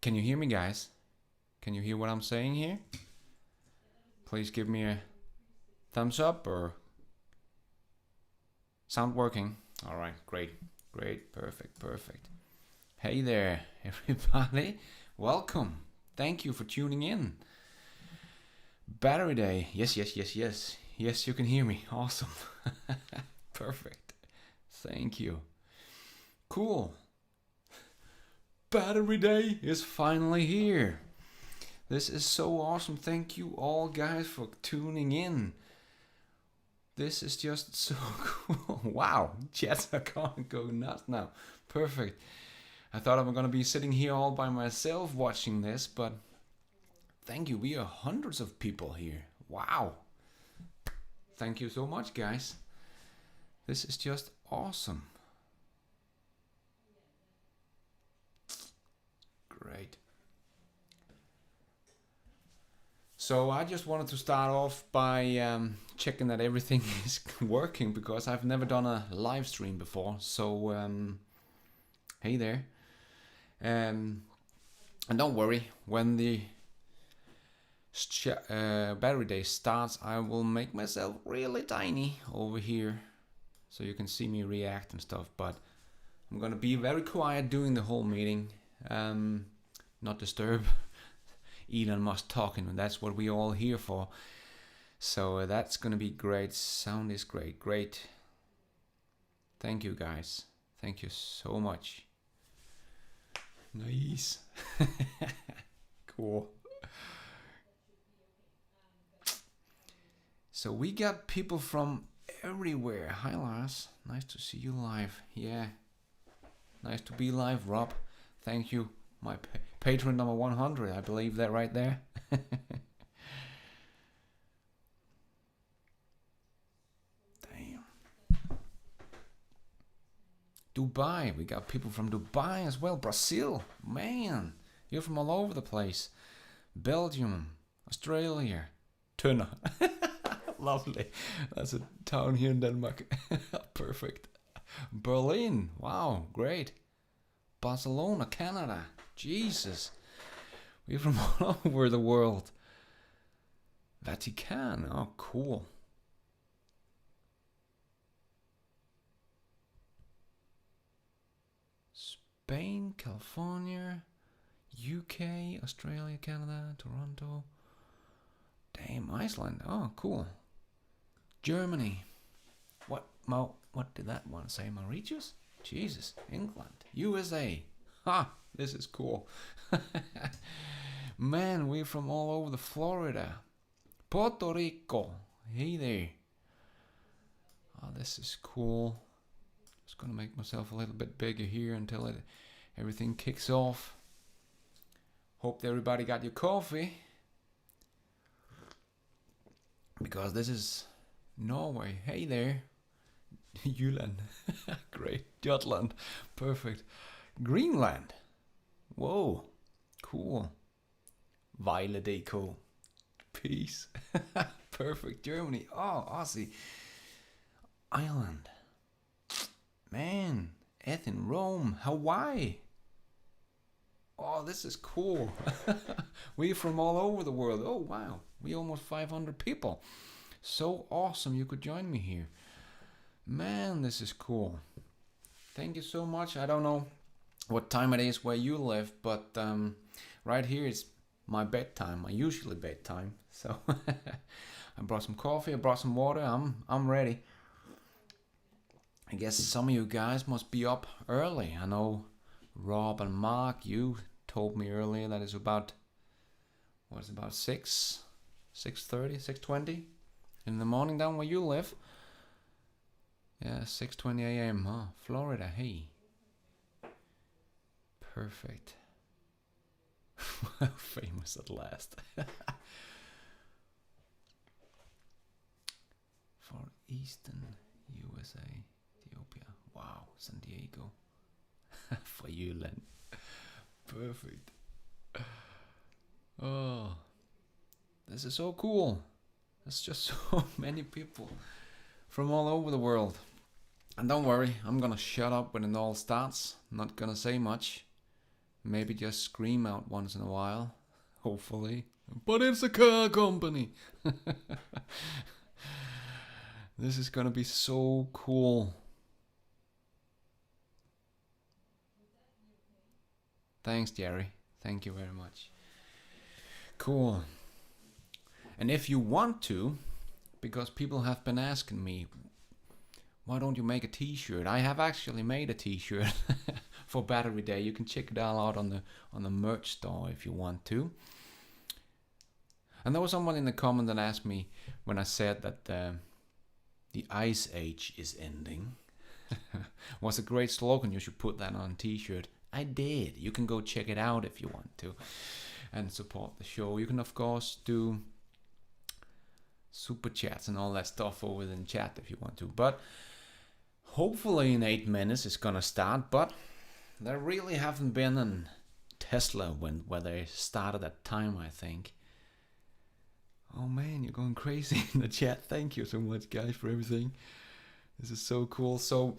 Can you hear me, guys? Can you hear what I'm saying here? Please give me a thumbs up or sound working. All right, great, perfect. Hey there, everybody. Welcome. Thank you for tuning in. Battery day. Yes. Yes, you can hear me. Awesome. Perfect. Thank you. Cool. Battery day is finally here. This is so awesome. Thank you all guys for tuning in. This is just so cool. Wow, chats are go nuts now. Perfect. I thought I was gonna be sitting here all by myself watching this, but thank you. We are hundreds of people here. Wow. Thank you so much, guys. This is just awesome. Great. So I just wanted to start off by checking that everything is working, because I've never done a live stream before. So hey there. And don't worry, when the battery day starts, I will make myself really tiny over here so you can see me react and stuff. But I'm gonna be very quiet during the whole meeting. Not disturb Elon Musk talking, and that's what we're all here for. So that's gonna be great. Sound is great. Thank you guys. Thank you so much. Nice. Cool. So we got people from everywhere. Hi Lars, nice to see you live. Yeah, nice to be live. Rob, thank you. My patron number 100, I believe that right there. Damn. Dubai, we got people from Dubai as well. Brazil, man, you're from all over the place. Belgium, Australia, Tuna. Lovely. That's a town here in Denmark. Perfect. Berlin, wow, great. Barcelona, Canada. Jesus, we're from all over the world. Vatican, oh cool. Spain, California, UK, Australia, Canada, Toronto. Damn, Iceland, oh cool. Germany. What did that one say? Mauritius? Jesus, England, USA. Ha, this is cool. Man, we're from all over the Florida. Puerto Rico. Hey there. Oh, this is cool. Just gonna make myself a little bit bigger here until everything kicks off. Hope everybody got your coffee, because this is Norway. Hey there. Jylland. Great. Jutland. Perfect. Greenland. Whoa. Cool. Vejle DK. Peace. Perfect. Germany. Oh, Aussie. Ireland. Man. Athens, Rome, Hawaii. Oh, this is cool. We're from all over the world. Oh, wow. We almost 500 people. So awesome you could join me here. Man, this is cool. Thank you so much. I don't know what time it is where you live, but right here it's my bedtime, my usually bedtime. So I brought some coffee, I brought some water. I'm ready. I guess some of you guys must be up early. I know Rob and Mark, you told me earlier that it's about 6:30, 6:20 in the morning down where you live. Yeah, 6:20 a.m. Huh? Florida, hey. Perfect. Famous at last. For Eastern USA, Ethiopia. Wow, San Diego. For you, Len. Perfect. Oh, this is so cool. There's just so many people from all over the world. And don't worry, I'm gonna shut up when it all starts. Not gonna say much. Maybe just scream out once in a while, hopefully. But it's a car company. This is gonna be so cool. Thanks, Jerry. Thank you very much. Cool. And if you want to, because people have been asking me, why don't you make a t-shirt? I have actually made a t-shirt for Battery Day. You can check it all out on the merch store if you want to. And there was someone in the comment that asked me when I said that the Ice Age is ending. Was a great slogan. You should put that on a t-shirt. I did. You can go check it out if you want to and support the show. You can of course do super chats and all that stuff over in chat if you want to. But hopefully in 8 minutes it's gonna start. But there really haven't been a Tesla where they started at time, I think. Oh man, you're going crazy in the chat. Thank you so much, guys, for everything. This is so cool. So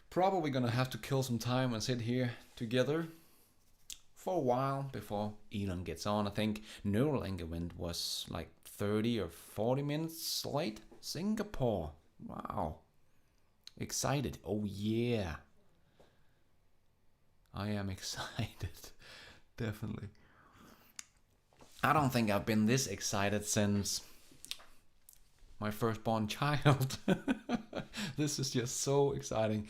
probably gonna have to kill some time and sit here together for a while before Elon gets on. I think Neuralink event was like 30 or 40 minutes late. Singapore. Wow. Excited. Oh yeah. I am excited. Definitely. I don't think I've been this excited since my firstborn child. This is just so exciting.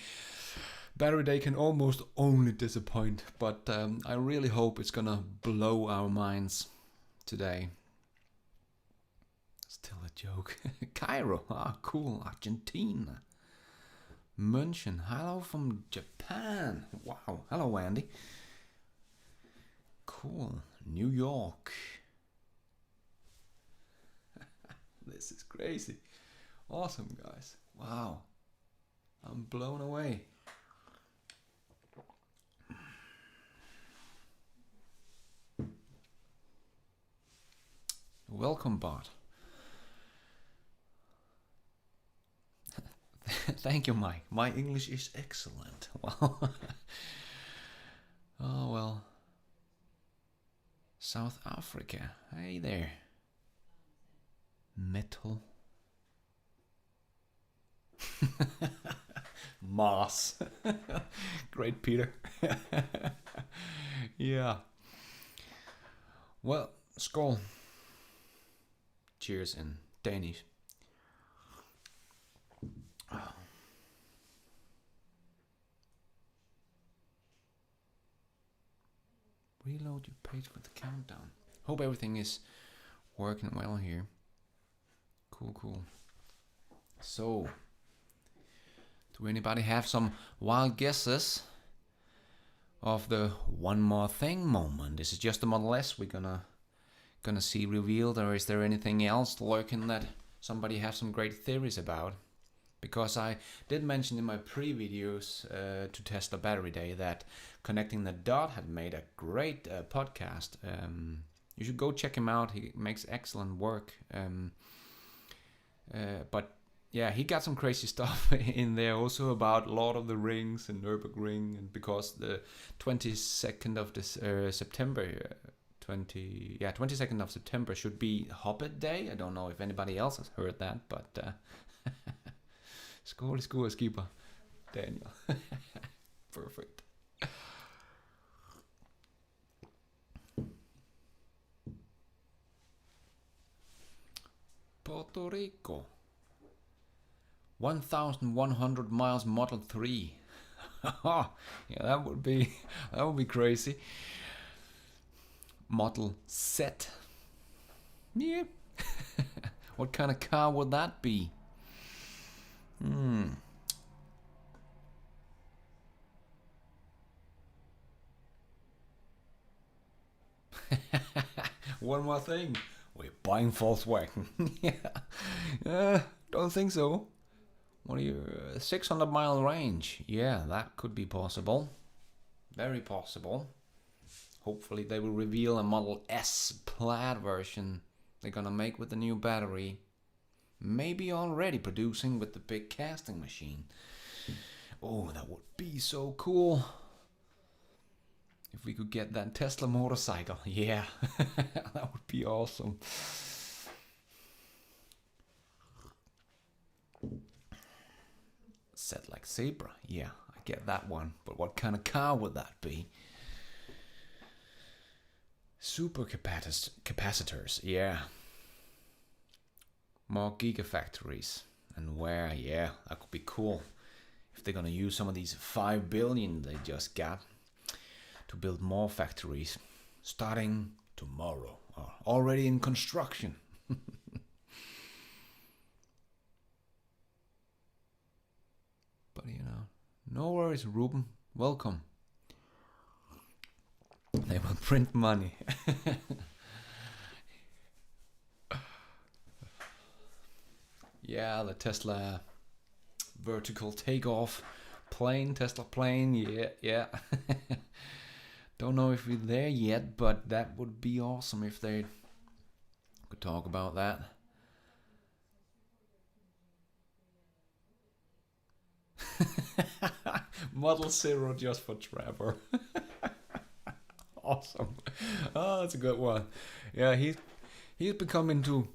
Battery Day can almost only disappoint, but I really hope it's gonna blow our minds today. Still a joke. Cairo, cool. Argentina. München, hello from Japan. Wow, hello Andy. Cool. New York. This is crazy. Awesome, guys. Wow. I'm blown away. Welcome, bot. Thank you, Mike. My English is excellent. Well, oh well. South Africa. Hey there. Metal. Moss. Great, Peter. Yeah. Well, skål. Cheers in Danish. Reload your page for the countdown. Hope everything is working well here. Cool. So, do anybody have some wild guesses of the one more thing moment? Is it just the Model S we're gonna see revealed, or is there anything else lurking that somebody has some great theories about? Because I did mention in my pre-videos to Tesla Battery Day that Connecting the Dot had made a great podcast. You should go check him out. He makes excellent work. But yeah, he got some crazy stuff in there also about Lord of the Rings and Nürburgring, and because the 22nd of this September, 22nd of September should be Hobbit Day. I don't know if anybody else has heard that, but skål, skipper, Daniel. Perfect. Puerto Rico. 1,100 miles Model 3. Yeah, that would be crazy. Model Z. Yeah. What kind of car would that be? One more thing. We're buying Volkswagen. Yeah. Don't think so. What are you? 600-mile range. Yeah, that could be possible. Very possible. Hopefully they will reveal a Model S Plaid version they're gonna make with the new battery. Maybe already producing with the big casting machine. Oh, that would be so cool. If we could get that Tesla motorcycle, yeah, that would be awesome. Set like zebra, yeah, I get that one. But what kind of car would that be? Super capacitors, yeah. More gigafactories. And where, yeah, that could be cool. If they're gonna use some of these 5 billion they just got to build more factories starting tomorrow, or already in construction. But you know, no worries, Ruben. Welcome. They will print money. Yeah, the Tesla vertical takeoff plane, Tesla plane, yeah. Don't know if we're there yet, but that would be awesome if they could talk about that. Model Zero just for Trevor. Awesome. Oh, that's a good one. Yeah, he's become into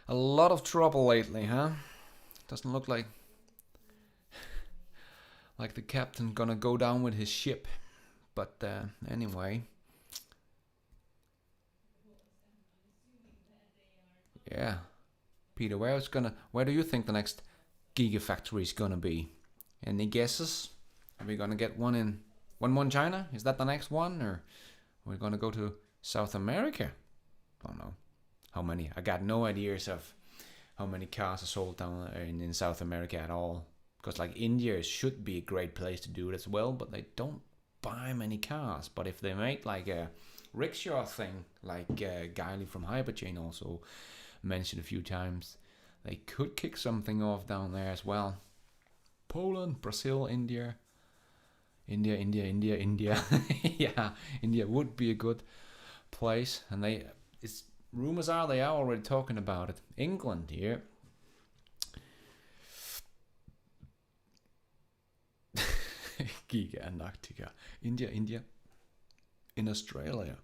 a lot of trouble lately, huh? Doesn't look like the captain gonna go down with his ship. But anyway. Yeah. Peter, where do you think the next gigafactory is gonna be? Any guesses? Are we gonna get one in China? Is that the next one, or are we gonna go to South America? Don't know. How many? I got no ideas of how many cars are sold down in South America at all. Because like India should be a great place to do it as well, but they don't buy many cars. But if they make like a rickshaw thing, like Guiley from Hyperchain also mentioned a few times, they could kick something off down there as well. Poland, Brazil, India. Yeah, India would be a good place, and rumors are they are already talking about it. England here. Giga Antarctica. India. In Australia.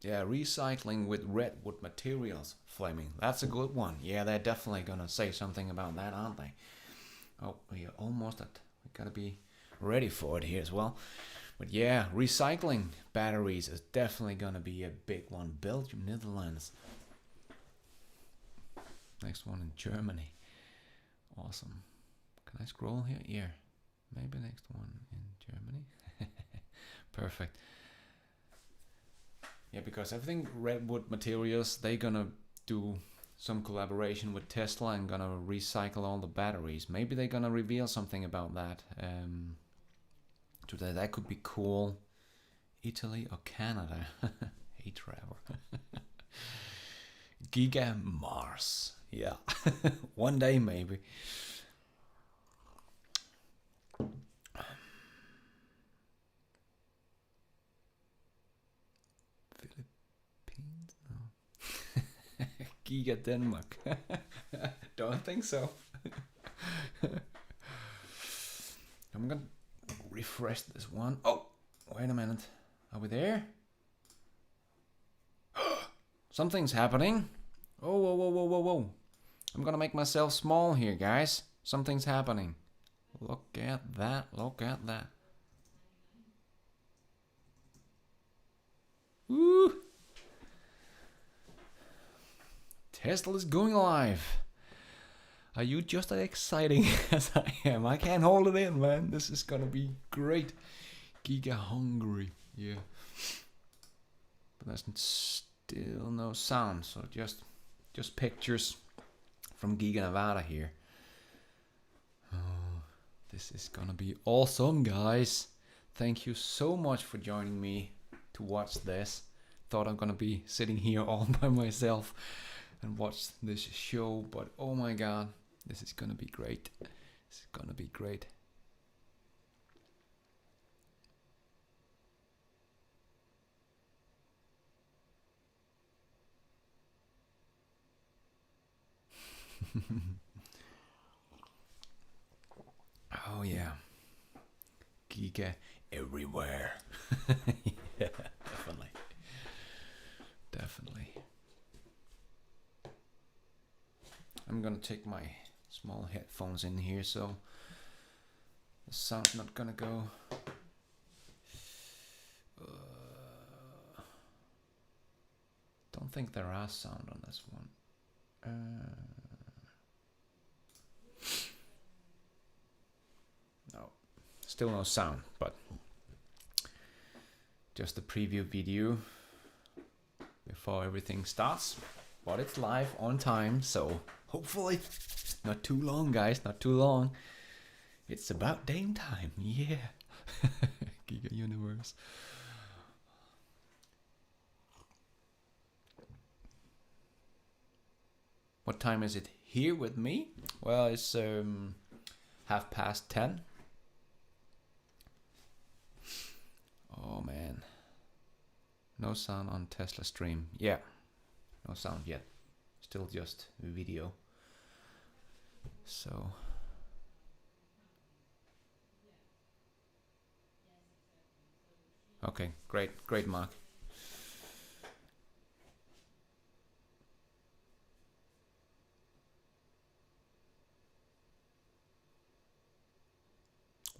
Yeah, recycling with redwood materials, Fleming. That's a good one. Yeah, they're definitely gonna say something about that, aren't they? Oh, we're almost at. We gotta be ready for it here as well. But yeah, recycling batteries is definitely gonna be a big one. Belgium, Netherlands. Next one in Germany. Awesome. Can I scroll here? Yeah. Maybe next one in Germany. Perfect. Yeah, because I think redwood materials, they're gonna do some collaboration with Tesla and gonna recycle all the batteries. Maybe they're gonna reveal something about that today. That could be cool. Italy or Canada? Hey, Trevor. Giga Mars. Yeah. One day maybe. Philippines? No. Giga Denmark. Don't think so. I'm gonna refresh this one. Oh, wait a minute. Are we there? Something's happening. Oh, whoa. I'm gonna make myself small here, guys. Something's happening. Look at that. Woo! Tesla is going live. Are you just as exciting as I am? I can't hold it in, man. This is gonna be great. Giga hungry, yeah. But there's still no sound, so just pictures from Giga Nevada here. Oh, this is gonna be awesome, guys. Thank you so much for joining me to watch this. Thought I'm gonna be sitting here all by myself and watch this show, but oh my god, this is gonna be great. This is gonna be great. Oh yeah, Giga everywhere. Yeah, definitely. Definitely. I'm gonna take my small headphones in here so the sound's not gonna go. Don't think there are sound on this one. No, still no sound, but just a preview video before everything starts. But it's live on time, so hopefully not too long, guys, not too long. It's about Dame time, yeah. Giga Universe. What time is it here with me? Well, it's 10:30. Oh man, no sound on Tesla stream. Yeah, no sound yet. Still just video. So okay, great, Mark.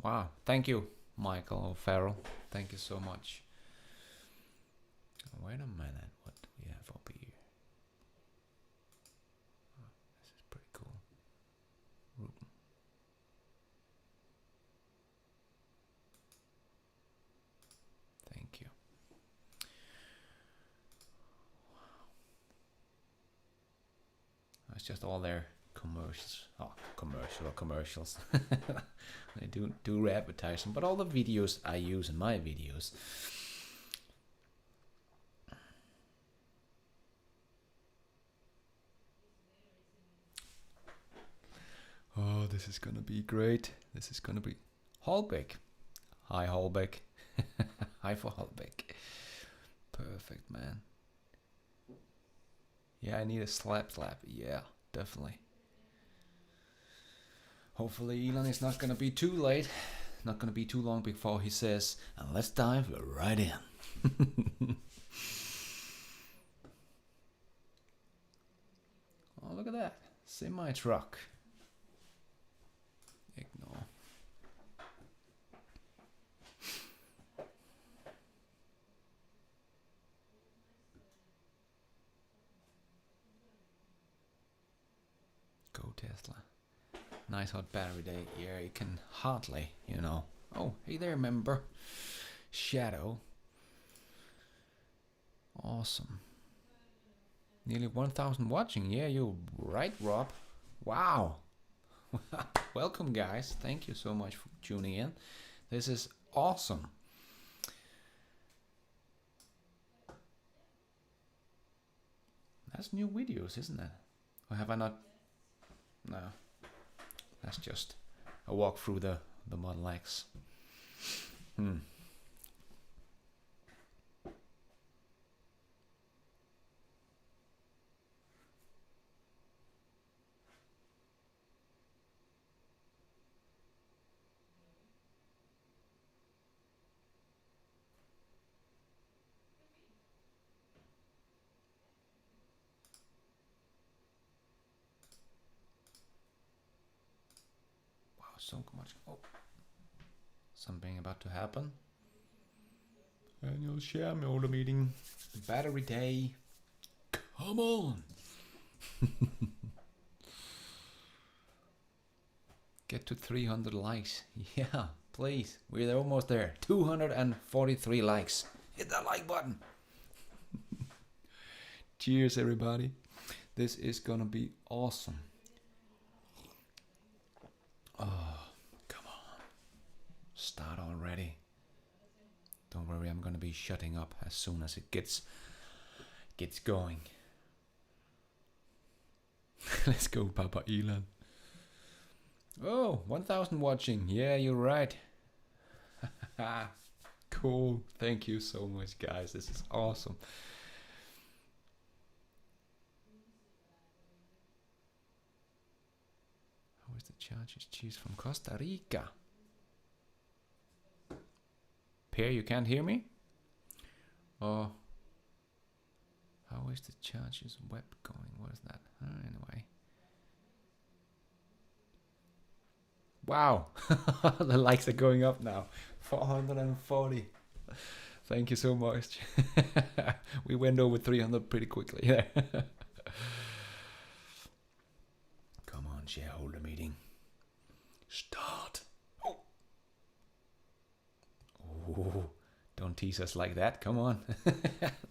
Wow, thank you, Michael O'Farrell. Thank you so much. Wait a minute, what do we have up here? Oh, this is pretty cool. Thank you. It's just all their commercials. Oh, commercials. They do advertising, but all the videos I use in my videos. Oh, this is gonna be great. This is gonna be Holbeck. Hi, Holbeck. Hi for Holbeck. Perfect, man. Yeah, I need a slap. Yeah, definitely. Hopefully Elon is not gonna be too late. Not gonna be too long before he says, and let's dive right in. Oh, look at that. Semi truck. Ignore. Go Tesla. Nice hot battery day. Yeah, you can hardly, you know. Oh, hey there, member. Shadow. Awesome. Nearly 1,000 watching. Yeah, you're right, Rob. Wow. Welcome, guys. Thank you so much for tuning in. This is awesome. That's new videos, isn't it? Or have I not? No. That's just a walk through the Model X. Wow, so much. Oh, something about to happen. Annual shareholder meeting. Battery day. Come on. Get to 300 likes. Yeah, please. We're almost there. 243 likes. Hit that like button. Cheers, everybody. This is gonna be awesome. Oh, come on. Start already. Don't worry, I'm gonna be shutting up as soon as it gets going. Let's go, Papa Elon. Oh, 1,000 watching. Yeah, you're right. Cool. Thank you so much, guys. This is awesome. How is the charges? Cheese from Costa Rica. Per, you can't hear me? Or how is the charges web going? What is that? Anyway. Wow, the likes are going up now. 440. Thank you so much. We went over 300 pretty quickly there. Come on, shareholder meeting. Start. Oh, don't tease us like that. Come on.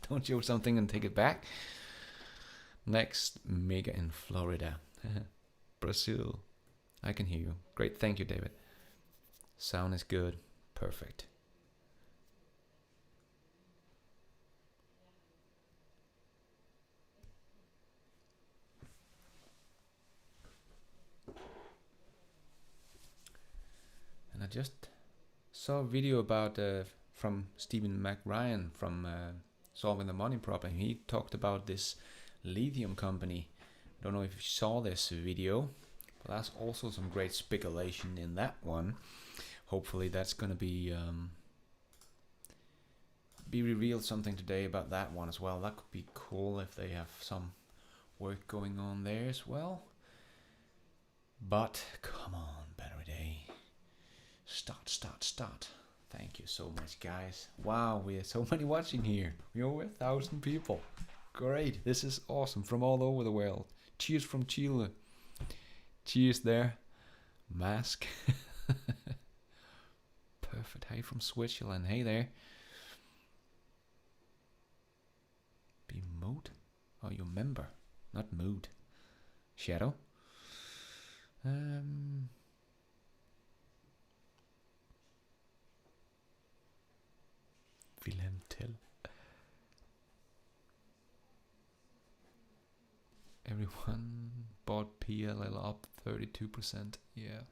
Don't show something and take it back. Next, mega in Florida. Brazil. I can hear you. Great. Thank you, David. Sound is good. Perfect. And I just saw a video about from Stephen McRyan from Solving the Money Problem. He talked about this lithium company. Don't know if you saw this video, but that's also some great speculation in that one. Hopefully that's going to be revealed something today about that one as well. That could be cool if they have some work going on there as well. But come on, Battery Day. Start. Thank you so much, guys. Wow, we have so many watching here. We're over 1,000 people. Great. This is awesome from all over the world. Cheers from Chile. Cheers there. Mask. Perfect. Hey from Switzerland. Hey there. Be mood? Oh, you member. Not mood. Shadow. Wilhelm Tell. Everyone bought PLL up 32%. Yeah.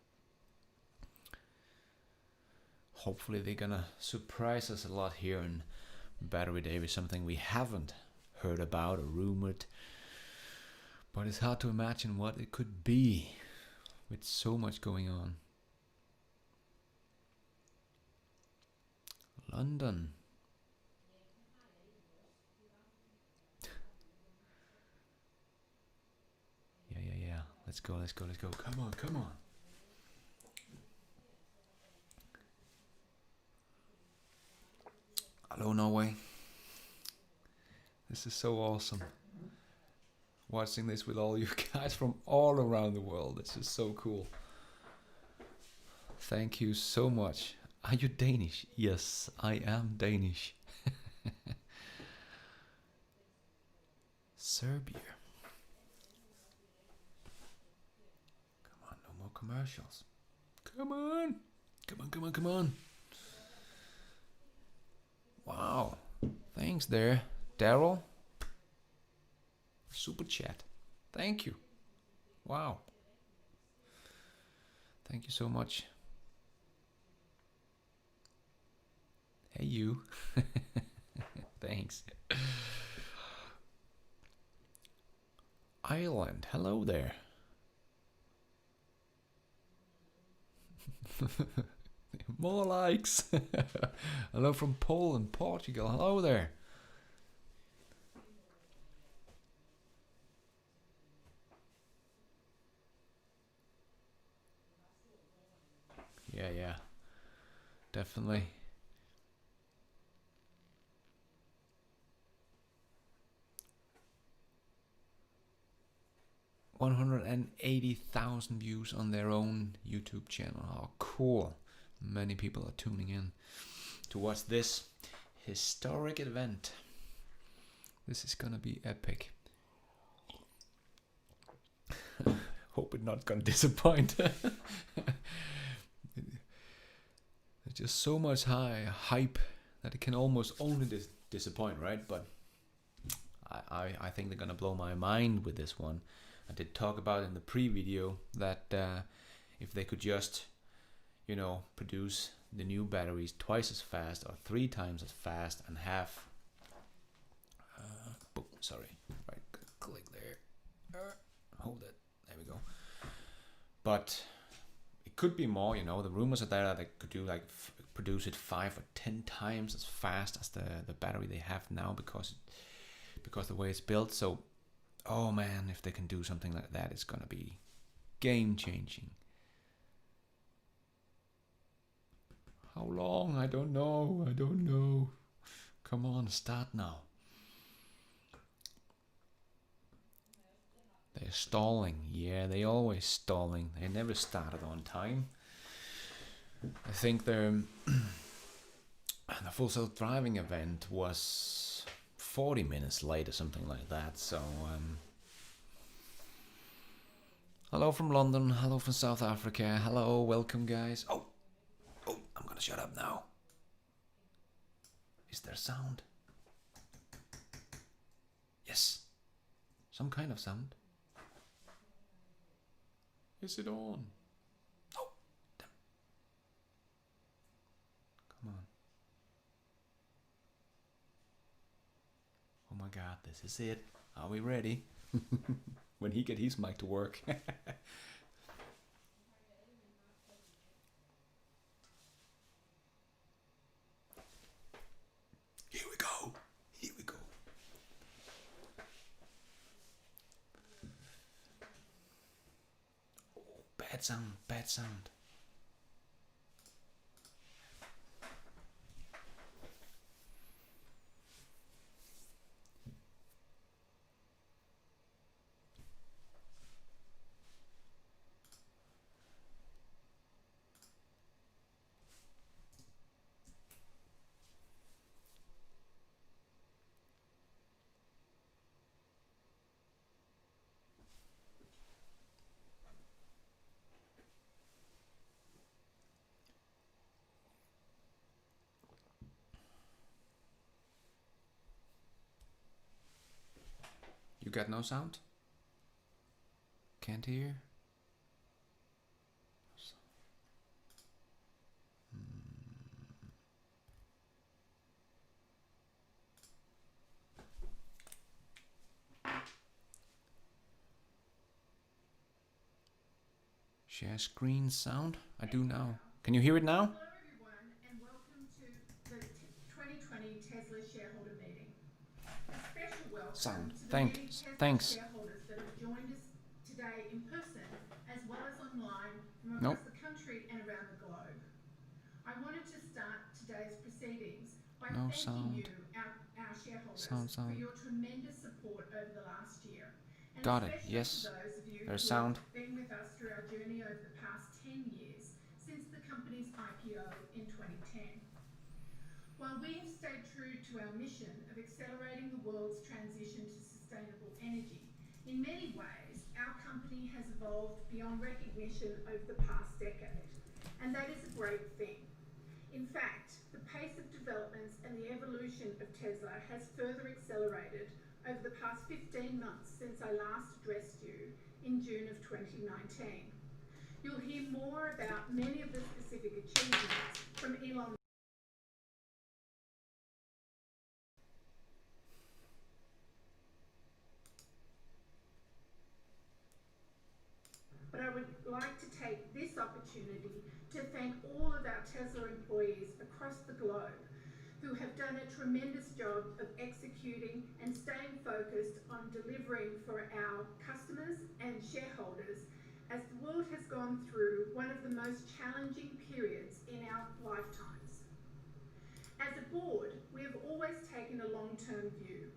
Hopefully they're gonna surprise us a lot here in Battery Day with something we haven't heard about or rumored. But it's hard to imagine what it could be with so much going on. London. Yeah. Let's go. Come on. Hello, Norway. This is so awesome. Watching this with all you guys from all around the world. This is so cool. Thank you so much. Are you Danish? Yes, I am Danish. Serbia. Come on, no more commercials. Come on. Wow. Thanks there, Daryl. Super chat. Thank you. Wow. Thank you so much. Hey you. Thanks. Ireland. Hello there. More likes. Hello from Poland, Portugal. Hello there. Yeah. Definitely. $180,000 views on their own YouTube channel. Oh, cool. Many people are tuning in to watch this historic event. This is gonna be epic. Hope it's not gonna disappoint. There's just so much hype that it can almost only disappoint, right? But I think they're gonna blow my mind with this one. I did talk about in the pre-video that if they could just, produce the new batteries twice as fast or 3 times as fast and have, right click there, hold it, there we go. But it could be more, the rumors are there that they could do like produce it 5 or 10 times as fast as the battery they have now, because the way it's built. So, oh man, if they can do something like that, it's gonna be game changing. How long? I don't know. Come on, start now. They're stalling. Yeah, they always stalling. They never started on time. I think the full self-driving event was 40 minutes late or something like that. So hello from London. Hello from South Africa. Hello, welcome guys. Oh, I'm gonna shut up now. Is there sound? Yes. Some kind of sound. Is it on? Oh, damn. Come on. Oh my god, this is it. Are we ready? When he get his mic to work. Here we go. Here we go. Oh, bad sound, bad sound. You got no sound? Can't hear? Share screen sound? I do now. Can you hear it now? Hello everyone and welcome to the 2020 Tesla shareholder meeting. A special welcome Sound. to the many Thanks. Tesla Thanks. shareholders that have joined us today in person as well as online from Nope. across the country and around the globe. I wanted to start today's proceedings by No thanking sound. you, our shareholders, for Sound. your tremendous support over the last year, and Got it. especially to Yes. those of you There's who have sound. been with us through our journey over the past 10 years since the company's IPO in 2010. While we have stayed true to our mission of accelerating the world's transition to sustainable energy, in many ways our company has evolved beyond recognition over the past decade, and that is a great thing. In fact, the pace of developments and the evolution of Tesla has further accelerated over the past 15 months since I last addressed you in June of 2019. You'll hear more about many of the specific achievements from Elon. But I would like to take this opportunity to thank all of our Tesla employees across the globe who have done a tremendous job of executing and staying focused on delivering for our customers and shareholders as the world has gone through one of the most challenging periods in our lifetimes. As a board, we have always taken a long-term view.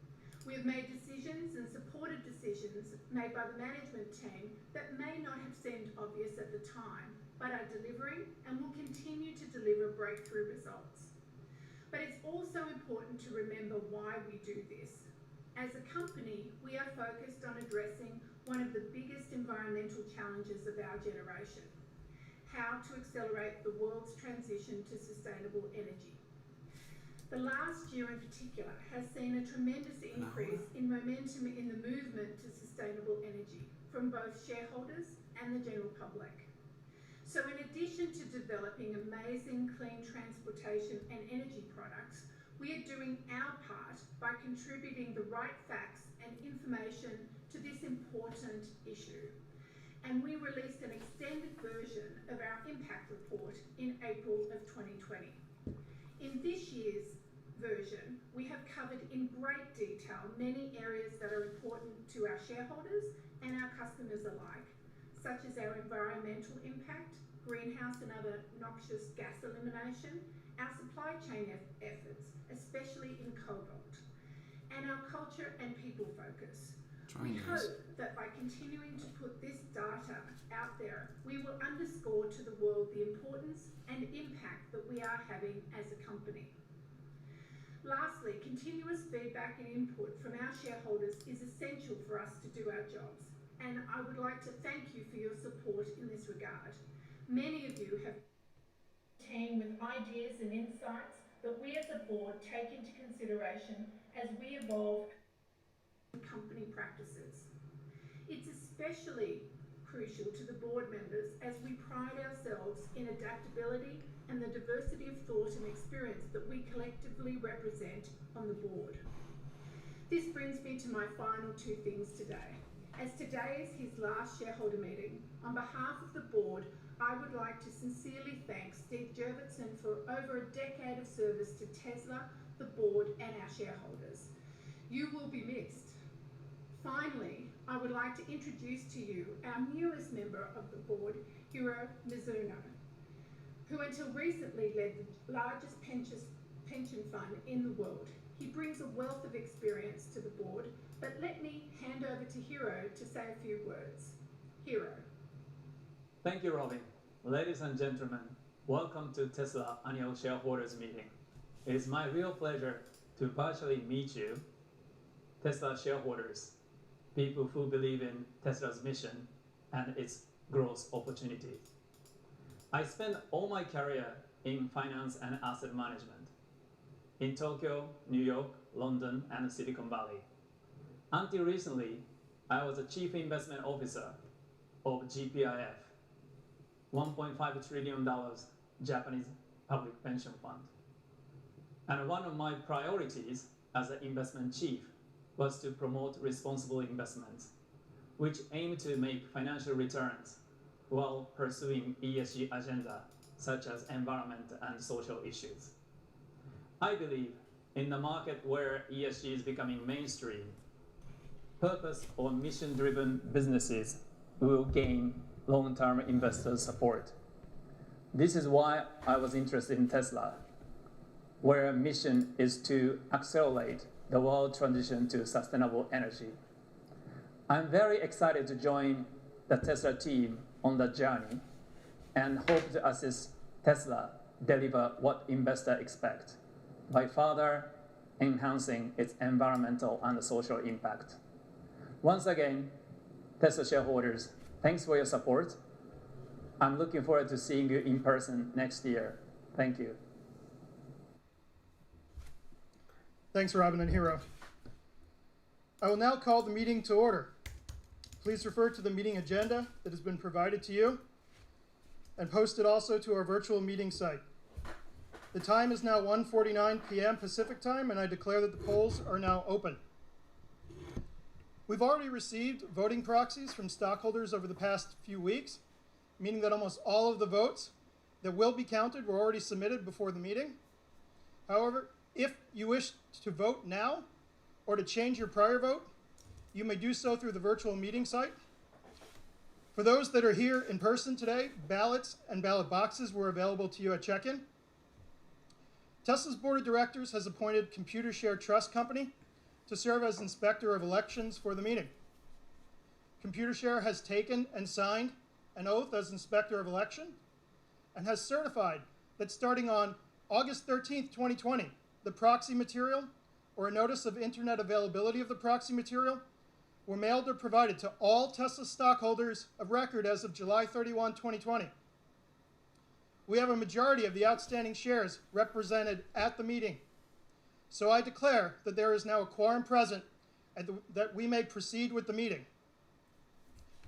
We have made decisions and supported decisions made by the management team that may not have seemed obvious at the time, but are delivering and will continue to deliver breakthrough results. But it's also important to remember why we do this. As a company, we are focused on addressing one of the biggest environmental challenges of our generation: how to accelerate the world's transition to sustainable energy. The last year in particular has seen a tremendous increase in momentum in the movement to sustainable energy from both shareholders and the general public. So in addition to developing amazing clean transportation and energy products, we are doing our part by contributing the right facts and information to this important issue. And we released an extended version of our impact report in April of 2020. In this year's version, we have covered in great detail many areas that are important to our shareholders and our customers alike, such as our environmental impact, greenhouse and other noxious gas elimination, our supply chain efforts, especially in cobalt, and our culture and people focus. We hope that by continuing to put this data out there, we will underscore to the world the importance and impact that we are having as a company. Lastly, continuous feedback and input from our shareholders is essential for us to do our jobs, and I would like to thank you for your support in this regard. Many of you have team with ideas and insights that we as a board take into consideration as we evolve company practices. It's especially crucial to the board members as we pride ourselves in adaptability and the diversity of thought and experience that we collectively represent on the board. This brings me to my final two things today. As today is his last shareholder meeting, on behalf of the board, I would like to sincerely thank Steve Jurvetson for over a decade of service to Tesla, the board, and our shareholders. You will be missed. Finally, I would like to introduce to you our newest member of the board, Hiro Mizuno, who until recently led the largest pension fund in the world. He brings a wealth of experience to the board, but let me hand over to Hiro to say a few words. Hiro. Thank you, Robin. Ladies and gentlemen, welcome to Tesla Annual Shareholders Meeting. It is my real pleasure to virtually meet you, Tesla shareholders, people who believe in Tesla's mission and its growth opportunities. I spent all my career in finance and asset management in Tokyo, New York, London, and Silicon Valley. Until recently, I was the Chief Investment Officer of GPIF, $1.5 trillion Japanese public pension fund. And one of my priorities as an investment chief was to promote responsible investments, which aim to make financial returns while pursuing ESG agenda, such as environment and social issues. I believe in a market where ESG is becoming mainstream, purpose or mission-driven businesses will gain long-term investor support. This is why I was interested in Tesla, where mission is to accelerate the world transition to sustainable energy. I'm very excited to join the Tesla team on the journey and hope to assist Tesla deliver what investors expect by further enhancing its environmental and social impact. Once again, Tesla shareholders, thanks for your support. I'm looking forward to seeing you in person next year. Thank you. Thanks, Robin and Hiro. I will now call the meeting to order. Please refer to the meeting agenda that has been provided to you and posted also to our virtual meeting site. The time is now 1:49 p.m. Pacific time, and I declare that the polls are now open. We've already received voting proxies from stockholders over the past few weeks, meaning that almost all of the votes that will be counted were already submitted before the meeting. However, if you wish to vote now or to change your prior vote, you may do so through the virtual meeting site. For those that are here in person today, ballots and ballot boxes were available to you at check-in. Tesla's board of directors has appointed Computershare Trust Company to serve as inspector of elections for the meeting. Computershare has taken and signed an oath as inspector of election and has certified that starting on August 13th, 2020, the proxy material or a notice of internet availability of the proxy material were mailed or provided to all Tesla stockholders of record as of July 31, 2020. We have a majority of the outstanding shares represented at the meeting. So I declare that there is now a quorum present and that we may proceed with the meeting.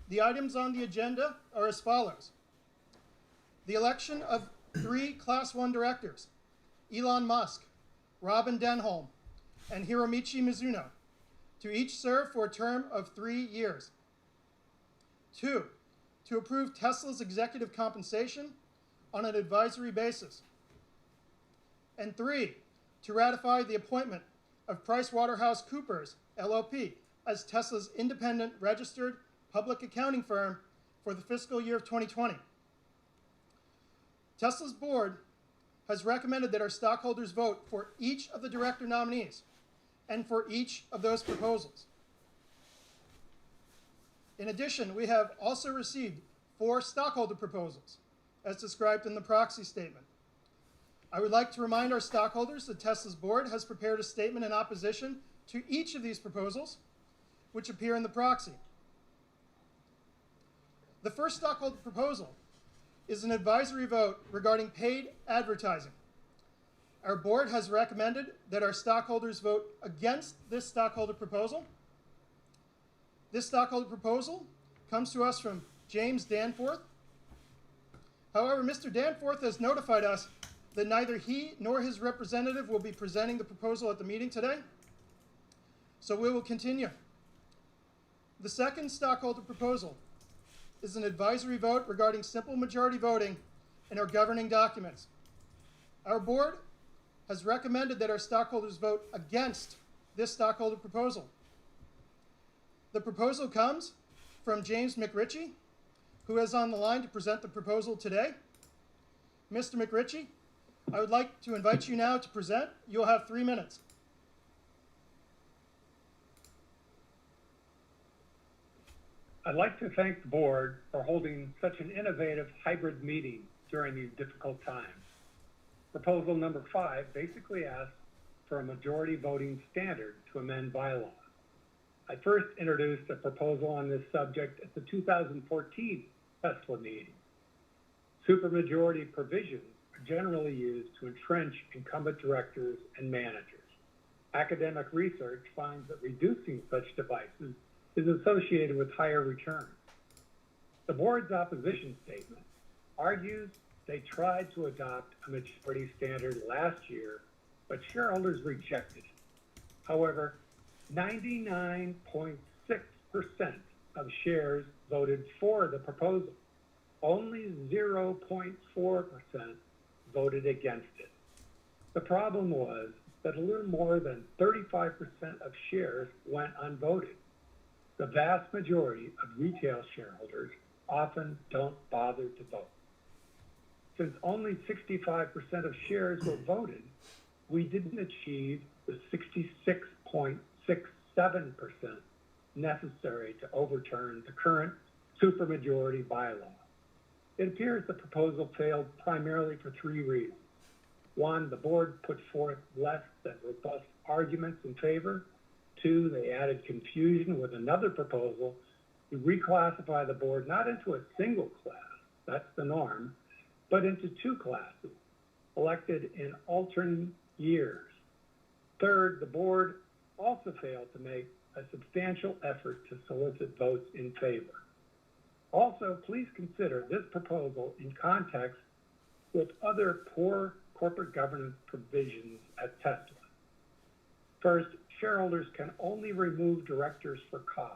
The items on the agenda are as follows. The election of 3 Class 1 directors, Elon Musk, Robin Denholm, and Hiromichi Mizuno, to each serve for a term of 3 years. 2, to approve Tesla's executive compensation on an advisory basis. And 3, to ratify the appointment of PricewaterhouseCoopers, LLP, as Tesla's independent registered public accounting firm for the fiscal year of 2020. Tesla's board has recommended that our stockholders vote for each of the director nominees and for each of those proposals. In addition, we have also received 4 stockholder proposals, as described in the proxy statement. I would like to remind our stockholders that Tesla's board has prepared a statement in opposition to each of these proposals, which appear in the proxy. The first stockholder proposal is an advisory vote regarding paid advertising. Our board has recommended that our stockholders vote against this stockholder proposal. This stockholder proposal comes to us from James Danforth. However, Mr. Danforth has notified us that neither he nor his representative will be presenting the proposal at the meeting today, so we will continue. The second stockholder proposal is an advisory vote regarding simple majority voting in our governing documents. Our board has recommended that our stockholders vote against this stockholder proposal. The proposal comes from James McRitchie, who is on the line to present the proposal today. Mr. McRitchie, I would like to invite you now to present. You'll have 3 minutes. I'd like to thank the board for holding such an innovative hybrid meeting during these difficult times. Proposal number 5 basically asks for a majority voting standard to amend bylaws. I first introduced a proposal on this subject at the 2014 Tesla meeting. Supermajority provisions are generally used to entrench incumbent directors and managers. Academic research finds that reducing such devices is associated with higher returns. The board's opposition statement argues they tried to adopt a majority standard last year, but shareholders rejected it. However, 99.6% of shares voted for the proposal. Only 0.4% voted against it. The problem was that a little more than 35% of shares went unvoted. The vast majority of retail shareholders often don't bother to vote. Since only 65% of shares were voted, we didn't achieve the 66.67% necessary to overturn the current supermajority bylaw. It appears the proposal failed primarily for 3 reasons. 1, the board put forth less than robust arguments in favor. 2, they added confusion with another proposal to reclassify the board not into a single class, that's the norm, but into 2 classes, elected in alternate years. 3rd, the board also failed to make a substantial effort to solicit votes in favor. Also, please consider this proposal in context with other poor corporate governance provisions at Tesla. First, shareholders can only remove directors for cause.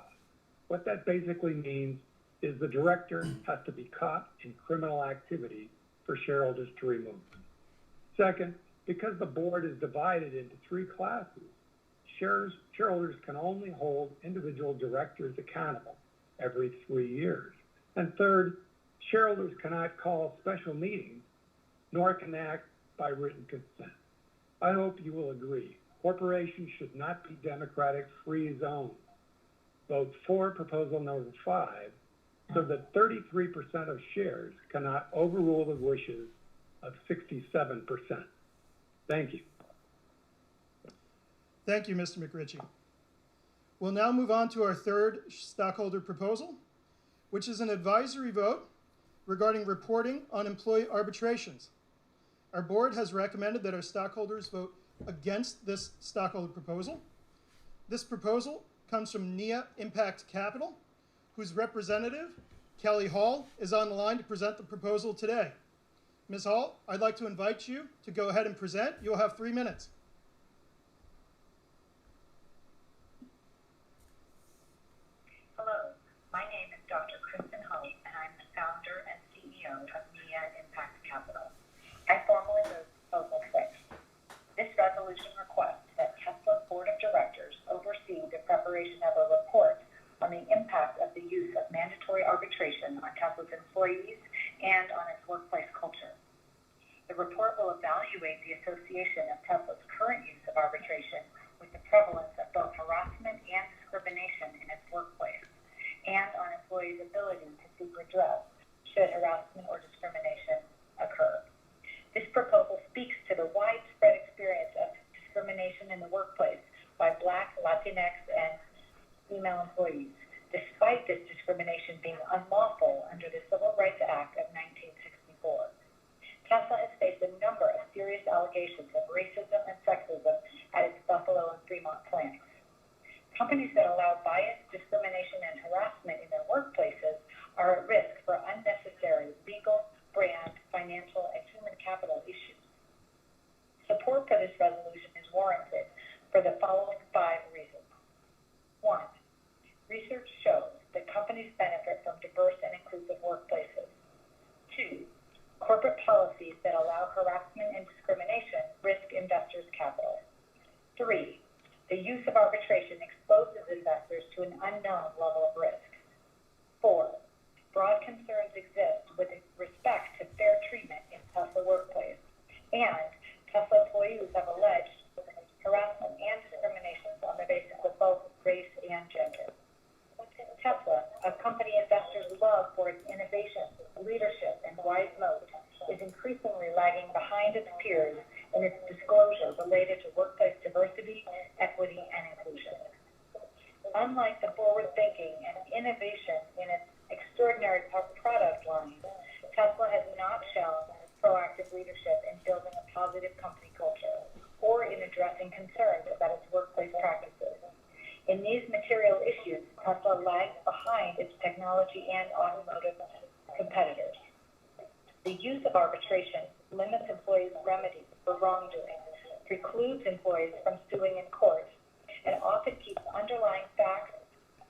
What that basically means is the director has to be caught in criminal activity for shareholders to remove them. Second, because the board is divided into 3 classes, shareholders can only hold individual directors accountable every 3 years. And third, shareholders cannot call special meetings, nor can act by written consent. I hope you will agree. Corporations should not be democratic free zones. Vote for proposal number 5 so that 33% of shares cannot overrule the wishes of 67%. Thank you. Thank you, Mr. McRitchie. We'll now move on to our 3rd stockholder proposal, which is an advisory vote regarding reporting on employee arbitrations. Our board has recommended that our stockholders vote against this stockholder proposal. This proposal comes from NIA Impact Capital, whose representative, Kelly Hall, is on the line to present the proposal today. Ms. Hall, I'd like to invite you to go ahead and present. You'll have 3 minutes. Hello, my name is Dr. Kristen Hull, and I'm the founder and CEO of NIA Impact Capital. I formally move Proposal 6, a report on the impact of the use of mandatory arbitration on Tesla's employees and on its workplace culture. The report will evaluate the association of Tesla's current use of arbitration with the prevalence of both harassment and discrimination in its workplace, and on employees' ability to seek redress should harassment or discrimination occur. This proposal speaks to the widespread experience of discrimination in the workplace by Black, Latinx, and female employees, despite this discrimination being unlawful under the Civil Rights Act of 1964. Tesla has faced a number of serious allegations of racism and sexism at its Buffalo and Fremont plants. Companies that allow bias, discrimination, and harassment in their workplaces are at risk for unnecessary legal, brand, financial, and human capital issues. Support for this resolution is warranted for the following 5 reasons. 1. Research shows that companies benefit from diverse and inclusive workplaces. 2. Corporate policies that allow harassment and discrimination risk investors' capital. 3. The use of arbitration exposes investors to an unknown level of risk. 4. Broad concerns exist with respect to fair treatment in Tesla workplace, and Tesla employees have alleged harassment and discriminations on the basis of both race and gender. Tesla, a company investors love for its innovation, leadership, and wide moat, is increasingly lagging behind its peers in its disclosure related to workplace diversity, equity, and inclusion. Unlike the forward-thinking and innovation in its extraordinary product line, Tesla has not shown proactive leadership in building a positive company culture or in addressing concerns about its workplace practices. In these material issues, Tesla lags behind its technology and automotive competitors. The use of arbitration limits employees' remedies for wrongdoing, precludes employees from suing in court, and often keeps underlying facts,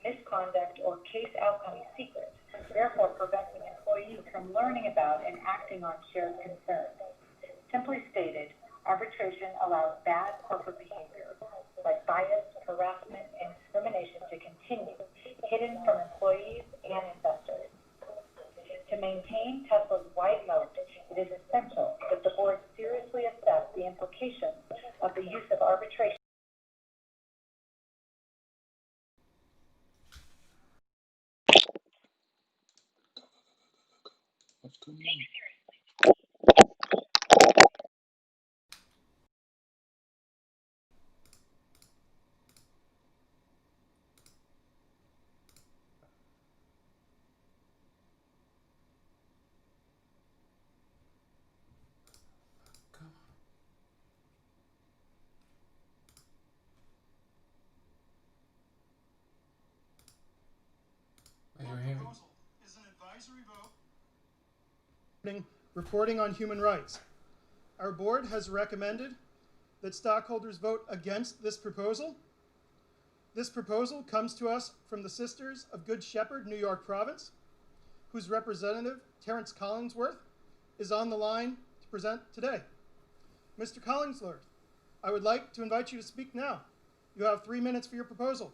misconduct, or case outcomes secret, therefore preventing employees from learning about and acting on shared concerns. Simply stated, arbitration allows bad corporate behavior, like bias, harassment, and discrimination to continue, hidden from employees and investors. To maintain Tesla's wide moat, it is essential that the board seriously assess the implications of the use of arbitration. Is an advisory vote reporting on human rights. Our board has recommended that stockholders vote against this proposal. This proposal comes to us from the Sisters of Good Shepherd, New York Province, whose representative, Terrence Collingsworth, is on the line to present today. Mr. Collingsworth, I would like to invite you to speak now. You have 3 minutes for your proposal.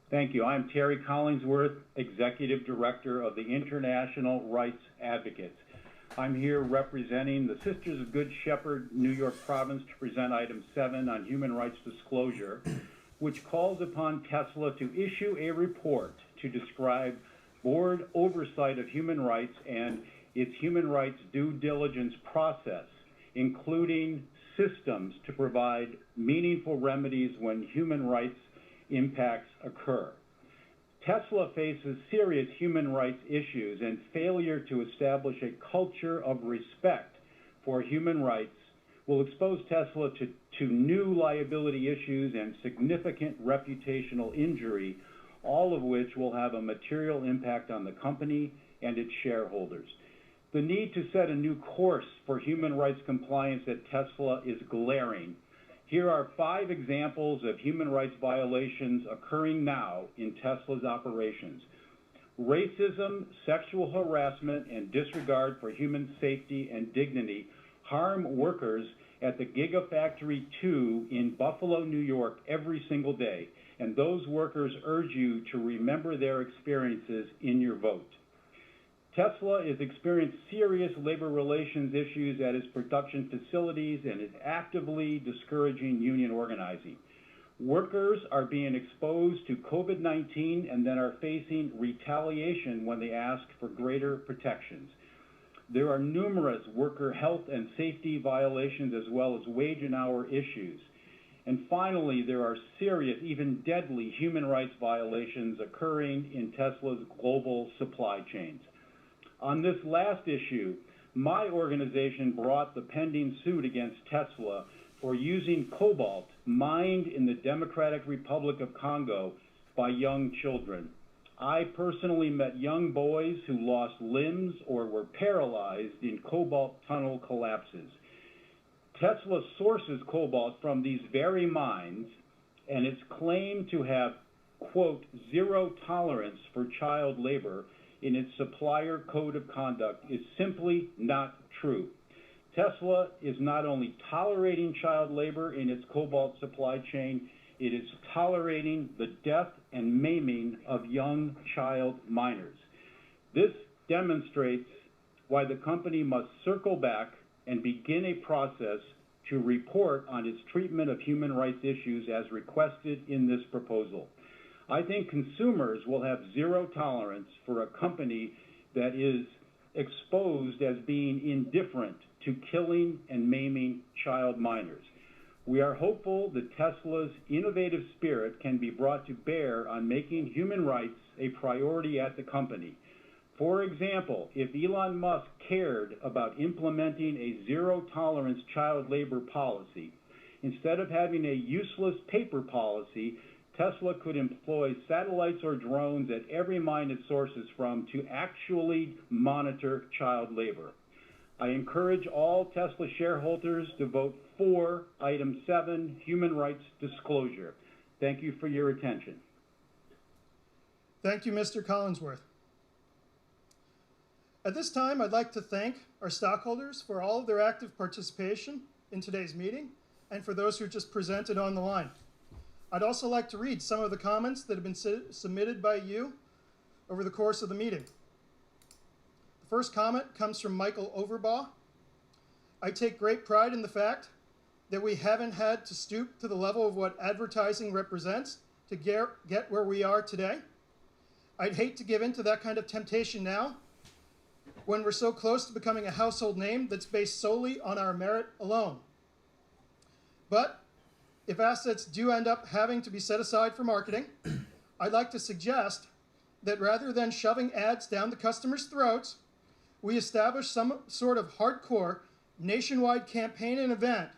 Thank you. I'm Terry Collingsworth, Executive Director of the International Rights Advocates. I'm here representing the Sisters of Good Shepherd, New York Province, to present item 7 on human rights disclosure, which calls upon Tesla to issue a report to describe board oversight of human rights and its human rights due diligence process, including systems to provide meaningful remedies when human rights impacts occur. Tesla faces serious human rights issues, and failure to establish a culture of respect for human rights will expose Tesla to new liability issues and significant reputational injury, all of which will have a material impact on the company and its shareholders. The need to set a new course for human rights compliance at Tesla is glaring. Here are 5 examples of human rights violations occurring now in Tesla's operations. Racism, sexual harassment, and disregard for human safety and dignity harm workers at the Gigafactory 2 in Buffalo, New York every single day, and those workers urge you to remember their experiences in your vote. Tesla has experienced serious labor relations issues at its production facilities and is actively discouraging union organizing. Workers are being exposed to COVID-19 and then are facing retaliation when they ask for greater protections. There are numerous worker health and safety violations as well as wage and hour issues. And finally, there are serious, even deadly human rights violations occurring in Tesla's global supply chains. On this last issue, my organization brought the pending suit against Tesla for using cobalt mined in the Democratic Republic of Congo by young children. I personally met young boys who lost limbs or were paralyzed in cobalt tunnel collapses. Tesla sources cobalt from these very mines, and its claim to have, quote, zero tolerance for child labor in its supplier code of conduct is simply not true. Tesla is not only tolerating child labor in its cobalt supply chain, it is tolerating the death and maiming of young child miners. This demonstrates why the company must circle back and begin a process to report on its treatment of human rights issues as requested in this proposal. I think consumers will have zero tolerance for a company that is exposed as being indifferent to killing and maiming child miners. We are hopeful that Tesla's innovative spirit can be brought to bear on making human rights a priority at the company. For example, if Elon Musk cared about implementing a zero-tolerance child labor policy, instead of having a useless paper policy, Tesla could employ satellites or drones at every mine it sources from to actually monitor child labor. I encourage all Tesla shareholders to vote for Item 7, Human Rights Disclosure. Thank you for your attention. Thank you, Mr. Collinsworth. At this time, I'd like to thank our stockholders for all of their active participation in today's meeting and for those who just presented on the line. I'd also like to read some of the comments that have been submitted by you over the course of the meeting. The first comment comes from Michael Overbaugh. I take great pride in the fact that we haven't had to stoop to the level of what advertising represents to get where we are today. I'd hate to give in to that kind of temptation now when we're so close to becoming a household name that's based solely on our merit alone. But if assets do end up having to be set aside for marketing, I'd like to suggest that rather than shoving ads down the customers' throats, we establish some sort of hardcore nationwide campaign and event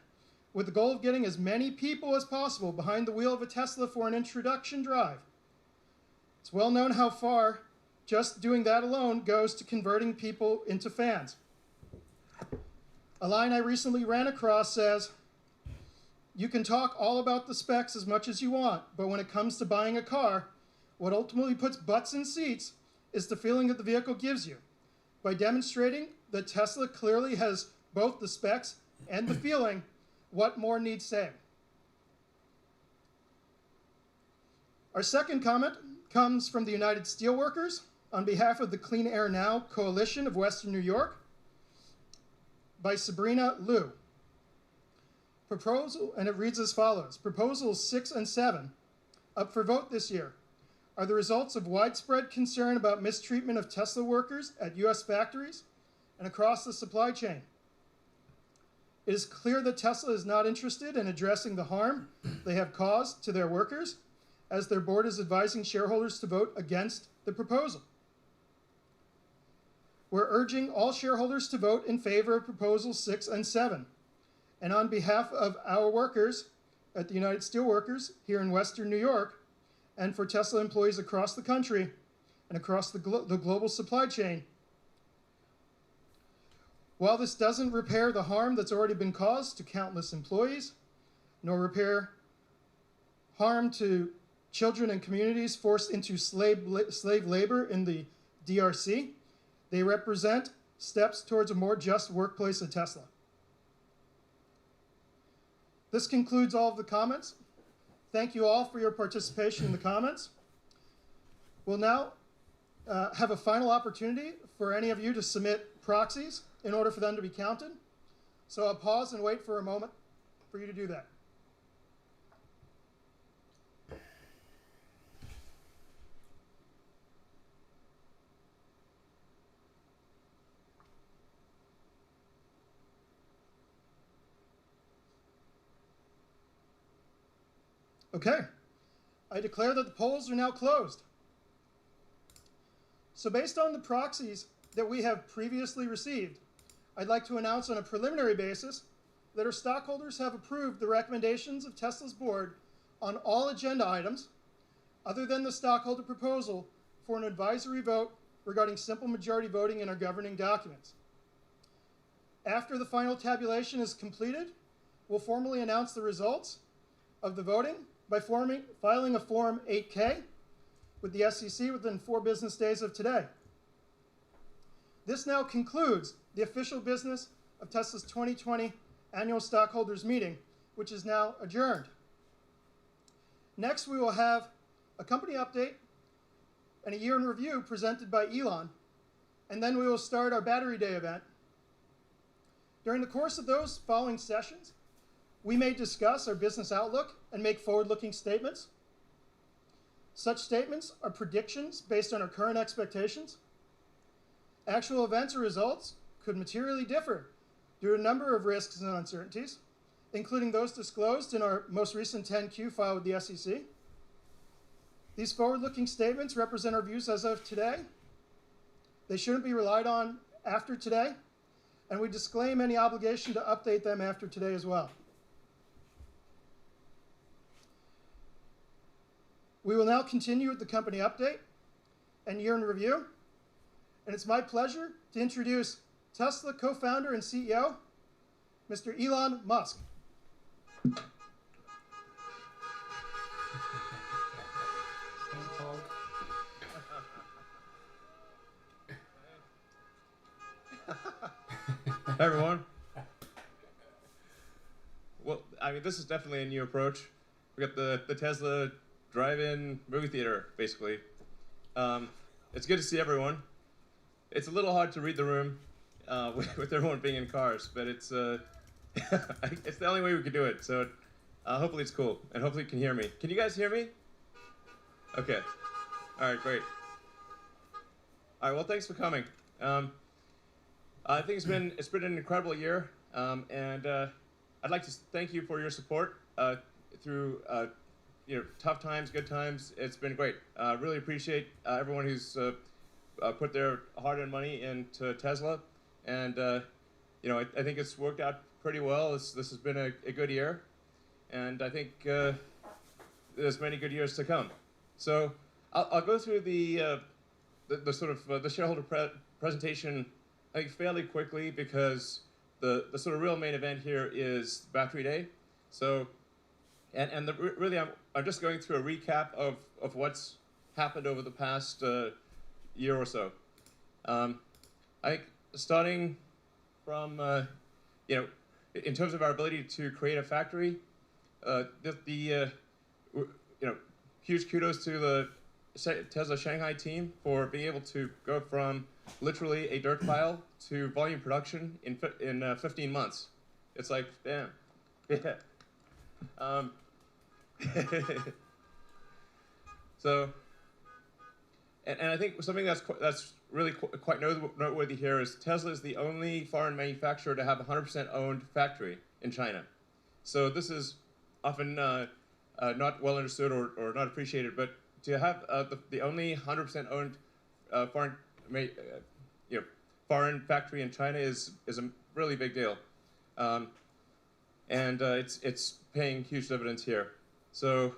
with the goal of getting as many people as possible behind the wheel of a Tesla for an introduction drive. It's well known how far just doing that alone goes to converting people into fans. A line I recently ran across says, "You can talk all about the specs as much as you want, but when it comes to buying a car, what ultimately puts butts in seats is the feeling that the vehicle gives you." By demonstrating that Tesla clearly has both the specs and the feeling, what more needs saying? Our second comment comes from the United Steelworkers on behalf of the Clean Air Now Coalition of Western New York by Sabrina Liu. Proposal, and it reads as follows. Proposals 6 and 7, up for vote this year, are the results of widespread concern about mistreatment of Tesla workers at U.S. factories and across the supply chain. It is clear that Tesla is not interested in addressing the harm they have caused to their workers, as their board is advising shareholders to vote against the proposal. We're urging all shareholders to vote in favor of Proposals 6 and 7. And on behalf of our workers at the United Steelworkers here in Western New York, and for Tesla employees across the country and across the global supply chain, while this doesn't repair the harm that's already been caused to countless employees, nor repair harm to children and communities forced into slave labor in the DRC, they represent steps towards a more just workplace at Tesla. This concludes all of the comments. Thank you all for your participation in the comments. We'll now have a final opportunity for any of you to submit proxies in order for them to be counted. So I'll pause and wait for a moment for you to do that. Okay, I declare that the polls are now closed. So based on the proxies that we have previously received, I'd like to announce on a preliminary basis that our stockholders have approved the recommendations of Tesla's board on all agenda items, other than the stockholder proposal for an advisory vote regarding simple majority voting in our governing documents. After the final tabulation is completed, we'll formally announce the results of the voting by filing a Form 8K with the SEC within 4 business days of today. This now concludes the official business of Tesla's 2020 Annual Stockholders Meeting, which is now adjourned. Next, we will have a company update and a year in review presented by Elon, and then we will start our Battery Day event. During the course of those following sessions, we may discuss our business outlook and make forward-looking statements. Such statements are predictions based on our current expectations. Actual events or results could materially differ due to a number of risks and uncertainties, including those disclosed in our most recent 10-Q filed with the SEC. These forward-looking statements represent our views as of today. They shouldn't be relied on after today, and we disclaim any obligation to update them after today as well. We will now continue with the company update and year in review. And it's my pleasure to introduce Tesla co-founder and CEO, Mr. Elon Musk. Hey everyone. Well, I mean, this is definitely a new approach. We got the Tesla drive-in movie theater, basically. It's good to see everyone. It's a little hard to read the room with everyone being in cars, but it's it's the only way we can do it. So hopefully it's cool, and hopefully you can hear me. Can you guys hear me? Okay. All right, great. All right, well, thanks for coming. I think it's been an incredible year, and I'd like to thank you for your support through tough times, good times. It's been great. Really appreciate everyone who's put their hard-earned money into Tesla, and I think it's worked out pretty well. This has been a good year, and I think there's many good years to come. So I'll go through the sort of the shareholder presentation, I think, fairly quickly, because the sort of real main event here is Battery Day. So really I'm just going through a recap of what's happened over the past year or so. I think starting from in terms of our ability to create a factory, huge kudos to the Tesla Shanghai team for being able to go from literally a dirt pile to volume production in 15 months. It's like, damn. Yeah. So, and I think something that's really quite noteworthy here is Tesla is the only foreign manufacturer to have a 100% owned factory in China. So this is often not well understood or not appreciated, but to have the only 100% owned foreign factory in China is a really big deal, and it's paying huge dividends here. So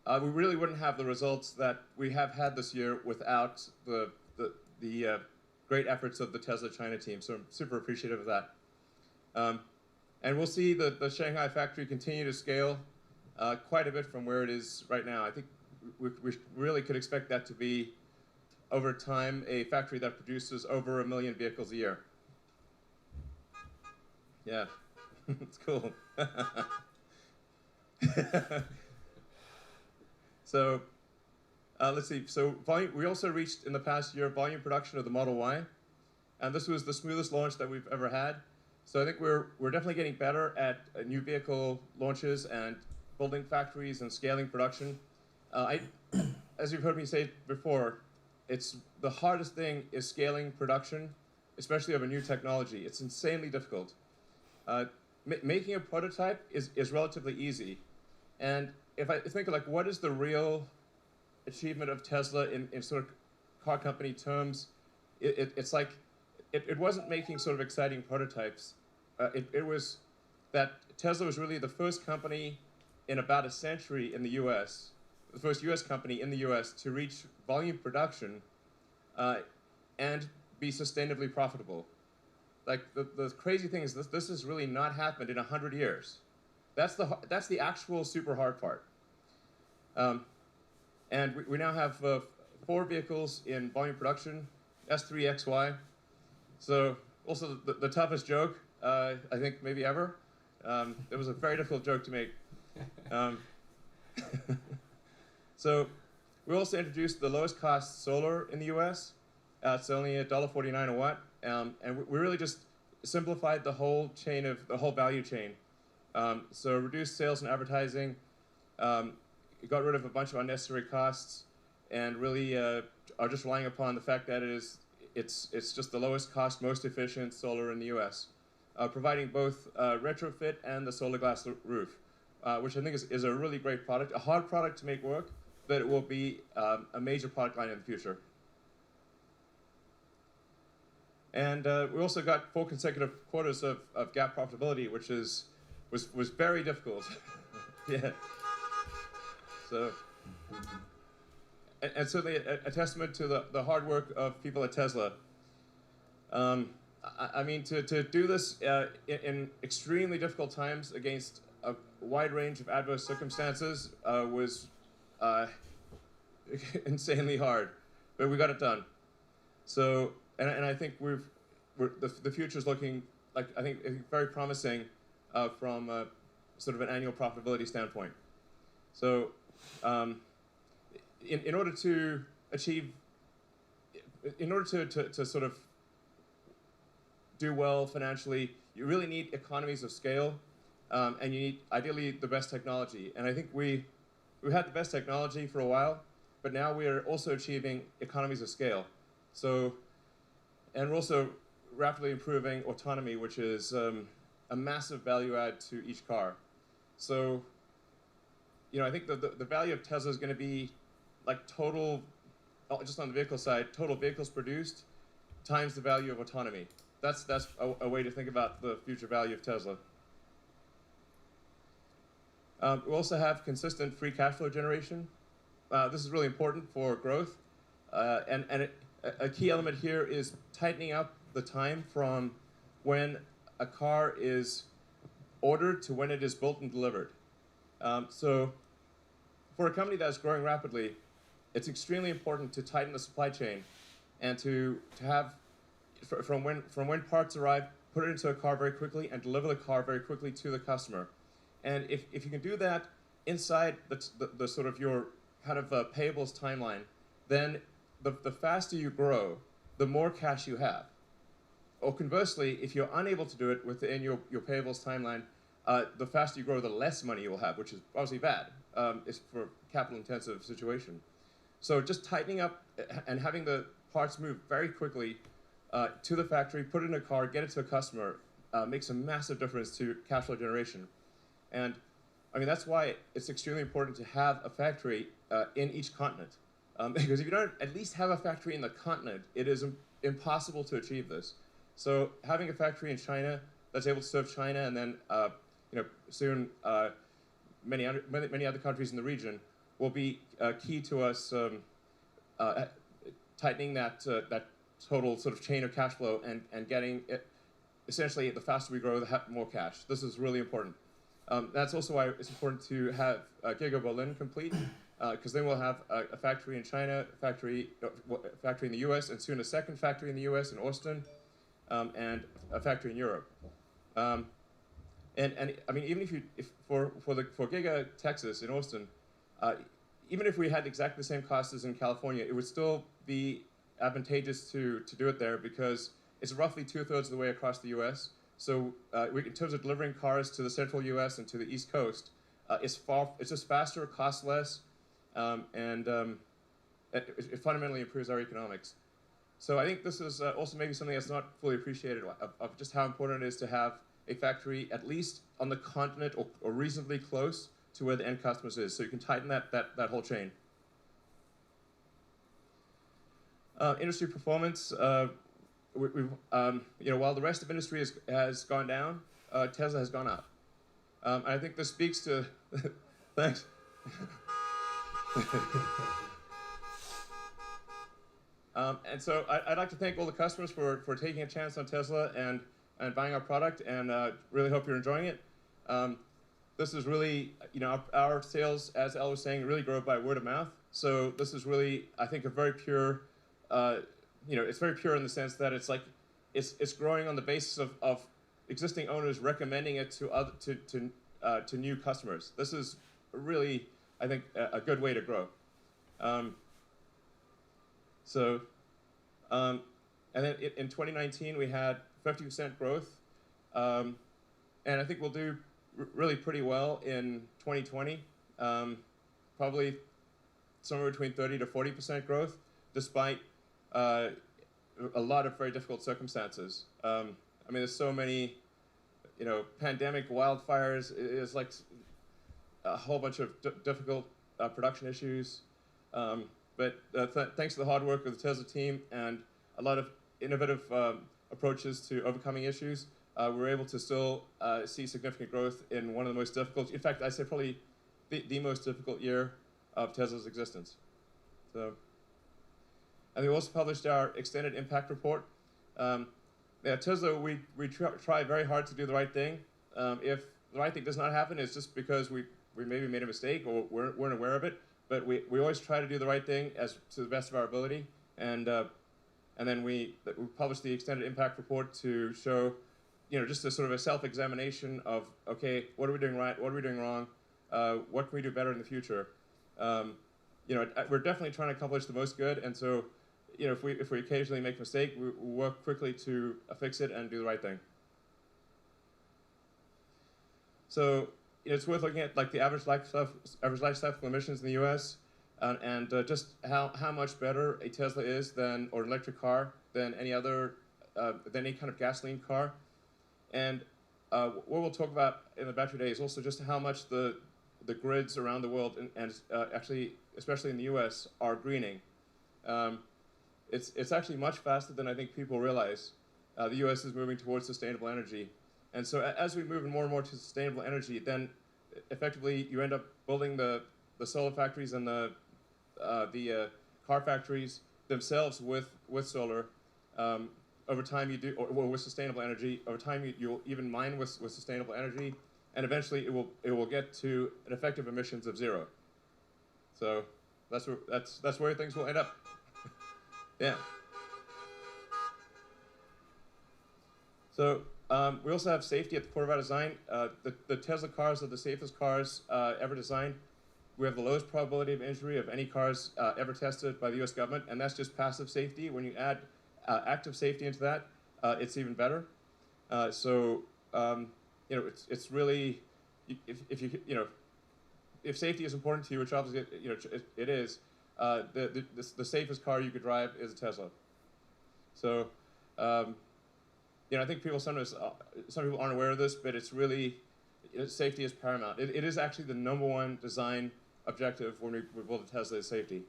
we really wouldn't have the results that we have had this year without the great efforts of the Tesla China team. So I'm super appreciative of that. And we'll see the Shanghai factory continue to scale quite a bit from where it is right now. I think we really could expect that to be, over time, a factory that produces over 1 million vehicles a year. Yeah, it's cool. So let's see. So we also reached in the past year volume production of the Model Y, and this was the smoothest launch that we've ever had. So I think we're definitely getting better at new vehicle launches and building factories and scaling production. As you've heard me say before, it's the hardest thing is scaling production, especially of a new technology. It's insanely difficult. Making a prototype is relatively easy, and if I think like what is the real achievement of Tesla in sort of car company terms, it's like it wasn't making sort of exciting prototypes. It was that Tesla was really the first company in about a century in the U.S., the first U.S. company in the U.S. to reach volume production and be sustainably profitable. Like the crazy thing is this has really not happened in 100 years. That's the actual super hard part. And we now have 4 vehicles in volume production, S3 XY. So also the toughest joke, I think maybe ever. It was a very difficult joke to make. So we also introduced the lowest cost solar in the US. It's only $1.49 a watt. And we really just simplified the whole chain of the whole value chain. So reduced sales and advertising, got rid of a bunch of unnecessary costs, and really are just relying upon the fact that it's just the lowest cost, most efficient solar in the U.S., providing both retrofit and the solar glass roof, which I think is a really great product, a hard product to make work, but it will be a major product line in the future. And we also got 4 consecutive quarters of GAAP profitability, which was very difficult. Yeah. So, and certainly a testament to the hard work of people at Tesla. I mean, to do this in extremely difficult times against a wide range of adverse circumstances was insanely hard, but we got it done. So, and I think the future is looking like I think very promising from sort of an annual profitability standpoint. So, in order to achieve, in order to sort of do well financially, you really need economies of scale, and you need ideally the best technology. And I think we had the best technology for a while, but now we are also achieving economies of scale. So, and we're also rapidly improving autonomy, which is a massive value add to each car. So, you know, I think the value of Tesla is going to be like total, just on the vehicle side, total vehicles produced times the value of autonomy. That's a way to think about the future value of Tesla. We also have consistent free cash flow generation. This is really important for growth. And a key element here is tightening up the time from when a car is ordered to when it is built and delivered. So for a company that's growing rapidly, it's extremely important to tighten the supply chain and to have, from when parts arrive, put it into a car very quickly and deliver the car very quickly to the customer. And if you can do that inside the sort of your kind of payables timeline, then the faster you grow, the more cash you have. Or conversely, if you're unable to do it within your payables timeline, the faster you grow, the less money you will have, which is obviously bad. It's for a capital-intensive situation. So just tightening up and having the parts move very quickly to the factory, put it in a car, get it to a customer, makes a massive difference to cash flow generation. And I mean, that's why it's extremely important to have a factory in each continent. Because if you don't at least have a factory in the continent, it is impossible to achieve this. So having a factory in China that's able to serve China, and then you know, soon many other countries in the region, will be key to us tightening that total sort of chain of cash flow and getting it, essentially the faster we grow, the more cash. This is really important. That's also why it's important to have Giga Berlin complete, because then we'll have a factory in China, a factory in the US, and soon a second factory in the US in Austin, and a factory in Europe. And I mean, even if for Giga Texas in Austin, even if we had exactly the same costs as in California, it would still be advantageous to do it there because it's roughly 2/3 of the way across the U.S. So in terms of delivering cars to the central U.S. and to the East Coast, it's just faster, costs less, and it fundamentally improves our economics. So I think this is also maybe something that's not fully appreciated of just how important it is to have a factory at least on the continent or reasonably close to where the end customers is, so you can tighten that whole chain. Industry performance. While the rest of industry has gone down, Tesla has gone up. I think this speaks to. Thanks. And so I'd like to thank all the customers for taking a chance on Tesla and buying our product, and really hope you're enjoying it. This is really, our sales, as Al was saying, really grow by word of mouth. So this is really, I think, a very pure, it's very pure in the sense that it's like, it's growing on the basis of existing owners recommending it to new customers. This is really, I think, a good way to grow. And then in 2019, we had 50% growth. And I think we'll do really pretty well in 2020. Probably somewhere between 30 to 40% growth, despite a lot of very difficult circumstances. I mean, there's so many, pandemic, wildfires, it's like a whole bunch of difficult production issues. But thanks to the hard work of the Tesla team and a lot of innovative approaches to overcoming issues, we're able to still see significant growth in one of the most difficult, in fact, I'd say probably the most difficult year of Tesla's existence. So, and we also published our extended impact report. At Tesla, we try very hard to do the right thing. If the right thing does not happen, it's just because we maybe made a mistake or weren't aware of it. But we always try to do the right thing to the best of our ability. And then we published the extended impact report to show, just a sort of a self-examination of, okay, what are we doing right? What are we doing wrong? What can we do better in the future? We're definitely trying to accomplish the most good. And so, if we occasionally make a mistake, we work quickly to fix it and do the right thing. So it's worth looking at like the average life cycle emissions in the U.S. And just how much better a Tesla is or an electric car than any other than any kind of gasoline car. And what we'll talk about in the battery day is also just how much the grids around the world and actually, especially in the U.S., are greening. It's actually much faster than I think people realize. The U.S. is moving towards sustainable energy. And so as we move more and more to sustainable energy, then effectively you end up building the solar factories and the car factories themselves with solar. Over time you do, or with sustainable energy. Over time you'll even mine with sustainable energy, and eventually it will get to an effective emissions of 0. So that's where things will end up. Yeah. So we also have safety at the core of our design. The Tesla cars are the safest cars ever designed. We have the lowest probability of injury of any cars ever tested by the U.S. government, and that's just passive safety. When you add active safety into that, it's even better. It's really, if safety is important to you, which obviously it is, the safest car you could drive is a Tesla. So. I think some people aren't aware of this, but it's really, safety is paramount. It is actually the #1 design objective when we build a Tesla is safety.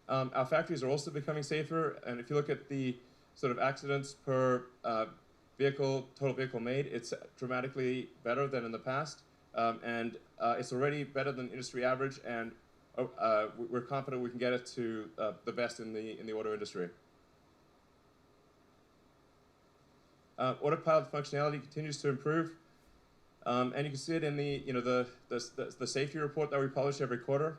Our factories are also becoming safer, and if you look at the sort of accidents per total vehicle made, it's dramatically better than in the past, and it's already better than industry average, and we're confident we can get it to the best in the auto industry. Autopilot functionality continues to improve, and you can see it in the safety report that we publish every quarter.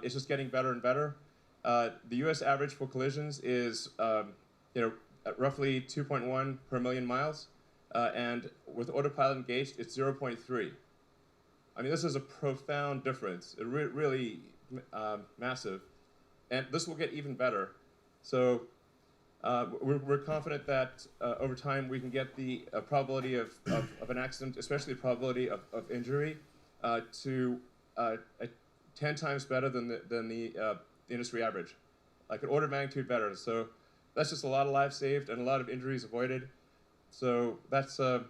It's just getting better and better. The U.S. average for collisions is at roughly 2.1 per million miles, and with autopilot engaged, it's 0.3. I mean, this is a profound difference, really massive. And this will get even better. So we're confident that over time we can get the probability of an accident, especially the probability of injury, to 10 times better than the industry average, like an order of magnitude better. So that's just a lot of lives saved and a lot of injuries avoided. So that's a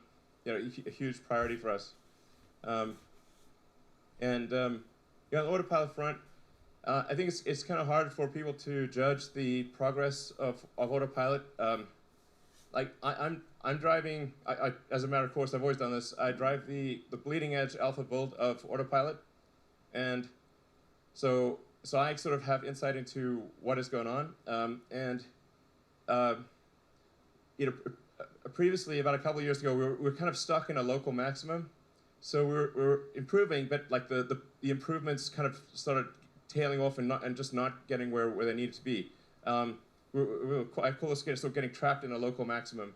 huge priority for us. On the autopilot front, I think it's kind of hard for people to judge the progress of autopilot. Like I'm driving. As a matter of course, I've always done this. I drive the bleeding edge alpha build of autopilot, and so I sort of have insight into what is going on. Previously, about a couple of years ago, we were kind of stuck in a local maximum. So we're improving, but like the improvements kind of started tailing off and just not getting where they needed to be. I call this sort of getting trapped in a local maximum.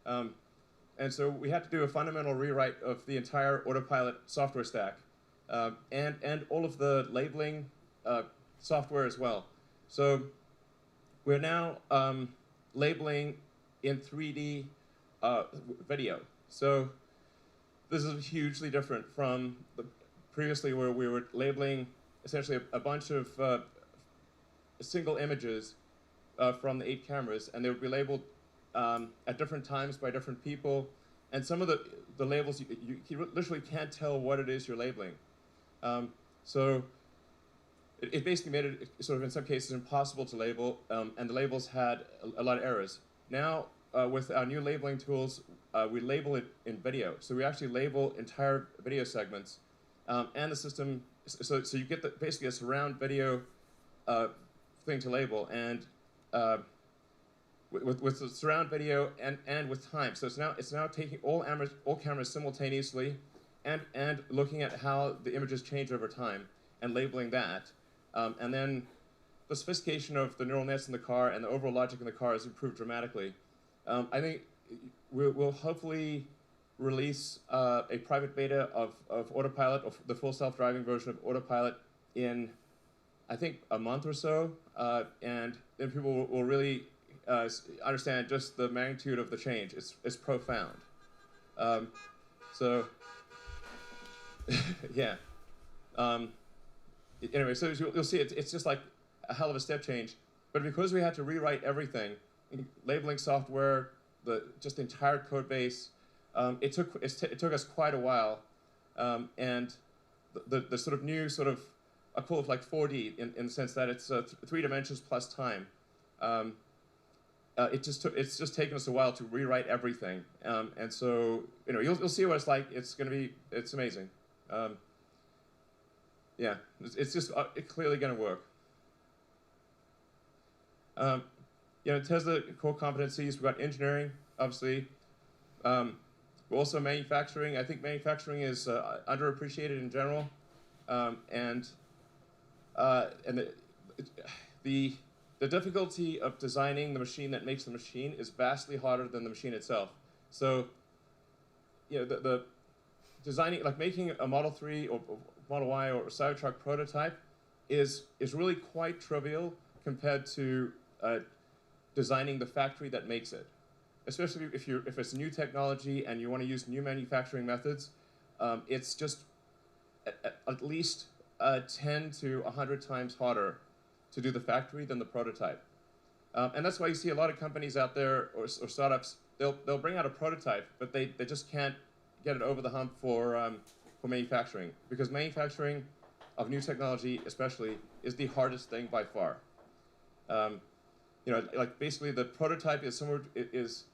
And so we had to do a fundamental rewrite of the entire autopilot software stack and all of the labeling software as well. So we're now labeling in 3D video. So this is hugely different from previously where we were labeling essentially a bunch of single images from the 8 cameras, and they would be labeled at different times by different people. And some of the labels, you literally can't tell what it is you're labeling. So it basically made it sort of in some cases impossible to label, and the labels had a lot of errors. Now, with our new labeling tools, we label it in video. So we actually label entire video segments, and the system, so you get basically a surround video thing to label, and with the surround video and with time. So it's now taking all cameras simultaneously and looking at how the images change over time and labeling that. And then the sophistication of the neural nets in the car and the overall logic in the car has improved dramatically. I think we'll hopefully release a private beta of Autopilot, of the full self-driving version of Autopilot in, I think, a month or so. And then people will really understand just the magnitude of the change. It's profound. Yeah. Anyway, so you'll see it's just like a hell of a step change. But because we had to rewrite everything, labeling software, just the entire code base, it took us quite a while. And the sort of new sort of, I call it like 4D in the sense that it's 3 dimensions plus time. It's just taken us a while to rewrite everything. And so, you'll see what it's like. It's amazing. Yeah, it's just clearly going to work. Tesla core competencies, we've got engineering, obviously. We're also manufacturing. I think manufacturing is underappreciated in general. And the difficulty of designing the machine that makes the machine is vastly harder than the machine itself. So, the designing, like making a Model 3 or Model Y or Cybertruck prototype is really quite trivial compared to designing the factory that makes it. Especially if it's new technology and you want to use new manufacturing methods, it's just at least 10 to 100 times harder to do the factory than the prototype. And that's why you see a lot of companies out there or startups, they'll bring out a prototype, but they just can't get it over the hump for manufacturing, because manufacturing of new technology especially is the hardest thing by far. Like basically the prototype is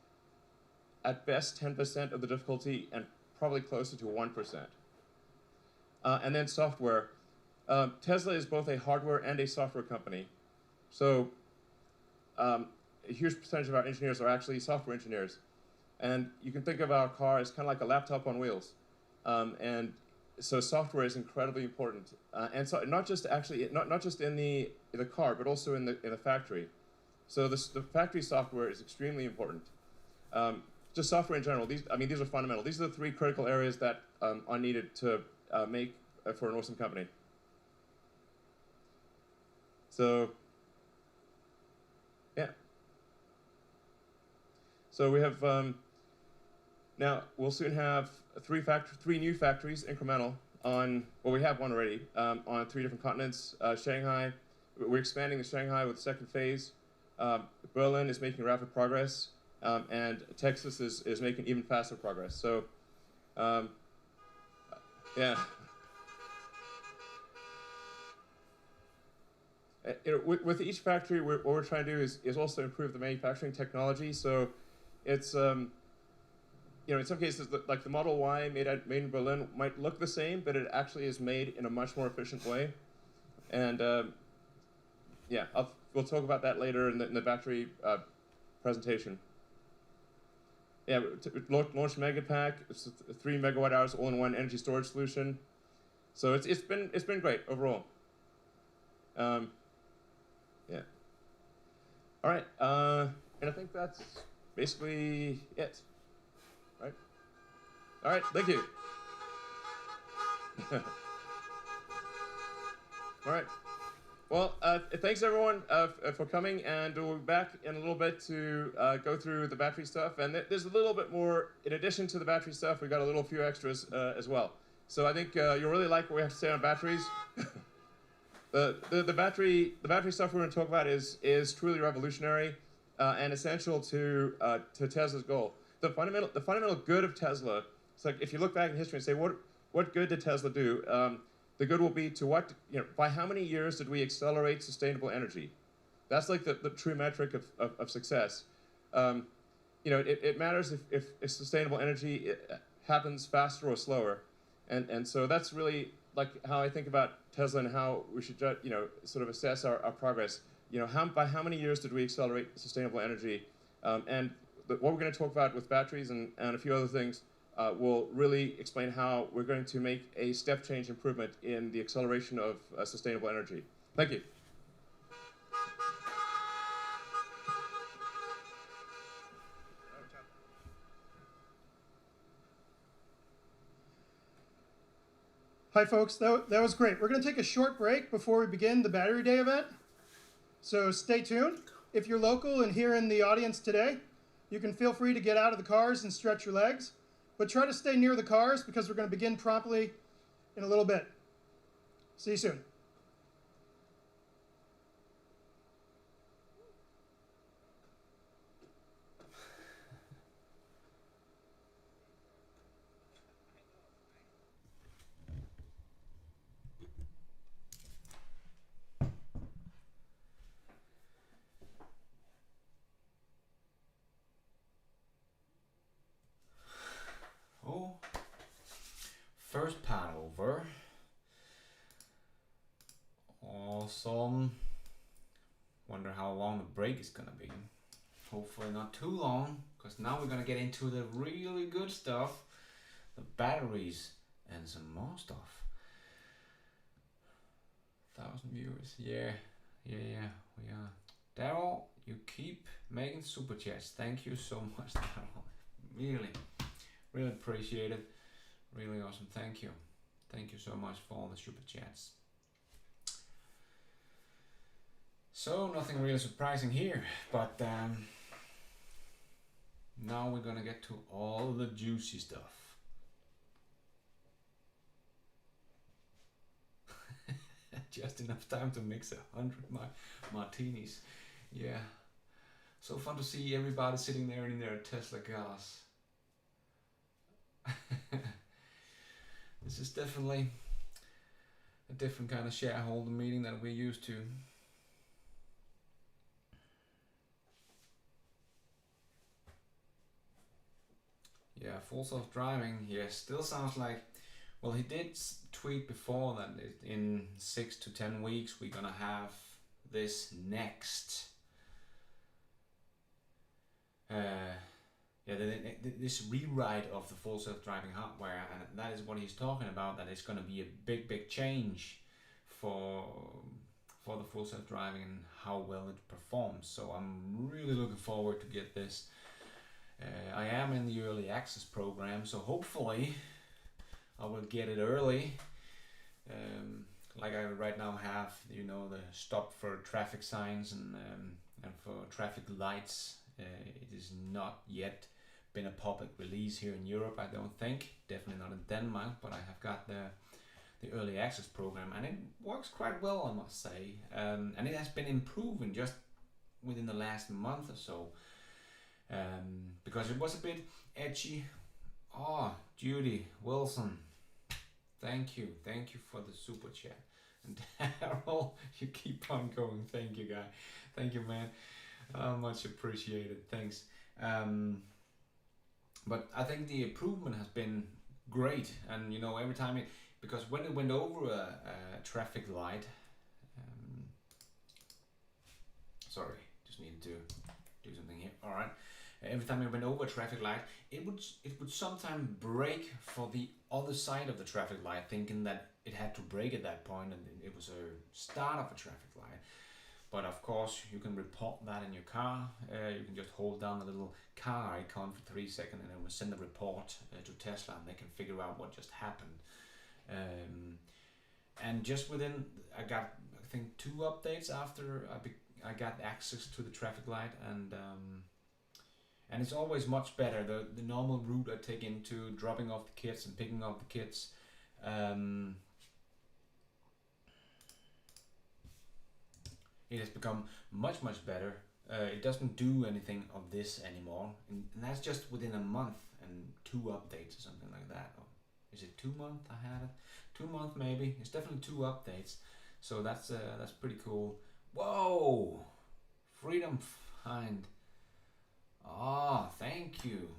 at best 10% of the difficulty and probably closer to 1%. And then software. Tesla is both a hardware and a software company. So a huge percentage of our engineers are actually software engineers. And you can think of our car as kind of like a laptop on wheels. And so software is incredibly important. And so not just in the car, but also in the factory. So the factory software is extremely important. just software in general. These are fundamental. These are the 3 critical areas that are needed to make for an awesome company. So, yeah. So we have now we'll soon have 3 new factories, incremental, on, well, we have one already, on 3 different continents. Shanghai, we're expanding to Shanghai with the 2nd phase. Berlin is making rapid progress, and Texas is making even faster progress. So, yeah. With each factory, what we're trying to do is also improve the manufacturing technology. So, it's in some cases, like the Model Y made in Berlin might look the same, but it actually is made in a much more efficient way. And yeah, we'll talk about that later in the battery presentation. Yeah, launched Megapack. It's a 3 megawatt-hours all-in-one energy storage solution. So it's been great overall. Yeah. All right, and I think that's basically it. Right? All right, thank you. All right. Well, thanks everyone for coming, and we'll be back in a little bit to go through the battery stuff. And there's a little bit more, in addition to the battery stuff, we got a few extras as well. So I think you'll really like what we have to say on batteries. The battery stuff we're going to talk about is truly revolutionary and essential to Tesla's goal. The fundamental good of Tesla. It's like if you look back in history and say what good did Tesla do? The good will be to by how many years did we accelerate sustainable energy? That's like the true metric of success. It matters if sustainable energy happens faster or slower, and so that's really like how I think about Tesla and how we should sort of assess our progress. By how many years did we accelerate sustainable energy? And what we're going to talk about with batteries and a few other things will really explain how we're going to make a step change improvement in the acceleration of sustainable energy. Thank you. Hi folks, that was great. We're going to take a short break before we begin the Battery Day event. So stay tuned. If you're local and here in the audience today, you can feel free to get out of the cars and stretch your legs. But try to stay near the cars because we're going to begin promptly in a little bit. See you soon. First part over. Awesome. Wonder how long the break is gonna be. Hopefully not too long, because now we're gonna get into the really good stuff, the batteries and some more stuff. 1,000 viewers, yeah, we are. Daryl, you keep making super chats. Thank you so much, Daryl. Really appreciate it. Really awesome. Thank you so much for all the super chats. So nothing really surprising here, but now we're gonna get to all the juicy stuff. Just enough time to mix 100 martinis. Yeah, so fun to see everybody sitting there in their Tesla cars. This is definitely a different kind of shareholder meeting than we're used to. Yeah, full self-driving, yeah, still sounds like, well, he did tweet before that in 6 to 10 weeks we're gonna have this next this rewrite of the full self-driving hardware, and that is what he's talking about, that it's going to be a big change for the full self-driving and how well it performs. So I'm really looking forward to get this I am in the early access program, so hopefully I will get it early. Like I right now have, you know, the stop for traffic signs and for traffic lights. It is not yet been a public release here in Europe, I don't think. Definitely not in Denmark, but I have got the early access program, and it works quite well, I must say. And it has been improving just within the last month or so, because it was a bit edgy. Oh, Judy Wilson, thank you for the super chat. And Daryl, you keep on going. Thank you, guy. Thank you, man. Much appreciated. Thanks. But I think the improvement has been great, and you know, every time because when it went over a traffic light, sorry, just needed to do something here. All right. Every time it went over a traffic light, it would sometimes brake for the other side of the traffic light, thinking that it had to brake at that point, and it was a start of a traffic light. But of course, you can report that in your car. You can just hold down the little car icon for 3 seconds, and it will send a report to Tesla, and they can figure out what just happened. And just within, I got, I think, 2 updates after I got access to the traffic light, and it's always much better. The normal route I take into dropping off the kids and picking up the kids, it has become much better. It doesn't do anything of this anymore, and that's just within a month and 2 updates or something like that. Or is it 2 months? I had it 2 months maybe. It's definitely 2 updates, so that's pretty cool. Whoa, Freedom Find. Oh, thank you.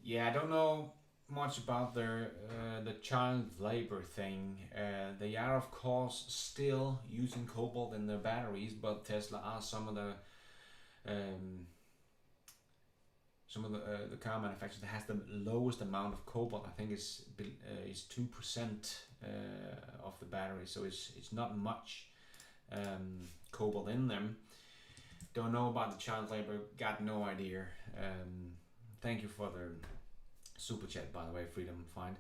Yeah, I don't know much about the child labor thing. They are of course still using cobalt in their batteries, but Tesla are some of the car manufacturers that has the lowest amount of cobalt. I think is 2% of the battery, so it's not much cobalt in them. Don't know about the child labor. Got no idea. Thank you for the super chat, by the way, Freedom Find.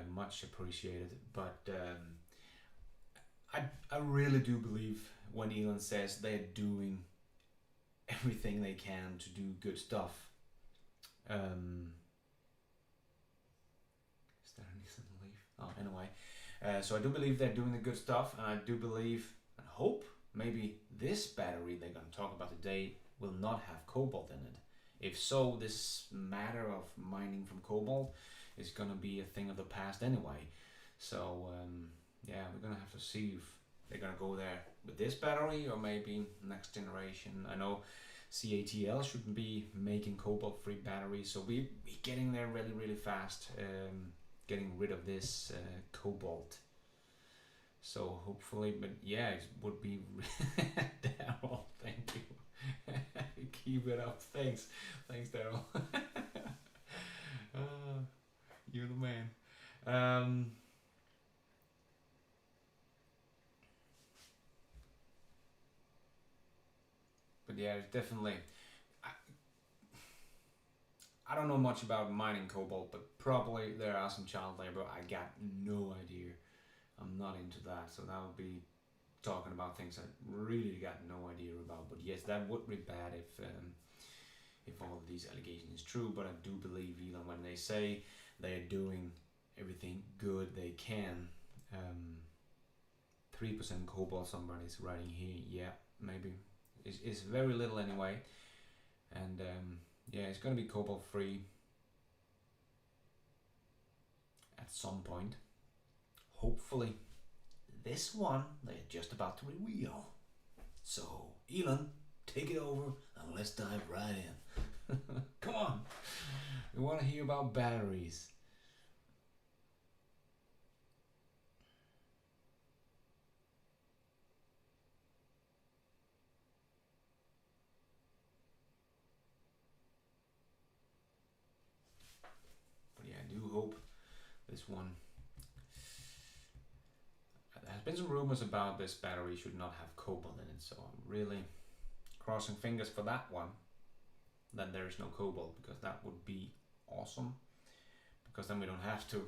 Much appreciated. But I really do believe when Elon says they're doing everything they can to do good stuff. Is there a Nissan Leaf? Oh, anyway. So I do believe they're doing the good stuff, and I do believe and hope maybe this battery they're going to talk about today will not have cobalt in it. If so, this matter of mining from cobalt is going to be a thing of the past anyway. So yeah, we're going to have to see if they're going to go there with this battery or maybe next generation. I know CATL should be making cobalt-free batteries, so we're getting there really fast, getting rid of this cobalt. So hopefully, but yeah, it would be Daryl, thank you. Keep it up. Thanks, Daryl. You're the man. But yeah, definitely. I don't know much about mining cobalt, but probably there are some child labor. I got no idea. I'm not into that, so that would be talking about things I really got no idea about. But yes, that would be bad if all of these allegations is true. But I do believe Elon when they say they're doing everything good they can. 3% cobalt, somebody's writing here. Yeah, maybe it's very little anyway, and yeah, it's gonna be cobalt free at some point. Hopefully. This one they're just about to reveal. So, Elon, take it over and let's dive right in. Come on, we want to hear about batteries. But yeah, I do hope this one. There has been some rumors about this battery should not have cobalt in it, so I'm really crossing fingers for that one. Then there is no cobalt, because that would be awesome. Because then we don't have to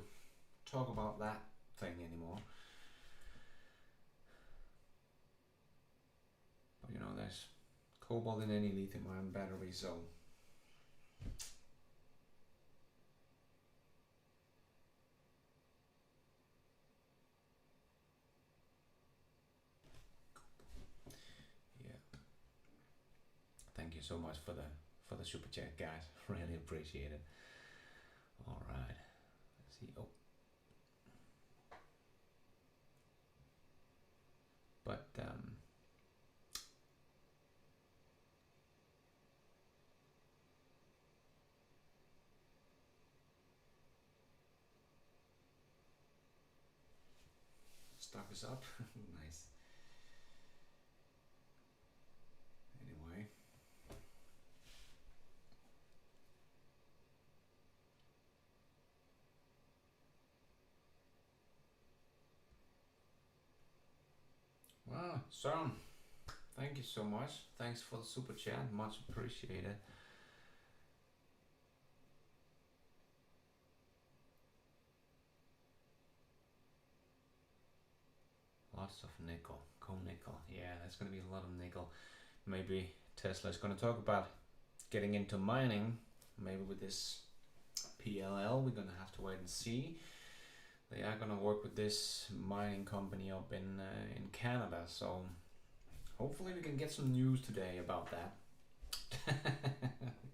talk about that thing anymore. But you know, there's cobalt in any lithium-ion battery, so yeah. Thank you so much for the super chat, guys. Really appreciate it. All right. Let's see. Oh. But stock is up. Nice. Anyway. Wow, Søren, thank you so much. Thanks for the super chat, much appreciated. Lots of nickel, coal nickel. Yeah, there's going to be a lot of nickel. Maybe Tesla is going to talk about getting into mining. Maybe with this PLL, we're going to have to wait and see. They are going to work with this mining company up in Canada, so hopefully we can get some news today about that.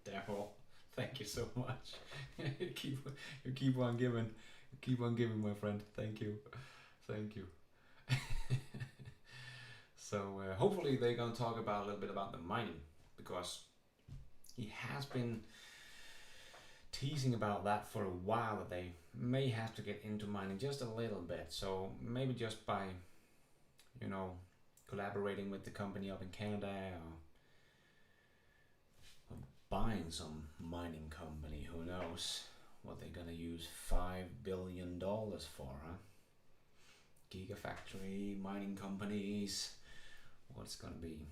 Daryl, thank you so much. you keep on giving, my friend. Thank you. So hopefully they're going to talk about a little bit about the mining, because he has been teasing about that for a while, that they may have to get into mining just a little bit. So maybe just by, you know, collaborating with the company up in Canada, or buying some mining company, who knows what they're gonna use $5 billion for, huh? Gigafactory, mining companies, what's gonna be?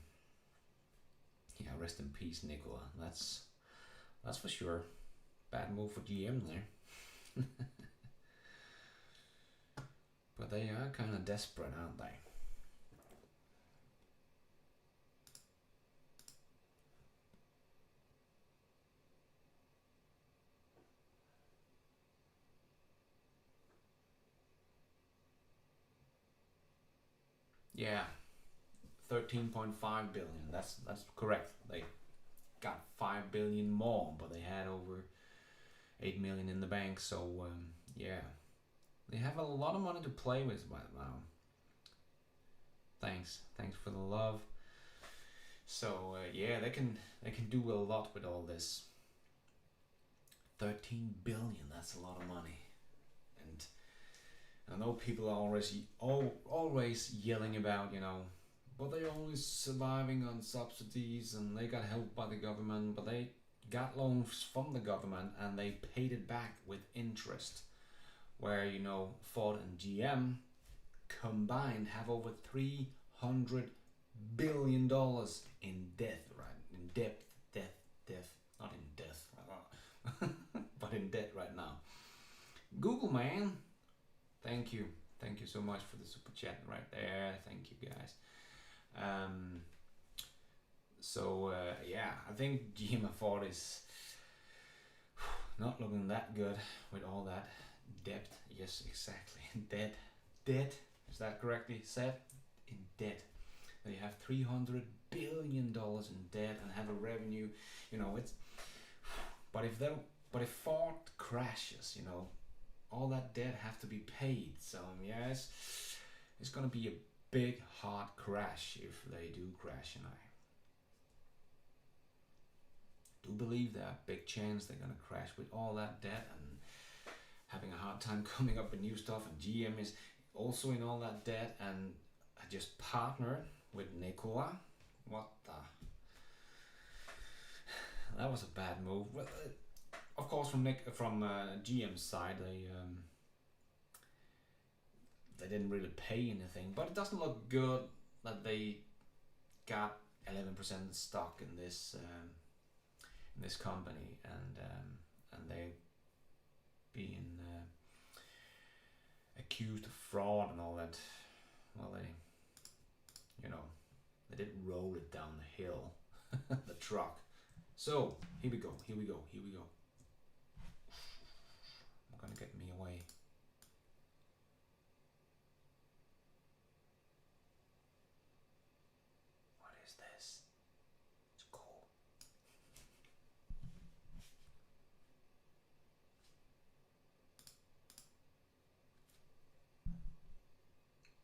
Yeah, rest in peace, Nikola. That's for sure. Bad move for GM there. But they are kind of desperate, aren't they? Yeah, 13.5 billion. That's correct. They got 5 billion more, but they had over 8 million in the bank. So yeah, they have a lot of money to play with right now. Thanks for the love. So yeah, they can do a lot with all this. 13 billion. That's a lot of money. And I know people are always yelling about, you know, but they're only surviving on subsidies and they got help by the government, but they got loans from the government and they paid it back with interest. Where, you know, Ford and GM combined have over $300 billion in debt, right? In debt, not in death, but in debt right now. Google, man. Thank you so much for the super chat right there. Thank you, guys. So yeah, I think GM and Ford is not looking that good with all that debt. Yes, exactly. Debt. Is that correctly said? In debt. They have $300 billion in debt and have a revenue. You know, it's. But if Ford crashes, you know, all that debt have to be paid. So yes, it's gonna be a big hard crash if they do crash, and I do believe there are big chance they're gonna crash with all that debt and having a hard time coming up with new stuff. And GM is also in all that debt, and I just partnered with Nikola. What the? That was a bad move. Well, of course, from GM's side, they didn't really pay anything, but it doesn't look good that they got 11% stock in this company, and they being accused of fraud and all that. Well, they didn't roll it down the hill, the truck. So here we go. I'm gonna get me away. What is this? It's cool.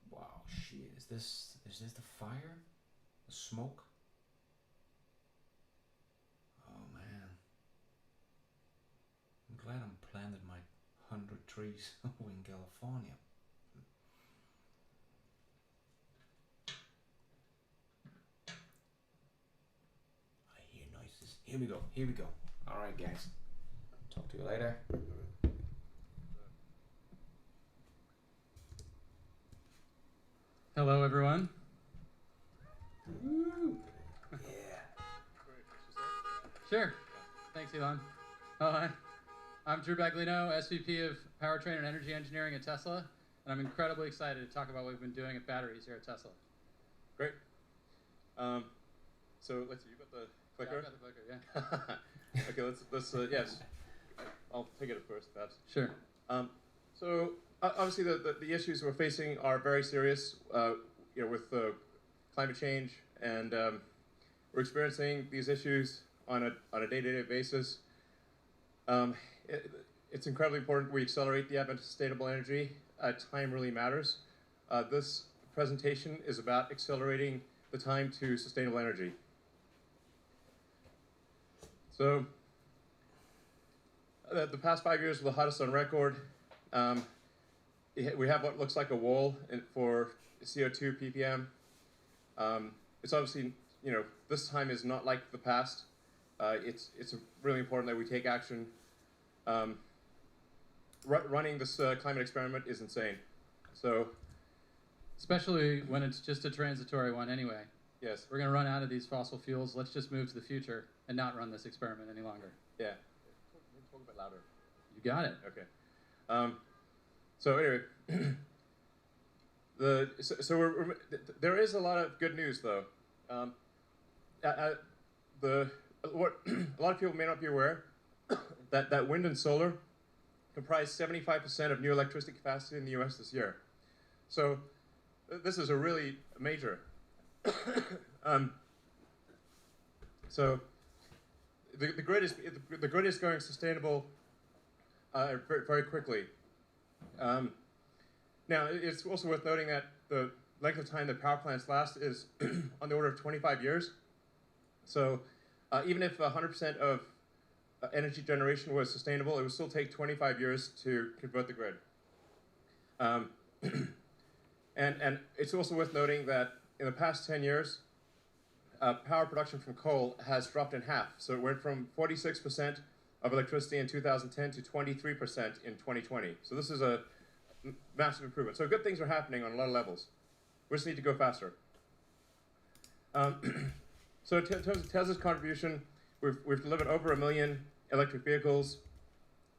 Wow, shit! Is this the fire? The smoke? Oh man! I'm glad I'm planted my 100 trees in California. I hear noises. Here we go. All right, guys. Talk to you later. Hello, everyone. Woo. Yeah. Sure. Thanks, Elon. Hi. I'm Drew Baglino, SVP of Powertrain and Energy Engineering at Tesla, and I'm incredibly excited to talk about what we've been doing at batteries here at Tesla. Great. So let's see, you got the clicker? Yeah, I got the clicker, yeah. Okay, let's yes. I'll take it at first, perhaps. Sure. So obviously the issues we're facing are very serious, with climate change, and we're experiencing these issues on a day-to-day basis. It's incredibly important we accelerate the advent of sustainable energy. Time really matters. This presentation is about accelerating the time to sustainable energy. So, the past 5 years were the hottest on record. We have what looks like a wall for CO2 ppm. It's obviously, this time is not like the past. It's really important that we take action. Running this climate experiment is insane. So, especially when it's just a transitory one anyway. Yes. We're going to run out of these fossil fuels. Let's just move to the future and not run this experiment any longer. Yeah. Talk a bit louder. You got it. Okay. So anyway, there is a lot of good news though. What a lot of people may not be aware that wind and solar comprise 75% of new electricity capacity in the U.S. this year. So this is a really major. So the grid is going sustainable very quickly. Now it's also worth noting that the length of time that power plants last is on the order of 25 years. So even if 100% of energy generation was sustainable, it would still take 25 years to convert the grid. And it's also worth noting that in the past 10 years, power production from coal has dropped in half. So it went from 46% of electricity in 2010 to 23% in 2020. So this is a massive improvement. So good things are happening on a lot of levels. We just need to go faster. So in terms of Tesla's contribution, we've delivered over 1 million electric vehicles,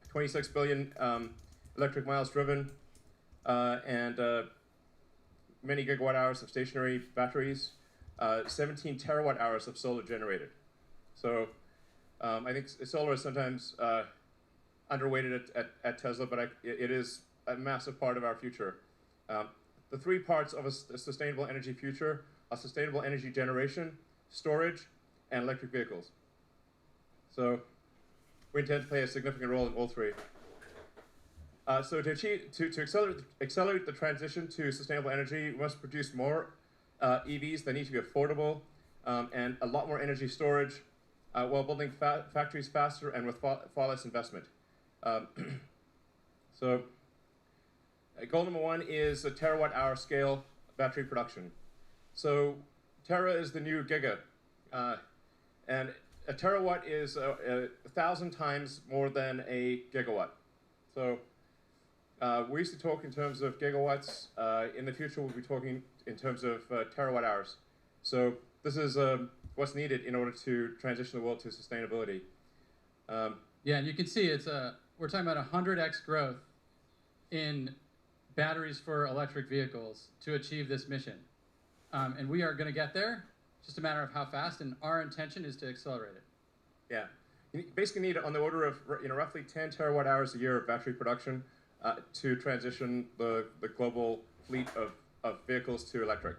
26 billion electric miles driven, and many gigawatt hours of stationary batteries, 17 terawatt hours of solar generated. So I think solar is sometimes underweighted at Tesla, but it is a massive part of our future. The three parts of a sustainable energy future are sustainable energy generation, storage, and electric vehicles. So we intend to play a significant role in all three. So to accelerate the transition to sustainable energy, we must produce more EVs that need to be affordable and a lot more energy storage while building factories faster and with far less investment. So goal number one is a terawatt hour scale battery production. So tera is the new giga, and a terawatt is 1,000 times more than a gigawatt. So We used to talk in terms of gigawatts. In the future, we'll be talking in terms of terawatt hours. So this is what's needed in order to transition the world to sustainability. Yeah, and you can see we're talking about 100x growth in batteries for electric vehicles to achieve this mission. And we are going to get there. It's just a matter of how fast, and our intention is to accelerate it. Yeah, you basically need on the order of roughly 10 terawatt hours a year of battery production to transition the global fleet of vehicles to electric.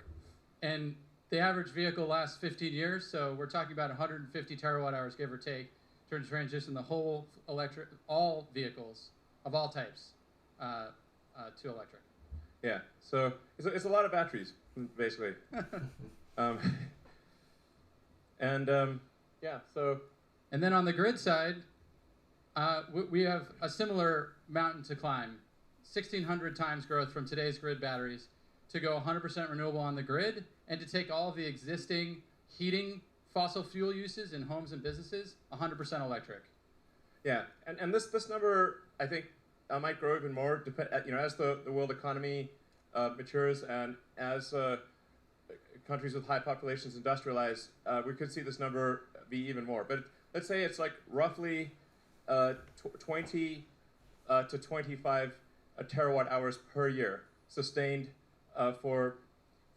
And the average vehicle lasts 15 years, so we're talking about 150 terawatt hours, give or take, to transition the whole all vehicles of all types to electric. Yeah, so it's a lot of batteries, basically. Yeah, so. And then on the grid side, we have a similar mountain to climb, 1,600 times growth from today's grid batteries to go 100% renewable on the grid, and to take all of the existing heating fossil fuel uses in homes and businesses 100% electric. Yeah, and this number, I think, might grow even more, as the world economy matures and as countries with high populations industrialize, we could see this number be even more. But let's say it's like roughly 20 to 25 terawatt hours per year, sustained for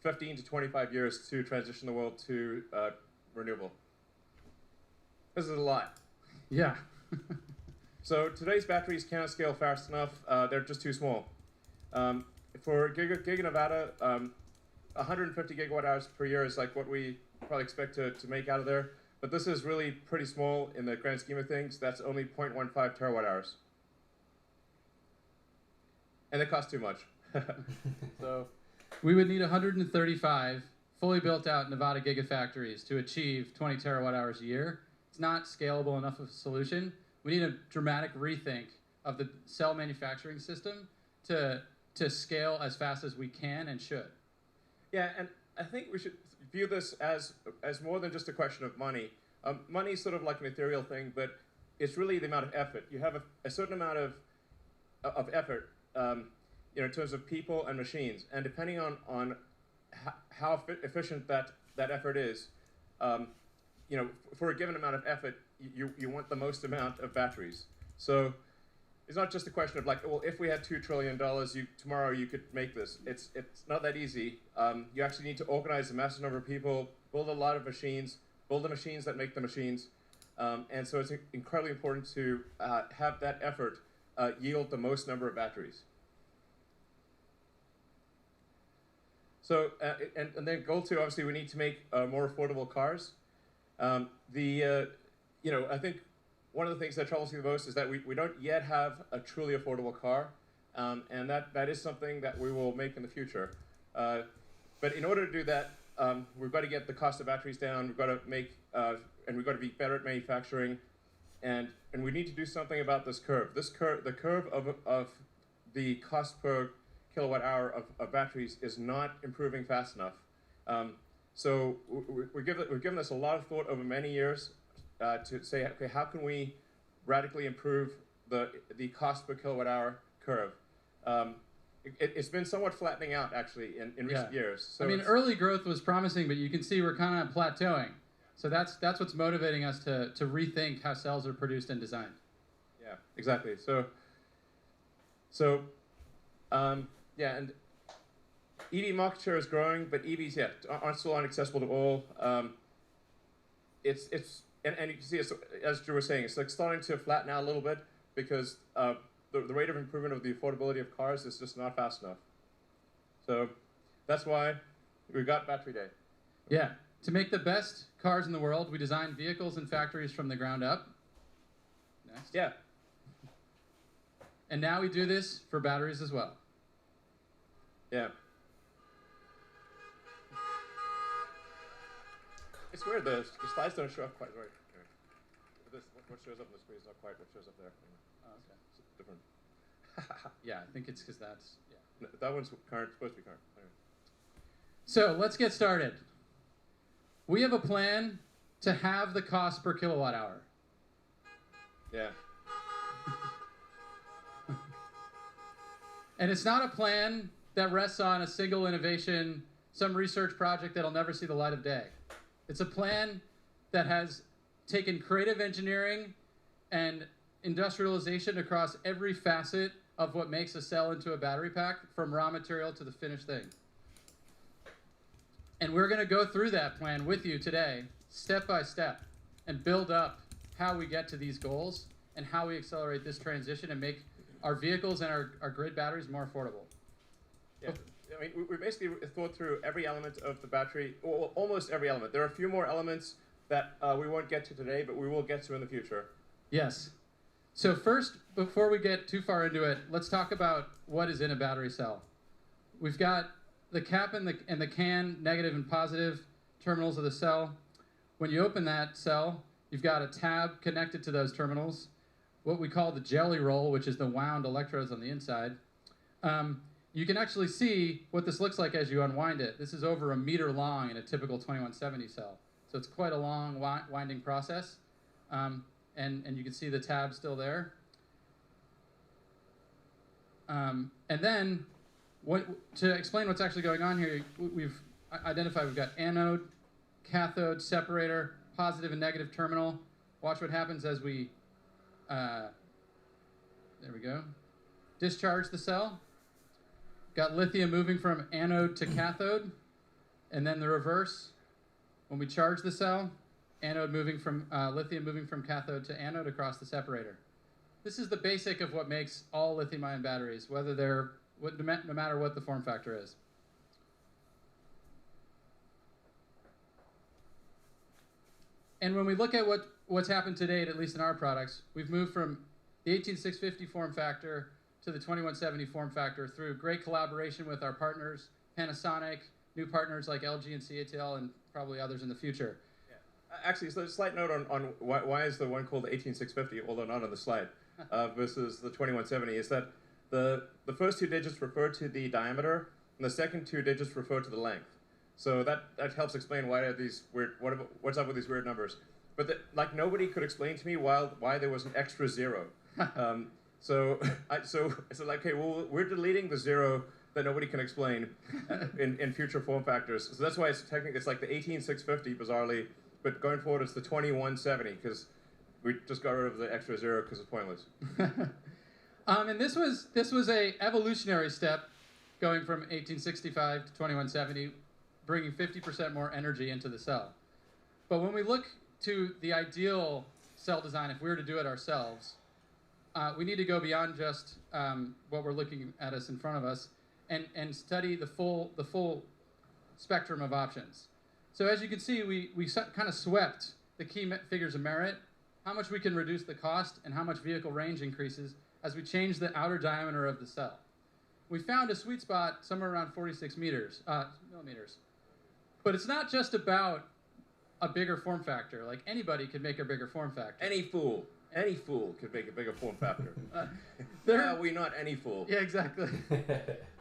15 to 25 years to transition the world to renewable. This is a lot. Yeah. So today's batteries cannot scale fast enough. They're just too small. For Giga Nevada, 150 gigawatt hours per year is like what we probably expect to make out of there. But this is really pretty small in the grand scheme of things. That's only 0.15 terawatt hours. And they cost too much. So we would need 135 fully built out Nevada gigafactories to achieve 20 terawatt hours a year. It's not scalable enough of a solution. We need a dramatic rethink of the cell manufacturing system to scale as fast as we can and should. Yeah, and I think we should view this as more than just a question of money. Money is sort of like an ethereal thing, but it's really the amount of effort. You have a certain amount of effort, in terms of people and machines, and depending on how efficient that effort is, for a given amount of effort, you want the most amount of batteries. So it's not just a question of like, well, if we had $2 trillion, tomorrow you could make this. It's not that easy. You actually need to organize a massive number of people, build a lot of machines, build the machines that make the machines. And so it's incredibly important to have that effort yield the most number of batteries. So, and then goal two, obviously, we need to make more affordable cars. I think one of the things that troubles me the most is that we don't yet have a truly affordable car, and that is something that we will make in the future. But in order to do that, we've got to get the cost of batteries down. We've got to make, and we've got to be better at manufacturing, and we need to do something about this curve. The curve of the cost per kilowatt hour of batteries is not improving fast enough. So we've given this a lot of thought over many years to say, okay, how can we radically improve the cost per kilowatt hour curve? It's been somewhat flattening out, actually, in recent years. So early growth was promising, but you can see we're kind of plateauing. So that's what's motivating us to rethink how cells are produced and designed. Yeah, exactly. And EV market share is growing, but EVs aren't still inaccessible to all. And you can see, as Drew was saying, it's like starting to flatten out a little bit because the rate of improvement of the affordability of cars is just not fast enough. So that's why we got Battery Day. Yeah, to make the best cars in the world, we designed vehicles and factories from the ground up. Next. Yeah. And now we do this for batteries as well. Yeah. It's weird, the slides don't show up quite right. What shows up on the screen is not quite what shows up there. Oh, okay. It's different. Yeah, I think it's because that's, No, that one's current, supposed to be current. Anyway. So let's get started. We have a plan to halve the cost per kilowatt hour. Yeah. And it's not a plan that rests on a single innovation, some research project that'll never see the light of day. It's a plan that has taken creative engineering and industrialization across every facet of what makes a cell into a battery pack, from raw material to the finished thing. And we're going to go through that plan with you today, step by step, and build up how we get to these goals and how we accelerate this transition and make our vehicles and our grid batteries more affordable. Yeah. I mean, we basically thought through every element of the battery, or almost every element. There are a few more elements that we won't get to today, but we will get to in the future. Yes. So first, before we get too far into it, let's talk about what is in a battery cell. We've got the cap and the can, negative and positive terminals of the cell. When you open that cell, you've got a tab connected to those terminals, what we call the jelly roll, which is the wound electrodes on the inside. You can actually see what this looks like as you unwind it. This is over 1 meter long in a typical 2170 cell. So it's quite a long winding process. And you can see the tab still there. And then, to explain what's actually going on here, we've identified we've got anode, cathode, separator, positive and negative terminal. Watch what happens as we, there we go, discharge the cell. Got lithium moving from anode to cathode, and then the reverse. When we charge the cell, anode moving from lithium moving from cathode to anode across the separator. This is the basic of what makes all lithium-ion batteries, whether they're no matter what the form factor is. And when we look at what's happened to date, at least in our products, we've moved from the 18650 form factor to the 2170 form factor through great collaboration with our partners, Panasonic, new partners like LG and CATL, and probably others in the future. Actually, so a slight note on why is the one called the 18650, although not on the slide, versus the 2170, is that the first 2 digits refer to the diameter, and the second 2 digits refer to the length. So that helps explain why are these weird, what's up with these weird numbers. But like nobody could explain to me why there was an extra 0. So like, okay, well, we're deleting the 0 that nobody can explain in future form factors. So that's why it's technically it's like the 18650 bizarrely. But going forward, it's the 2170 because we just got rid of the extra 0 because it's pointless. And this was a evolutionary step, going from 1865 to 2170, bringing 50% more energy into the cell. But when we look to the ideal cell design, if we were to do it ourselves, we need to go beyond just what we're looking at us in front of us, and study the full spectrum of options. So as you can see, we kind of swept the key figures of merit, how much we can reduce the cost, and how much vehicle range increases as we change the outer diameter of the cell. We found a sweet spot somewhere around 46 millimeters. But it's not just about a bigger form factor. Like, anybody could make a bigger form factor. Any fool could make a bigger form factor. We not any fool. Yeah, exactly.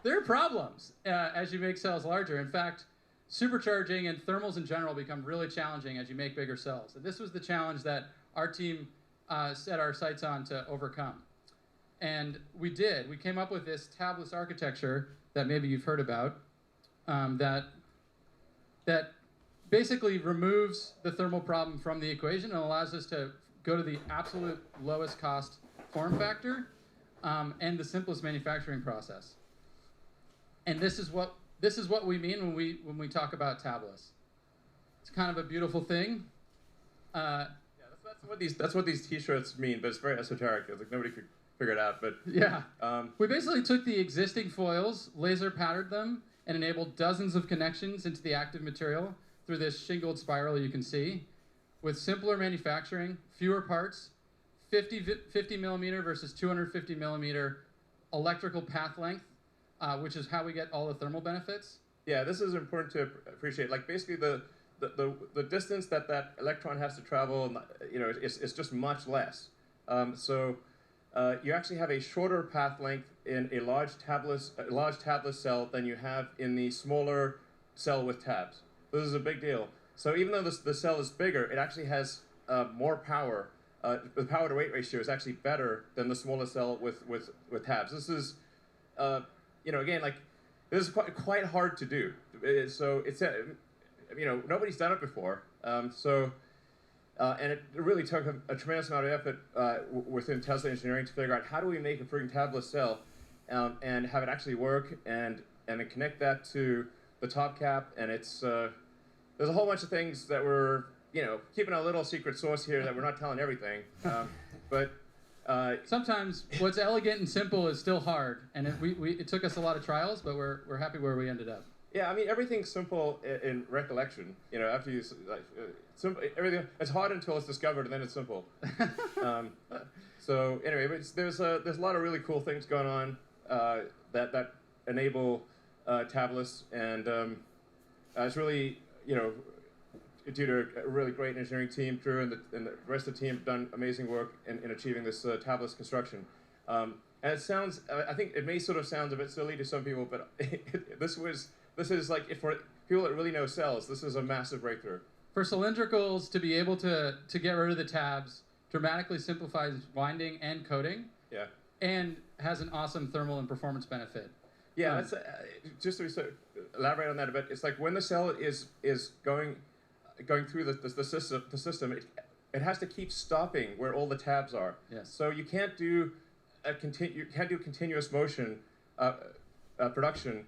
There are problems as you make cells larger. In fact, supercharging and thermals in general become really challenging as you make bigger cells. And this was the challenge that our team set our sights on to overcome. And we did. We came up with this tabless architecture that maybe you've heard about, that basically removes the thermal problem from the equation and allows us to go to the absolute lowest cost form factor and the simplest manufacturing process. And this is what we mean when we talk about tabless. It's kind of a beautiful thing. That's what these T-shirts mean, but it's very esoteric. It's like nobody could figure it out. But yeah, we basically took the existing foils, laser patterned them, and enabled dozens of connections into the active material through this shingled spiral you can see, with simpler manufacturing, fewer parts, 50 millimeter versus 250 millimeter electrical path length, which is how we get all the thermal benefits. Yeah, this is important to appreciate. Like, basically the distance that electron has to travel, is just much less. So you actually have a shorter path length in a large tabless cell than you have in the smaller cell with tabs. This is a big deal. So even though the cell is bigger, it actually has more power. The power to weight ratio is actually better than the smaller cell with tabs. This is again, like this is quite hard to do. So it's nobody's done it before. And it really took a tremendous amount of effort within Tesla engineering to figure out how do we make a freaking tabless cell and have it actually work and then connect that to the top cap. And it's there's a whole bunch of things that we're keeping a little secret sauce here that we're not telling everything. But sometimes what's elegant and simple is still hard, and it took us a lot of trials, but we're happy where we ended up. Yeah, I mean everything's simple in recollection. After you simple, everything it's hard until it's discovered, and then it's simple. So anyway, but there's a lot of really cool things going on that enable tablets, and it's really due to a really great engineering team. Drew and the rest of the team have done amazing work in achieving this tablets construction. And it sounds, I think it may sort of sound a bit silly to some people, but this is like, for people that really know cells, this is a massive breakthrough. For cylindricals to be able to get rid of the tabs dramatically simplifies winding and coating. Yeah. And has an awesome thermal and performance benefit. Yeah, that's just to elaborate on that a bit. It's like when the cell is going through the system, it has to keep stopping where all the tabs are. Yes. So you can't do continuous motion production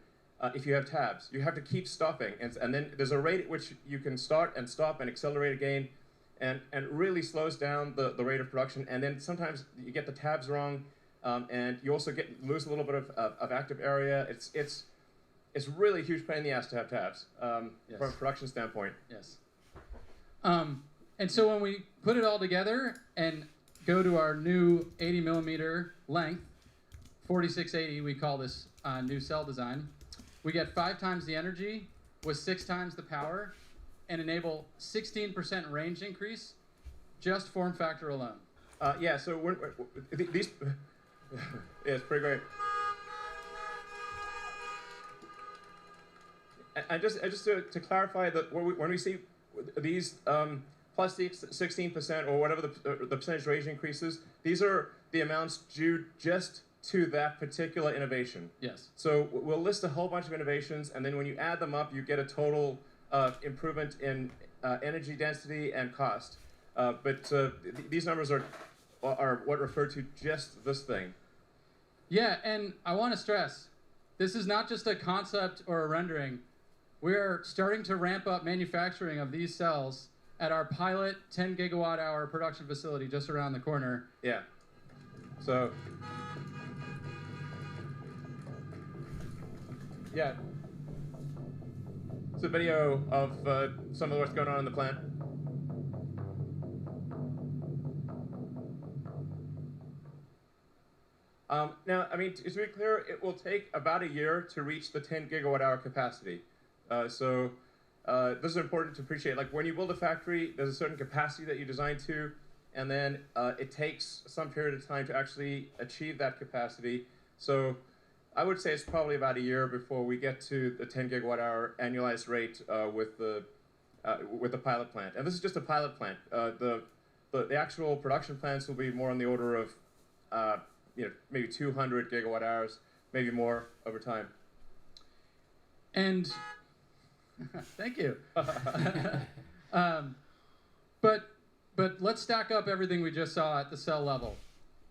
if you have tabs. You have to keep stopping, and then there's a rate at which you can start and stop and accelerate again, and it really slows down the rate of production. And then sometimes you get the tabs wrong, and you also lose a little bit of active area. It's really a huge pain in the ass to have tabs from a production standpoint. Yes. And so when we put it all together and go to our new 80 millimeter length, 4680, we call this new cell design, we get 5 times the energy with 6 times the power and enable 16% range increase, just form factor alone. Yeah, so these, yeah, it's pretty great. And just to clarify that when we see these plus the 16% or whatever the percentage range increases, these are the amounts due just to that particular innovation. Yes. So we'll list a whole bunch of innovations, and then when you add them up, you get a total improvement in energy density and cost. But these numbers are what refer to just this thing. Yeah, and I want to stress, this is not just a concept or a rendering. We're starting to ramp up manufacturing of these cells at our pilot 10 gigawatt hour production facility just around the corner. Yeah. So, yeah. It's a video of some of what's going on in the plant. Now, I mean, to be clear, it will take about a year to reach the 10 gigawatt hour capacity. So this is important to appreciate. Like when you build a factory, there's a certain capacity that you design to, and then it takes some period of time to actually achieve that capacity. So I would say it's probably about a year before we get to the 10 gigawatt hour annualized rate with the pilot plant. And this is just a pilot plant. The actual production plants will be more on the order of maybe 200 gigawatt hours, maybe more over time. And thank you. But let's stack up everything we just saw at the cell level.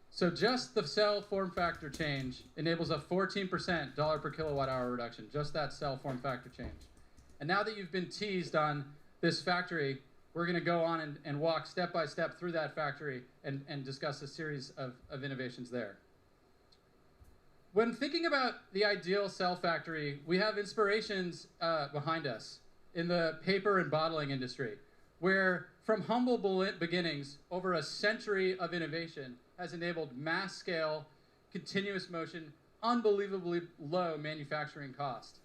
So just the cell form factor change enables a 14% dollar per kilowatt hour reduction, just that cell form factor change. And now that you've been teased on this factory, we're going to go on and walk step by step through that factory and discuss a series of innovations there. When thinking about the ideal cell factory, we have inspirations behind us in the paper and bottling industry, where from humble beginnings, over a century of innovation has enabled mass scale, continuous motion, unbelievably low manufacturing cost.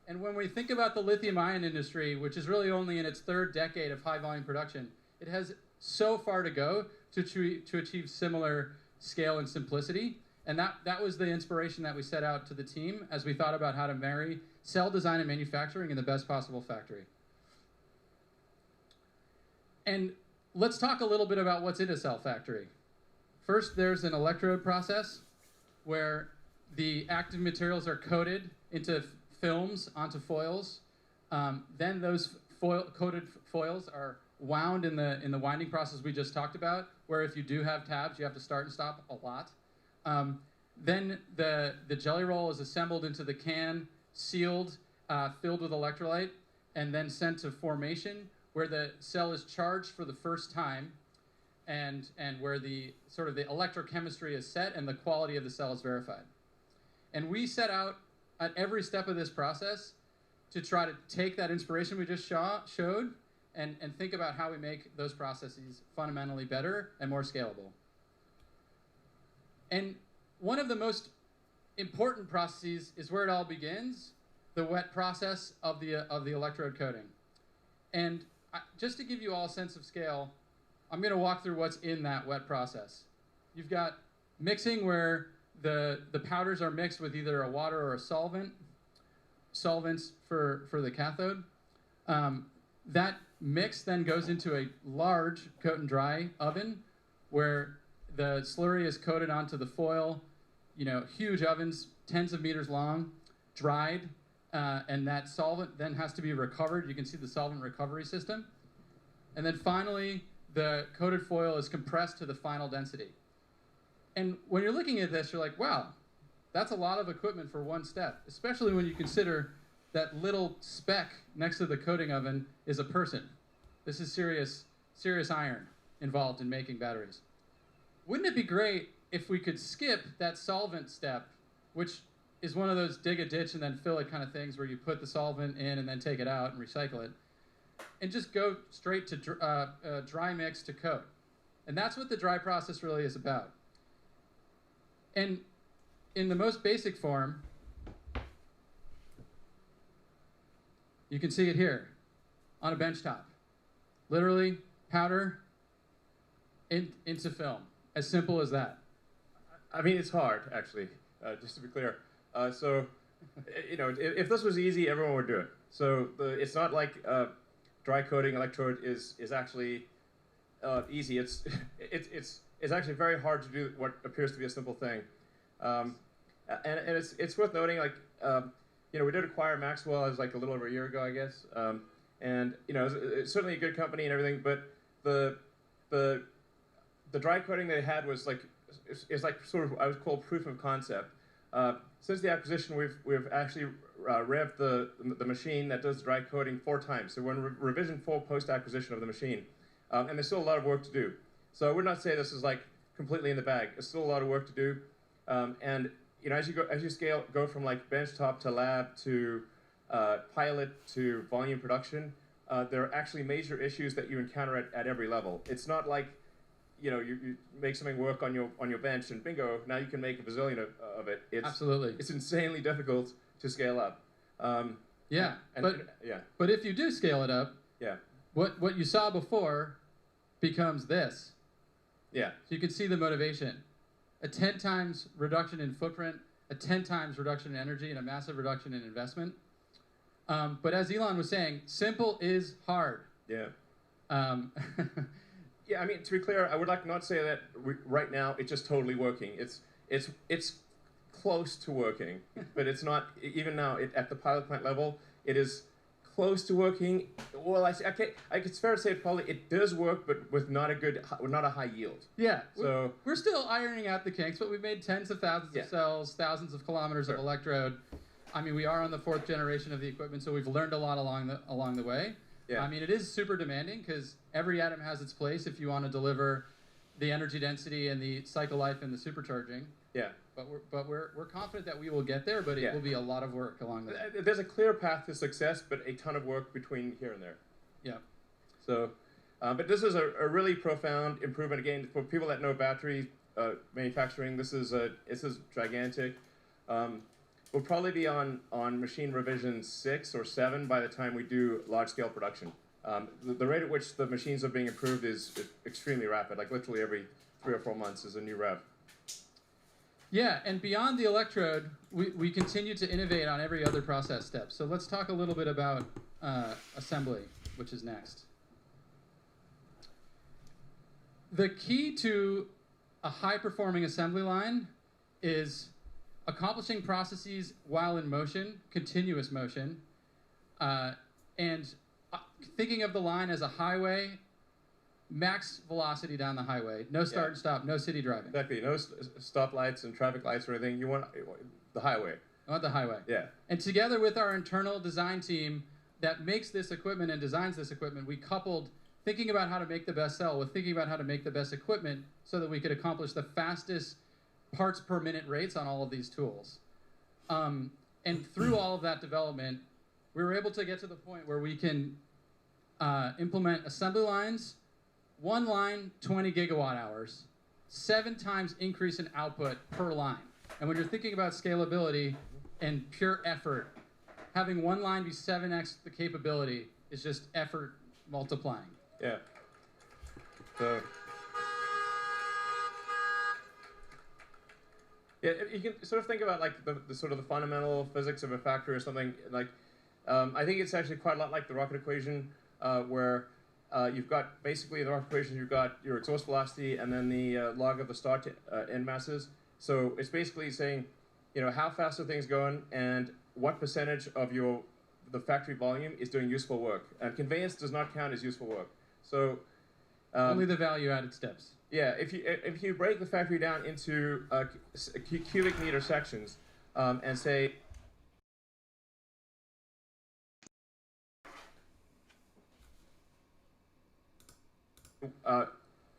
And when we think about the lithium-ion industry, which is really only in its 3rd decade of high-volume production, it has so far to go to achieve similar scale and simplicity. And that was the inspiration that we set out to the team as we thought about how to marry cell design and manufacturing in the best possible factory. And let's talk a little bit about what's in a cell factory. First, there's an electrode process where the active materials are coated into films onto foils. Then those coated foils are wound in the winding process we just talked about, where if you do have tabs, you have to start and stop a lot. Then the jelly roll is assembled into the can, sealed, filled with electrolyte, and then sent to formation, where the cell is charged for the first time, and where the sort of the electrochemistry is set and the quality of the cell is verified. And we set out at every step of this process to try to take that inspiration we just showed and think about how we make those processes fundamentally better and more scalable. And one of the most important processes is where it all begins, the wet process of the electrode coating. And just to give you all a sense of scale, I'm going to walk through what's in that wet process. You've got mixing, where the powders are mixed with either a water or a solvents for the cathode. That mix then goes into a large coat and dry oven, where the slurry is coated onto the foil, huge ovens, tens of meters long, dried, and that solvent then has to be recovered. You can see the solvent recovery system. And then finally, the coated foil is compressed to the final density. And when you're looking at this, you're like, wow, that's a lot of equipment for one step, especially when you consider that little speck next to the coating oven is a person. This is serious iron involved in making batteries. Wouldn't it be great if we could skip that solvent step, which is one of those dig a ditch and then fill it kind of things, where you put the solvent in and then take it out and recycle it, and just go straight to dry mix to coat? And that's what the dry process really is about. And in the most basic form, you can see it here on a bench top. Literally, powder into film. As simple as that. I mean, it's hard, actually, just to be clear. So, if this was easy, everyone would do it. So it's not like dry coating electrode is actually easy. It's actually very hard to do what appears to be a simple thing. And it's worth noting, like, we did acquire Maxwell as like a little over a year ago, I guess. And it's certainly a good company and everything, but the dry coating they had was like, it's like sort of, I would call proof of concept. Since the acquisition, we've actually revved the machine that does dry coating 4 times. So we're in revision 4 post-acquisition of the machine. And there's still a lot of work to do. So I would not say this is like completely in the bag. There's still a lot of work to do. And as you go from like benchtop to lab to pilot to volume production, there are actually major issues that you encounter at every level. It's not like you make something work on your bench and bingo, now you can make a bazillion of it. Absolutely. It's insanely difficult to scale up. But if you do scale it up, what you saw before becomes this. Yeah. So you can see the motivation. A 10 times reduction in footprint, a 10 times reduction in energy, and a massive reduction in investment. But as Elon was saying, simple is hard. Yeah. Yeah, I mean, to be clear, I would like not say that right now it's just totally working. It's close to working, but it's not, even now, at the pilot plant level, it is close to working. Well, it's fair to say probably it does work, but with not a high yield. Yeah, so we're still ironing out the kinks, but we've made tens of thousands of cells, thousands of kilometers of electrode. I mean, we are on the 4th generation of the equipment, so we've learned a lot along the way. Yeah. I mean, it is super demanding because every atom has its place if you want to deliver the energy density and the cycle life and the supercharging. Yeah. But we're confident that we will get there, but it will be a lot of work along the way. There's a clear path to success, but a ton of work between here and there. Yeah. So, but this is a really profound improvement. Again, for people that know battery manufacturing, this is gigantic. We'll probably be on machine revision 6 or 7 by the time we do large-scale production. The rate at which the machines are being improved is extremely rapid. Like literally every 3 or 4 months is a new rev. Yeah, and beyond the electrode, we continue to innovate on every other process step. So let's talk a little bit about assembly, which is next. The key to a high-performing assembly line is accomplishing processes while in motion, continuous motion, and thinking of the line as a highway, max velocity down the highway, no start and stop, no city driving. Exactly. No stoplights and traffic lights or anything. You want the highway. I want the highway. Yeah. And together with our internal design team that makes this equipment and designs this equipment, we coupled thinking about how to make the best cell with thinking about how to make the best equipment so that we could accomplish the fastest parts per minute rates on all of these tools. And through all of that development, we were able to get to the point where we can implement assembly lines, one line, 20 gigawatt hours, 7 times increase in output per line. And when you're thinking about scalability and pure effort, having one line be 7x the capability is just effort multiplying. Yeah. So, yeah, you can sort of think about like the sort of the fundamental physics of a factory or something. Like, I think it's actually quite a lot like the rocket equation, where you've got basically the rocket equation. You've got your exhaust velocity and then the log of the start to end masses. So it's basically saying, you know, how fast are things going and what percentage of the factory volume is doing useful work. And conveyance does not count as useful work. So only the value-added steps. Yeah, if you break the factory down into cubic meter sections and say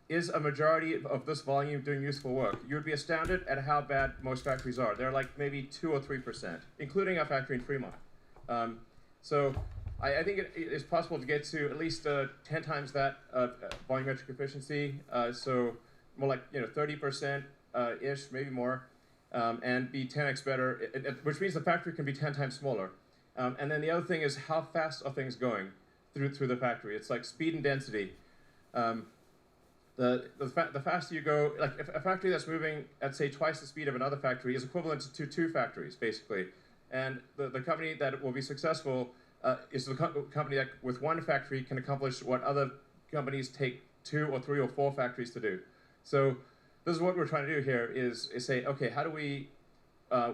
is a majority of this volume doing useful work, you would be astounded at how bad most factories are. They're like maybe 2 or 3%, including our factory in Fremont. So I think it is possible to get to at least 10 times that volumetric efficiency. So more like 30% ish, maybe more, and be 10x better, which means the factory can be 10 times smaller. And then the other thing is how fast are things going through the factory? It's like speed and density. The faster you go, like if a factory that's moving at say twice the speed of another factory is equivalent to 2 factories basically, and the company that will be successful is the company that with one factory can accomplish what other companies take 2 or 3 or 4 factories to do. So this is what we're trying to do here is say, okay, how do we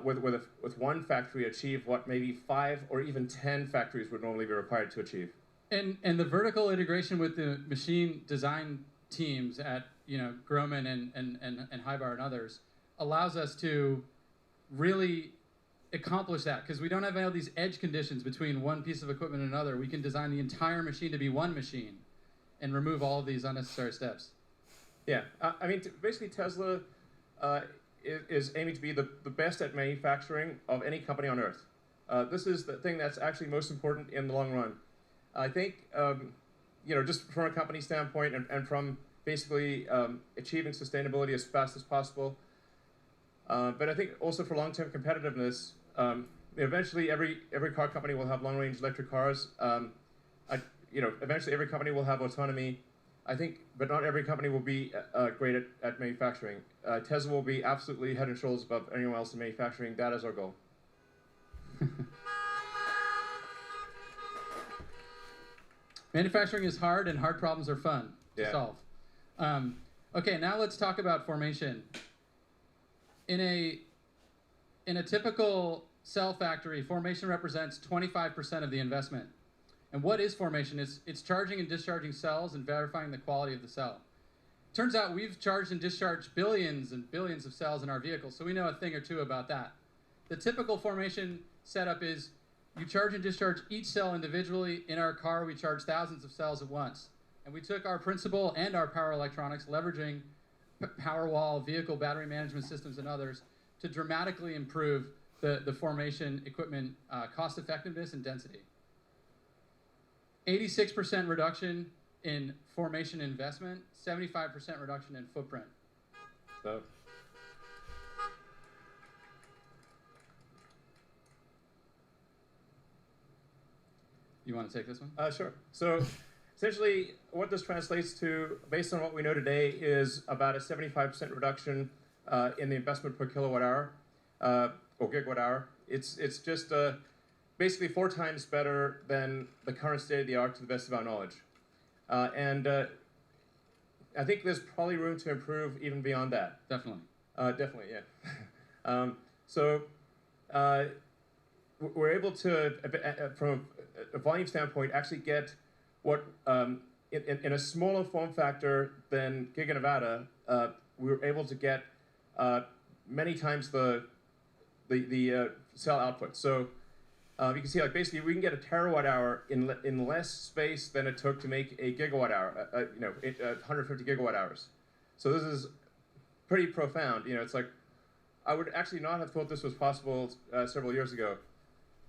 with one factory achieve what maybe 5 or even 10 factories would normally be required to achieve? And the vertical integration with the machine design teams at Groman and Hybar and others allows us to really accomplish that because we don't have all these edge conditions between one piece of equipment and another. We can design the entire machine to be one machine and remove all of these unnecessary steps. Yeah, I mean, basically Tesla is aiming to be the best at manufacturing of any company on Earth. This is the thing that's actually most important in the long run. I think, just from a company standpoint and from basically achieving sustainability as fast as possible. But I think also for long-term competitiveness, eventually every car company will have long-range electric cars. Eventually every company will have autonomy. I think, but not every company will be great at manufacturing. Tesla will be absolutely head and shoulders above anyone else in manufacturing. That is our goal. Manufacturing is hard, and hard problems are fun to solve. Okay, now let's talk about formation. In a typical cell factory, formation represents 25% of the investment. And what is formation? It's charging and discharging cells and verifying the quality of the cell. Turns out we've charged and discharged billions and billions of cells in our vehicles, so we know a thing or two about that. The typical formation setup is you charge and discharge each cell individually. In our car, we charge thousands of cells at once. And we took our principle and our power electronics, leveraging Powerwall, vehicle battery management systems, and others, to dramatically improve the formation equipment cost effectiveness and density. 86% reduction in formation investment, 75% reduction in footprint. So. You want to take this one? Sure. So essentially what this translates to, based on what we know today, is about a 75% reduction in the investment per kilowatt hour or gigawatt hour. It's just basically 4 times better than the current state of the art to the best of our knowledge. And I think there's probably room to improve even beyond that. Definitely. Definitely, yeah. So we're able to, from a volume standpoint, actually get what in a smaller form factor than Giga Nevada, we were able to get many times the cell output. So you can see, like, basically we can get a terawatt hour in less space than it took to make a gigawatt hour. 150 gigawatt hours. So this is pretty profound. You know, it's like I would actually not have thought this was possible several years ago.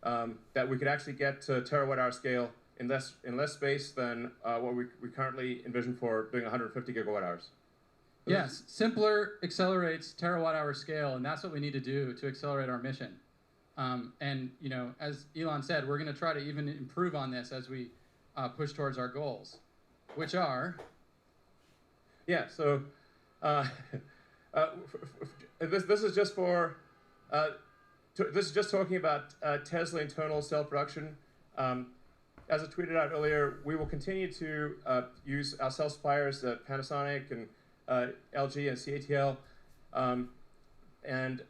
That we could actually get to terawatt hour scale in less space than what we currently envision for doing 150 gigawatt hours. Yes, simpler accelerates terawatt hour scale, and that's what we need to do to accelerate our mission. And you know, as Elon said, we're going to try to even improve on this as we push towards our goals, which are. Yeah. So this is just for. This is just talking about Tesla internal cell production. As I tweeted out earlier, we will continue to use our cell suppliers, Panasonic and LG and CATL. And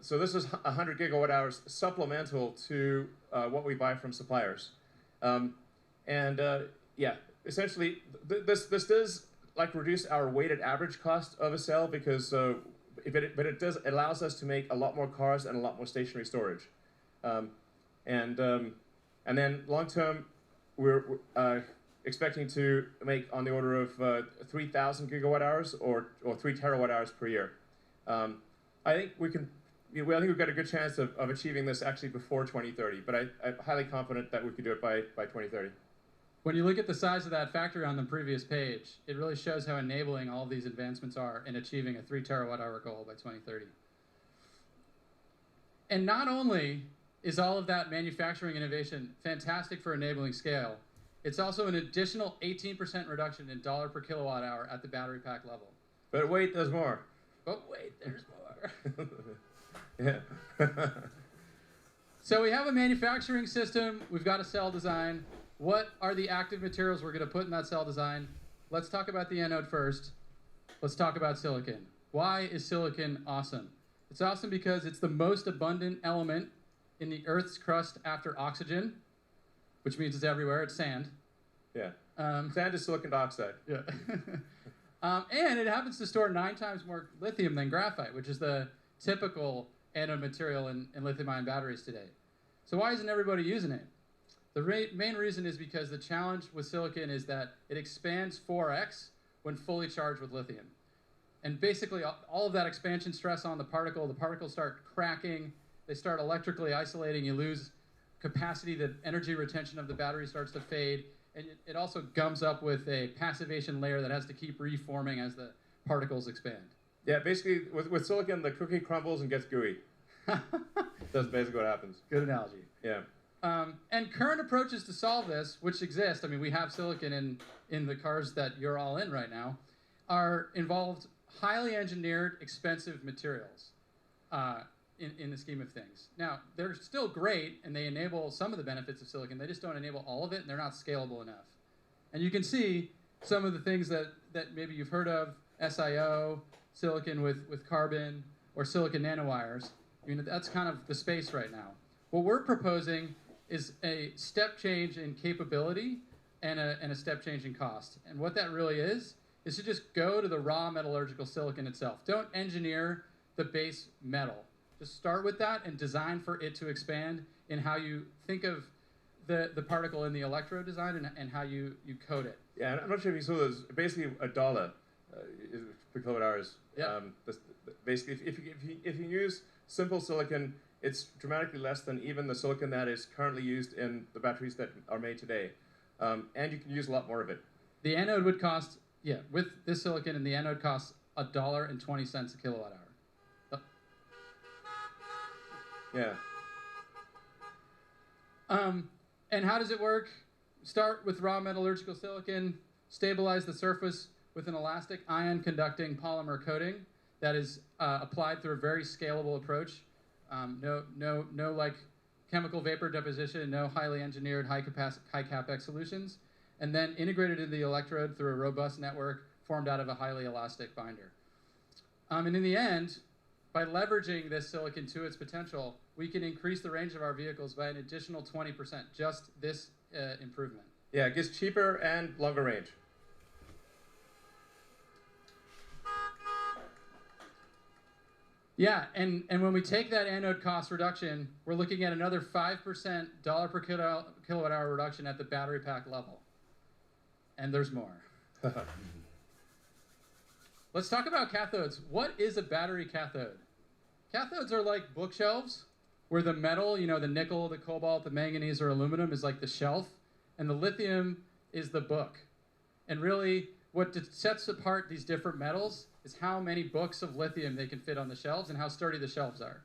so this is 100 gigawatt hours supplemental to what we buy from suppliers. Yeah, essentially, this does like reduce our weighted average cost of a cell because it allows us to make a lot more cars and a lot more stationary storage. And then long term, we're expecting to make on the order of 3,000 gigawatt hours or 3 terawatt hours per year. I think we can. I think we've got a good chance of achieving this actually before 2030, but I'm highly confident that we could do it by 2030. When you look at the size of that factory on the previous page, it really shows how enabling all of these advancements are in achieving a 3 terawatt hour goal by 2030. And not only is all of that manufacturing innovation fantastic for enabling scale, it's also an additional 18% reduction in dollar per kilowatt hour at the battery pack level. But wait, there's more. But wait, there's more. Yeah. So we have a manufacturing system, we've got a cell design. What are the active materials we're going to put in that cell design? Let's talk about the anode first. Let's talk about silicon. Why is silicon awesome? It's awesome because it's the most abundant element in the Earth's crust after oxygen, which means it's everywhere. It's sand. Yeah. Sand is silicon dioxide. Yeah. And it happens to store 9 times more lithium than graphite, which is the typical anode material in lithium-ion batteries today. So why isn't everybody using it? The main reason is because the challenge with silicon is that it expands 4x when fully charged with lithium. And basically, all of that expansion stress on the particles start cracking, they start electrically isolating, you lose capacity, the energy retention of the battery starts to fade, and it also gums up with a passivation layer that has to keep reforming as the particles expand. Yeah, basically, with silicon, the cookie crumbles and gets gooey. That's basically what happens. Good analogy. Yeah. And current approaches to solve this, which exist, I mean, we have silicon in the cars that you're all in right now, are involved highly engineered, expensive materials in the scheme of things. Now, they're still great, and they enable some of the benefits of silicon. They just don't enable all of it, and they're not scalable enough. And you can see some of the things that maybe you've heard of, SiO, silicon with carbon, or silicon nanowires. I mean, that's kind of the space right now. What we're proposing is a step change in capability and a step change in cost. And what that really is to just go to the raw metallurgical silicon itself. Don't engineer the base metal. Just start with that and design for it to expand in how you think of the particle in the electrode design and how you code it. Yeah, and I'm not sure if you saw this. Basically, $1 per kilowatt hours. Yeah. Basically, if you use simple silicon, it's dramatically less than even the silicon that is currently used in the batteries that are made today. And you can use a lot more of it. The anode would cost, with this silicon, and the anode costs $1.20 a kilowatt hour. Yeah. And how does it work? Start with raw metallurgical silicon, stabilize the surface with an elastic ion conducting polymer coating that is applied through a very scalable approach. No like chemical vapor deposition, no highly engineered high capex solutions, and then integrated into the electrode through a robust network formed out of a highly elastic binder. And in the end, by leveraging this silicon to its potential, we can increase the range of our vehicles by an additional 20%, just this improvement. Yeah, it gets cheaper and longer range. Yeah, and when we take that anode cost reduction, we're looking at another 5% dollar per kilowatt hour reduction at the battery pack level. And there's more. Let's talk about cathodes. What is a battery cathode? Cathodes are like bookshelves where the metal, you know, the nickel, the cobalt, the manganese, or aluminum is like the shelf, and the lithium is the book. And really, what sets apart these different metals is how many books of lithium they can fit on the shelves and how sturdy the shelves are.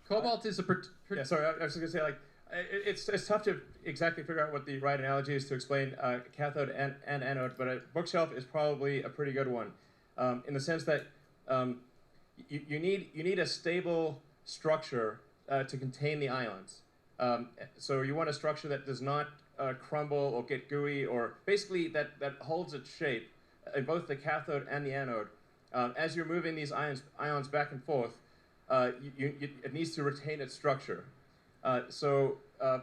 Cobalt is a... Yeah, sorry, I was just going to say, like, it's tough to exactly figure out what the right analogy is to explain cathode and anode, but a bookshelf is probably a pretty good one, in the sense that you need a stable structure to contain the ions. So you want a structure that does not crumble or get gooey, or basically that holds its shape in both the cathode and the anode. As you're moving these ions back and forth, it needs to retain its structure. So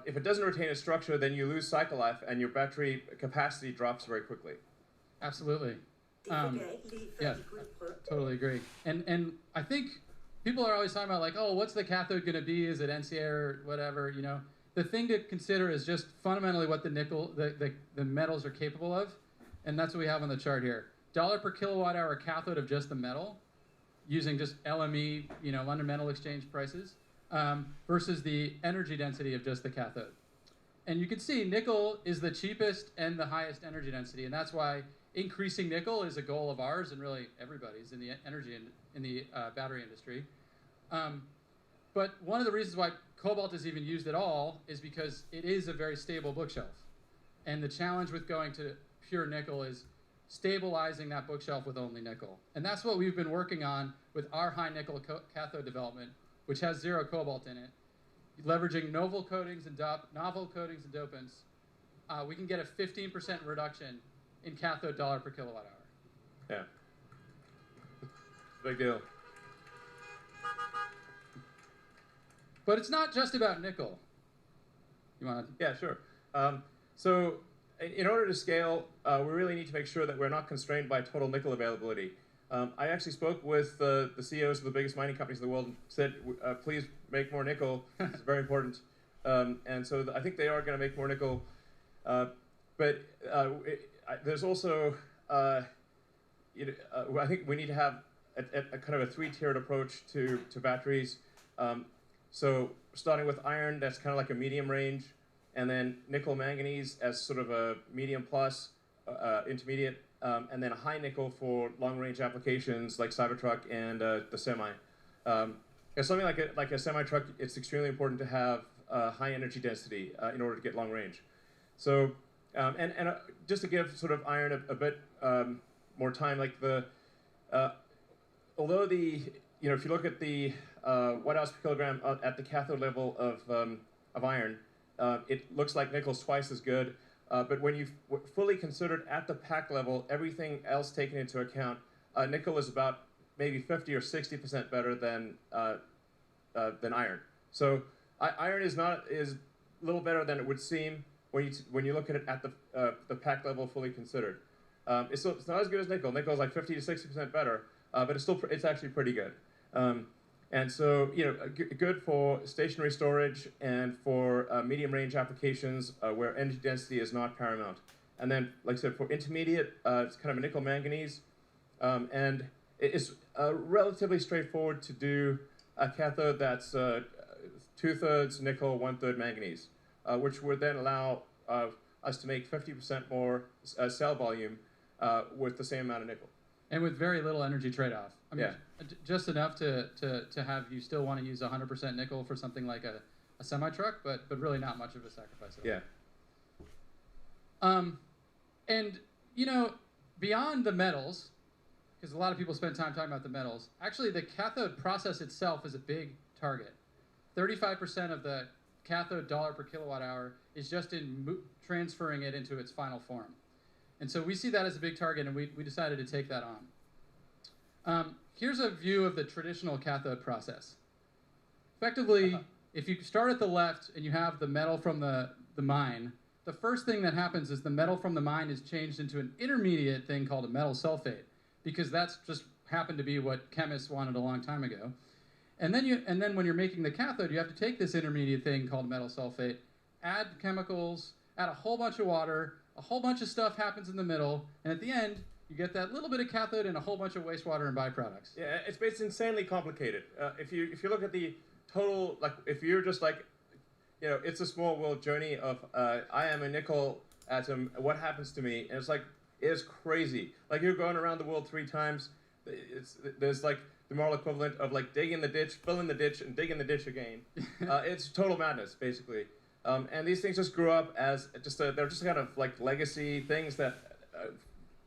if it doesn't retain its structure, then you lose cycle life and your battery capacity drops very quickly. Absolutely. Yeah, totally agree. And I think people are always talking about, like, oh, what's the cathode going to be? Is it NCA or whatever? You know, the thing to consider is just fundamentally what the nickel, the metals are capable of, and that's what we have on the chart here. Dollar per kilowatt hour cathode of just the metal, using just LME, you know, London Metal Exchange prices, versus the energy density of just the cathode. And you can see nickel is the cheapest and the highest energy density, and that's why increasing nickel is a goal of ours and really everybody's in the energy in the battery industry. But one of the reasons why cobalt is even used at all is because it is a very stable bookshelf. And the challenge with going to pure nickel is stabilizing that bookshelf with only nickel. And that's what we've been working on with our high nickel cathode development, which has 0 cobalt in it. Leveraging novel coatings and dopants, we can get a 15% reduction in cathode dollar per kilowatt hour. Yeah. Big deal. But it's not just about nickel. You want to? Yeah, sure. So in order to scale, we really need to make sure that we're not constrained by total nickel availability. I actually spoke with the CEOs of the biggest mining companies in the world and said, please make more nickel. It's very important. And so I think they are going to make more nickel. But there's also, I think we need to have a kind of a 3-tiered approach to batteries. So starting with iron, that's kind of like a medium range, and then nickel manganese as sort of a medium plus, intermediate, and then a high nickel for long range applications like Cybertruck and the semi. Something like a semi truck, it's extremely important to have high energy density in order to get long range. So and just to give sort of iron a bit more time, like although if you look at the watt-hours per kilogram at the cathode level of iron, it looks like nickel's twice as good. But when you've fully considered at the pack level, everything else taken into account, nickel is about maybe 50 or 60% better than iron. So iron is a little better than it would seem when you look at it at the pack level fully considered. It's not as good as nickel. Nickel is like 50 to 60% better, but it's actually pretty good. And so, good for stationary storage and for medium range applications where energy density is not paramount. And then, like I said, for intermediate, it's kind of a nickel manganese. And it's relatively straightforward to do a cathode that's 2/3 nickel, 1/3 manganese, which would then allow us to make 50% more cell volume with the same amount of nickel. And with very little energy trade-off. I mean, yeah. Just enough to have you still want to use 100% nickel for something like a semi-truck, but really not much of a sacrifice at all. Yeah. And, beyond the metals, because a lot of people spend time talking about the metals, actually the cathode process itself is a big target. 35% of the cathode dollar per kilowatt hour is just in transferring it into its final form. And so we see that as a big target, and we decided to take that on. here's a view of the traditional cathode process. Effectively, if you start at the left and you have the metal from the mine, the first thing that happens is the metal from the mine is changed into an intermediate thing called a metal sulfate, because that's just happened to be what chemists wanted a long time ago. And then when you're making the cathode, you have to take this intermediate thing called metal sulfate, add chemicals, add a whole bunch of water, a whole bunch of stuff happens in the middle, and at the end, you get that little bit of cathode and a whole bunch of wastewater and byproducts. Yeah, it's insanely complicated. If you look at the total, like if you're just like, you know, it's a small world journey of I am a nickel atom. What happens to me? And it's crazy. Like you're going around the world 3 times. There's like the moral equivalent of like digging the ditch, filling the ditch, and digging the ditch again. It's total madness, basically. And these things just grew up as they're just kind of like legacy things that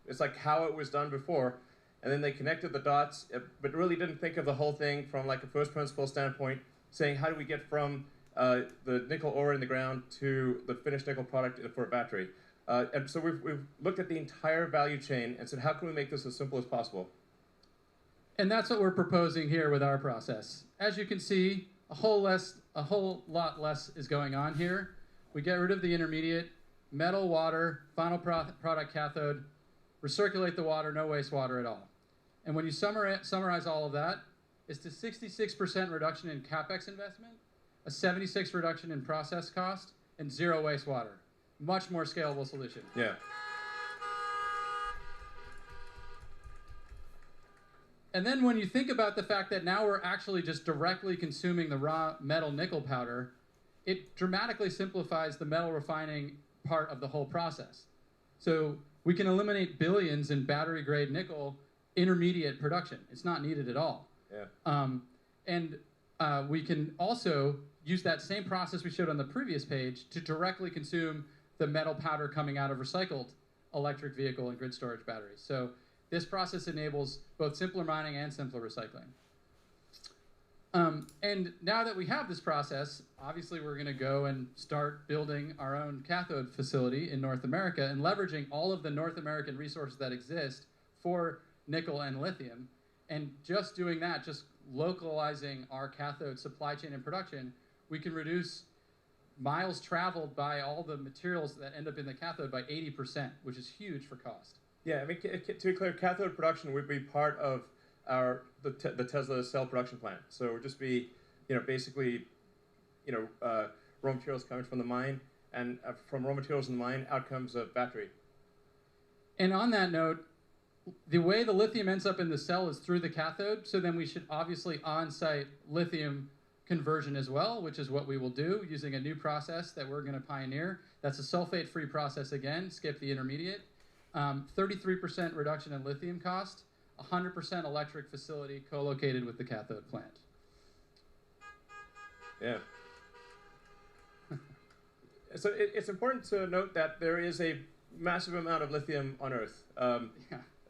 it's like how it was done before. And then they connected the dots, but really didn't think of the whole thing from like a first principle standpoint, saying how do we get from the nickel ore in the ground to the finished nickel product for a battery. And so we've looked at the entire value chain and said, how can we make this as simple as possible? And that's what we're proposing here with our process. As you can see, a whole lot less is going on here. We get rid of the intermediate, metal, water, final product cathode, recirculate the water, no wastewater at all. And when you summarize all of that, it's a 66% reduction in CapEx investment, a 76% reduction in process cost, and 0 wastewater. Much more scalable solution. Yeah. And then when you think about the fact that now we're actually just directly consuming the raw metal nickel powder, it dramatically simplifies the metal refining part of the whole process. So we can eliminate billions in battery-grade nickel intermediate production. It's not needed at all. Yeah. And we can also use that same process we showed on the previous page to directly consume the metal powder coming out of recycled electric vehicle and grid storage batteries. So this process enables both simpler mining and simpler recycling. And now that we have this process, obviously we're going to go and start building our own cathode facility in North America and leveraging all of the North American resources that exist for nickel and lithium. And just doing that, just localizing our cathode supply chain and production, we can reduce miles traveled by all the materials that end up in the cathode by 80%, which is huge for cost. Yeah, I mean, to be clear, cathode production would be part of the Tesla cell production plant. So it would just be, you know, basically, you know, raw materials coming from the mine, and from raw materials in the mine, out comes a battery. And on that note, the way the lithium ends up in the cell is through the cathode, so then we should obviously on-site lithium conversion as well, which is what we will do using a new process that we're going to pioneer. That's a sulfate-free process again, skip the intermediate. 33% reduction in lithium cost, 100% electric facility co-located with the cathode plant. Yeah. So it's important to note that there is a massive amount of lithium on Earth.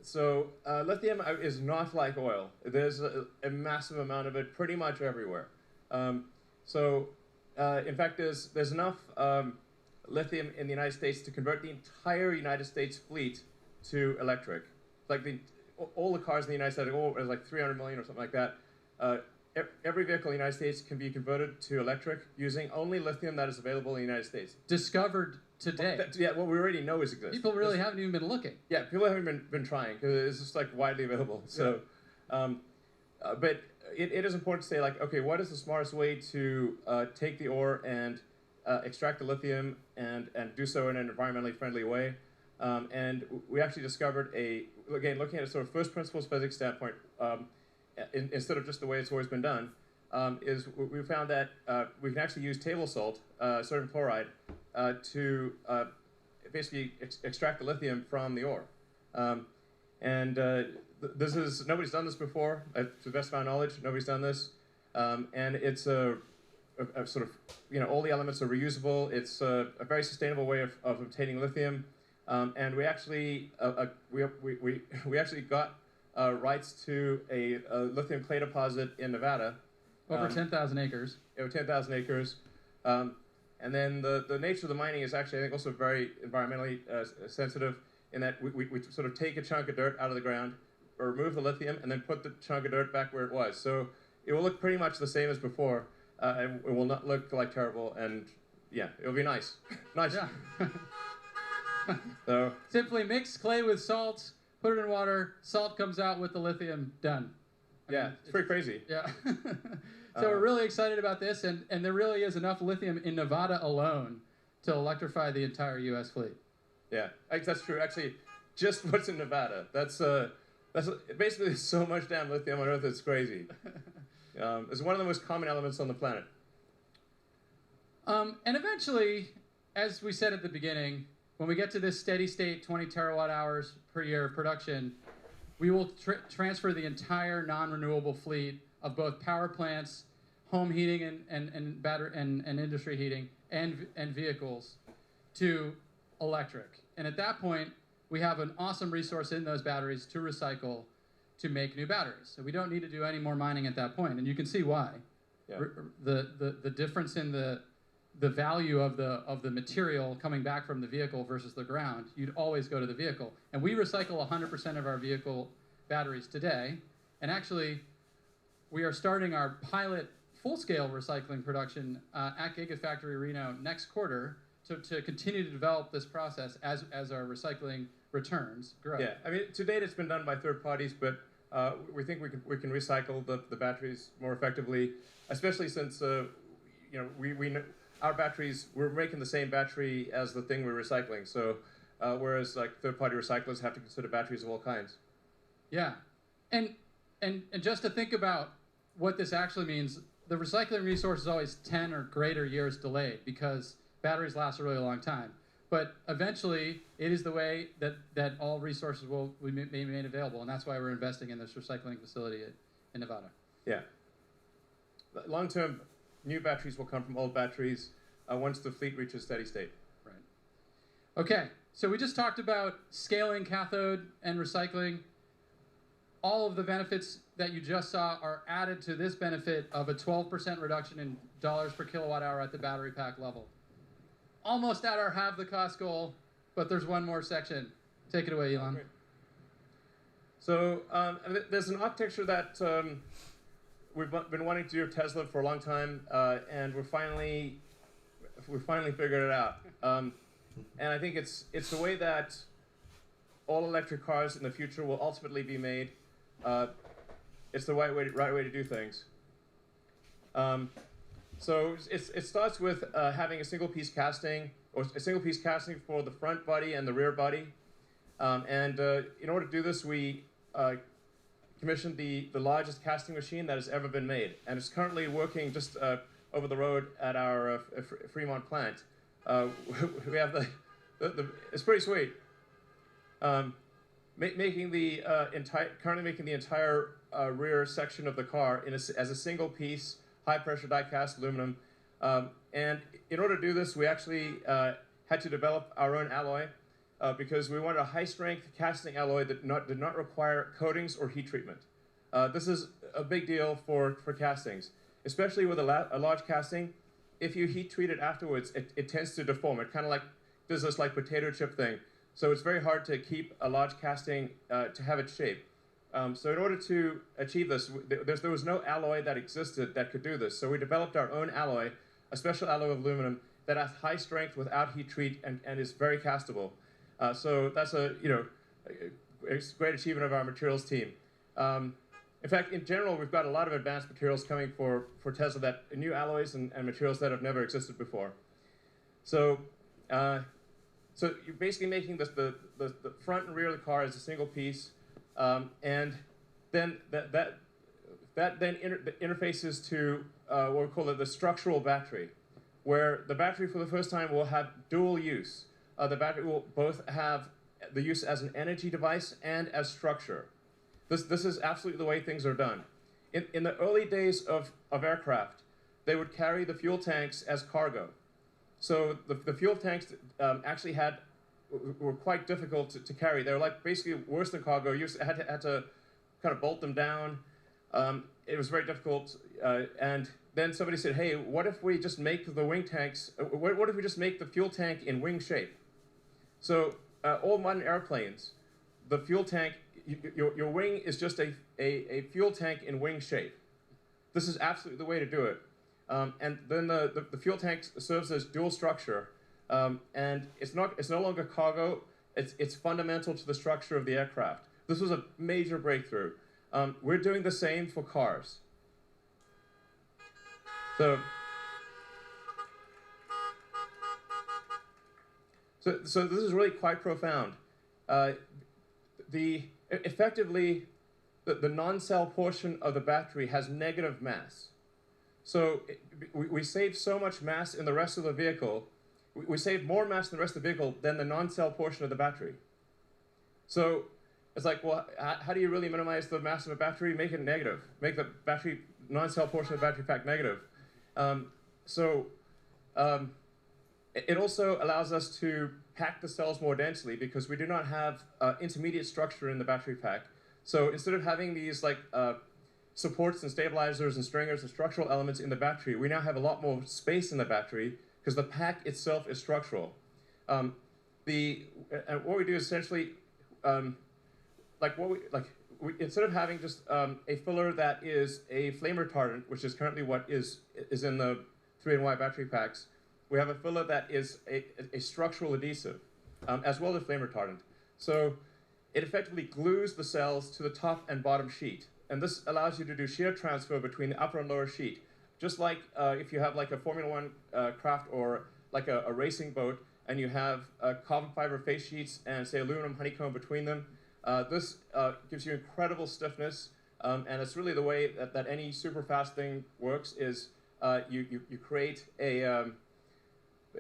So lithium is not like oil. There's a massive amount of it pretty much everywhere. In fact, there's enough lithium in the United States to convert the entire United States fleet to electric. Like all the cars in the United States, there's like 300 million or something like that. Every vehicle in the United States can be converted to electric using only lithium that is available in the United States. Discovered today. What we already know exists. People really haven't even been looking. Yeah, people haven't been trying because it's just like widely available. So, but it is important to say, like, okay, what is the smartest way to take the ore and extract the lithium and do so in an environmentally friendly way? And we actually discovered again, looking at a sort of first principles physics standpoint, instead of just the way it's always been done, is we found that we can actually use table salt, sodium chloride, to basically extract the lithium from the ore. Nobody's done this before. To the best of my knowledge, nobody's done this. And it's a sort of, you know, all the elements are reusable. It's a very sustainable way of obtaining lithium. And we actually we actually got rights to a lithium clay deposit in Nevada. Over 10,000 acres. Over 10,000 acres. And then the nature of the mining is actually, I think, also very environmentally sensitive in that we sort of take a chunk of dirt out of the ground, remove the lithium and then put the chunk of dirt back where it was. So it will look pretty much the same as before. And it will not look like terrible. And yeah, it'll be nice. Nice. Yeah. So Simply mix clay with salt, put it in water, salt comes out with the lithium, done. yeah, it's pretty crazy. Yeah. So we're really excited about this, and there really is enough lithium in Nevada alone to electrify the entire U.S. fleet. Yeah, that's true. Actually, just what's in Nevada. That's basically so much damn lithium on Earth. It's crazy. It's one of the most common elements on the planet. And eventually, as we said at the beginning, when we get to this steady state 20 terawatt hours per year of production, we will transfer the entire non-renewable fleet of both power plants, home heating and battery and industry heating and vehicles to electric. And at that point, we have an awesome resource in those batteries to recycle to make new batteries. So we don't need to do any more mining at that point. And you can see why. Yeah. The difference in the value of the material coming back from the vehicle versus the ground, you'd always go to the vehicle. And we recycle 100% of our vehicle batteries today. And actually, we are starting our pilot full-scale recycling production at Gigafactory Reno next quarter to continue to develop this process as our recycling returns grow. Yeah, I mean, to date it's been done by third parties, but we think we can recycle the batteries more effectively, especially since we know our batteries, we're making the same battery as the thing we're recycling. So whereas like third-party recyclers have to consider batteries of all kinds. Yeah, and just to think about what this actually means, the recycling resource is always 10 or greater years delayed because batteries last a really long time. But eventually, it is the way that all resources will be made available, and that's why we're investing in this recycling facility in Nevada. Yeah. Long-term, new batteries will come from old batteries once the fleet reaches steady state. Right. Okay, so we just talked about scaling cathode and recycling. All of the benefits that you just saw are added to this benefit of a 12% reduction in dollars per kilowatt hour at the battery pack level. Almost at our halve the cost goal, but there's one more section. Take it away, Elon. Great. So there's an architecture that we've been wanting to do at Tesla for a long time, and we finally figured it out. And I think it's the way that all electric cars in the future will ultimately be made. It's the right way to do things. So it starts with having a single piece casting, or a single piece casting for the front body and the rear body. And in order to do this, we commissioned the largest casting machine that has ever been made. And it's currently working just over the road at our Fremont plant. We have it's pretty sweet. Making the currently making the entire rear section of the car as a single piece, high pressure die cast aluminum. And in order to do this, we actually had to develop our own alloy because we wanted a high strength casting alloy that did not require coatings or heat treatment. This is a big deal for castings, especially with a large casting. If you heat treat it afterwards, it tends to deform. It kind of like does this like potato chip thing. So it's very hard to keep a large casting to have its shape. So in order to achieve this, there was no alloy that existed that could do this. So we developed our own alloy, a special alloy of aluminum that has high strength without heat treat and is very castable. So that's a great achievement of our materials team. In fact, in general, we've got a lot of advanced materials coming for Tesla, that new alloys and materials that have never existed before. So so you're basically making the front and rear of the car as a single piece, and then that then interfaces to what we call the structural battery, where the battery for the first time will have dual use. The battery will both have the use as an energy device and as structure. This is absolutely the way things are done. In the early days of aircraft, they would carry the fuel tanks as cargo. So the fuel tanks actually were quite difficult to carry. They were like basically worse than cargo. You had to kind of bolt them down. It was very difficult. And then somebody said, "Hey, what if we just make the wing tanks? What if we just make the fuel tank in wing shape?" So all modern airplanes, the fuel tank your wing is just a fuel tank in wing shape. This is absolutely the way to do it. And then the fuel tank serves as dual structure, and it's no longer cargo. It's fundamental to the structure of the aircraft. This was a major breakthrough. We're doing the same for cars. So this is really quite profound. Effectively, the non-cell portion of the battery has negative mass. So we save so much mass in the rest of the vehicle. We save more mass in the rest of the vehicle than the non-cell portion of the battery. So it's like, well, how do you really minimize the mass of a battery? Make it negative. Make the battery non-cell portion of the battery pack negative. It also allows us to pack the cells more densely because we do not have intermediate structure in the battery pack. So instead of having these supports and stabilizers and stringers and structural elements in the battery, we now have a lot more space in the battery because the pack itself is structural. What we do is essentially, instead of having just a filler that is a flame retardant, which is currently what is in the 3NY battery packs, we have a filler that is a structural adhesive, as well as flame retardant. So it effectively glues the cells to the top and bottom sheet. And this allows you to do shear transfer between the upper and lower sheet. Just like if you have like a Formula One craft or like a racing boat, and you have carbon fiber face sheets and say aluminum honeycomb between them, this gives you incredible stiffness. And it's really the way that any super fast thing works is you create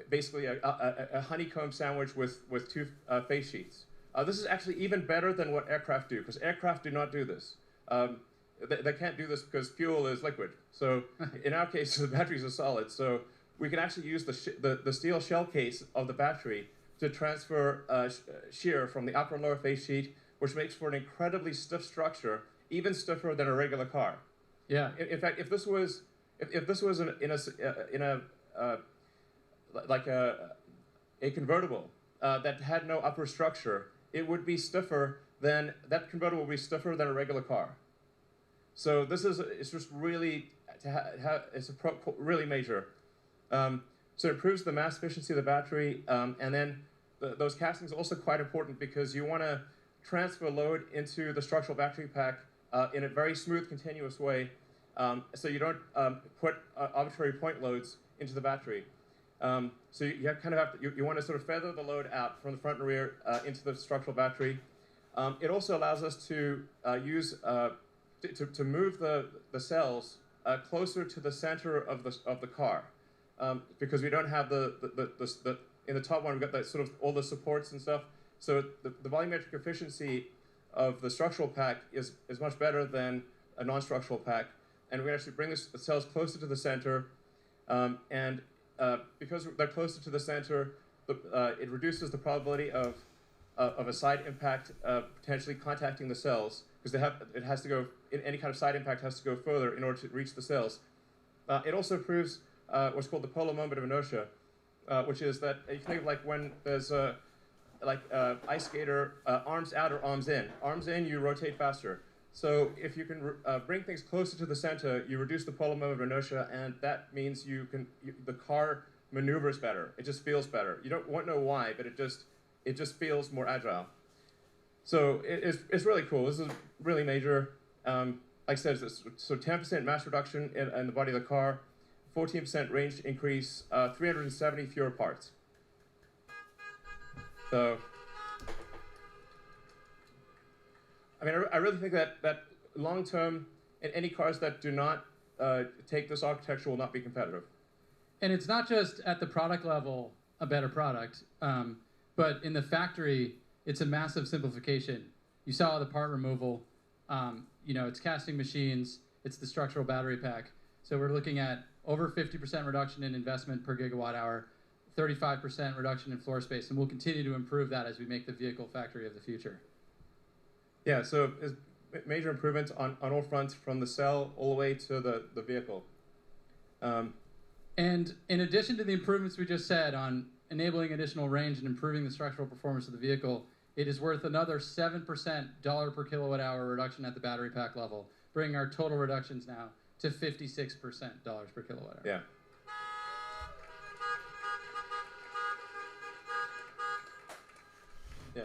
basically a honeycomb sandwich with two face sheets. This is actually even better than what aircraft do, because aircraft do not do this. They can't do this because fuel is liquid. So in our case, the batteries are solid. So we can actually use the steel shell case of the battery to transfer shear from the upper and lower face sheet, which makes for an incredibly stiff structure, even stiffer than a regular car. Yeah. In fact, if this was a convertible that had no upper structure, it would be stiffer than that convertible would be stiffer than a regular car. So it's just really really major. So it improves the mass efficiency of the battery, and then those castings are also quite important because you want to transfer load into the structural battery pack in a very smooth, continuous way, so you don't put arbitrary point loads into the battery. So you want to sort of feather the load out from the front and rear into the structural battery. It also allows us to to move the cells closer to the center of the car, because we don't have the in the top one we've got sort of all the supports and stuff. So the volumetric efficiency of the structural pack is much better than a non-structural pack, and we actually bring the cells closer to the center, and because they're closer to the center, it reduces the probability of a side impact potentially contacting the cells, because it has to go, any kind of side impact has to go further in order to reach the cells. It also improves what's called the polar moment of inertia, which is that you can think of like when there's ice skater, arms out or arms in. Arms in, you rotate faster. So if you can bring things closer to the center, you reduce the polar moment of inertia, and that means the car maneuvers better. It just feels better. You won't know why, but it just feels more agile. So it's really cool. This is really major. Like I said, so 10% mass reduction in the body of the car, 14% range increase, 370 fewer parts. So, I mean, I really think that long term, in any cars that do not take this architecture will not be competitive. And it's not just at the product level a better product, but in the factory, it's a massive simplification. You saw the part removal. It's casting machines. It's the structural battery pack. So we're looking at over 50% reduction in investment per gigawatt hour, 35% reduction in floor space, and we'll continue to improve that as we make the vehicle factory of the future. Yeah, so major improvements on all fronts, from the cell all the way to the vehicle. And in addition to the improvements we just said on enabling additional range and improving the structural performance of the vehicle, it is worth another 7% dollar per kilowatt hour reduction at the battery pack level, bringing our total reductions now to 56% dollars per kilowatt hour. Yeah. Yeah.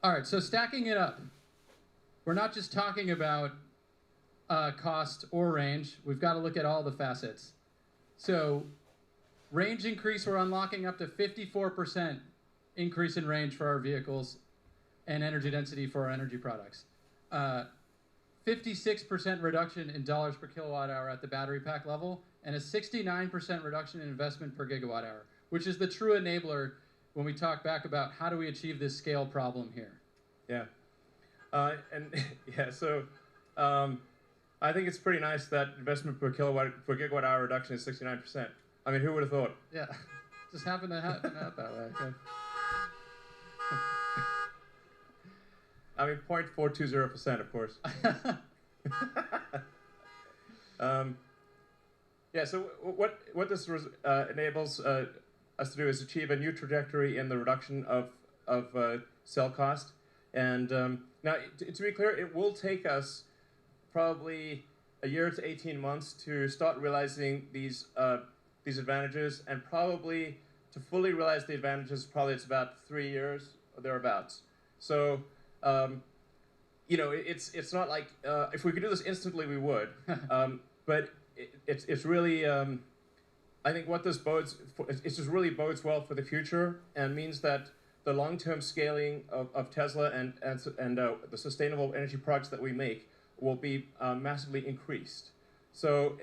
All right, so stacking it up, we're not just talking about cost or range. We've got to look at all the facets. So range increase, we're unlocking up to 54% increase in range for our vehicles and energy density for our energy products. 56% reduction in dollars per kilowatt hour at the battery pack level, and a 69% reduction in investment per gigawatt hour, which is the true enabler when we talk back about how do we achieve this scale problem here. Yeah. So I think it's pretty nice that investment per gigawatt hour reduction is 69%. I mean, who would have thought? Yeah, just happened to happen out that way. Okay. I mean, 0.420%, of course. Yeah, so what this enables us to do is achieve a new trajectory in the reduction of cell cost. And now, to be clear, it will take us probably a year to 18 months to start realizing these advantages, and probably to fully realize the advantages, probably it's about 3 years or thereabouts. So, you know, it's not like if we could do this instantly, we would. But it's really, I think what this bodes for, it just really bodes well for the future, and means that the long-term scaling of Tesla and the sustainable energy products that we make will be massively increased. So,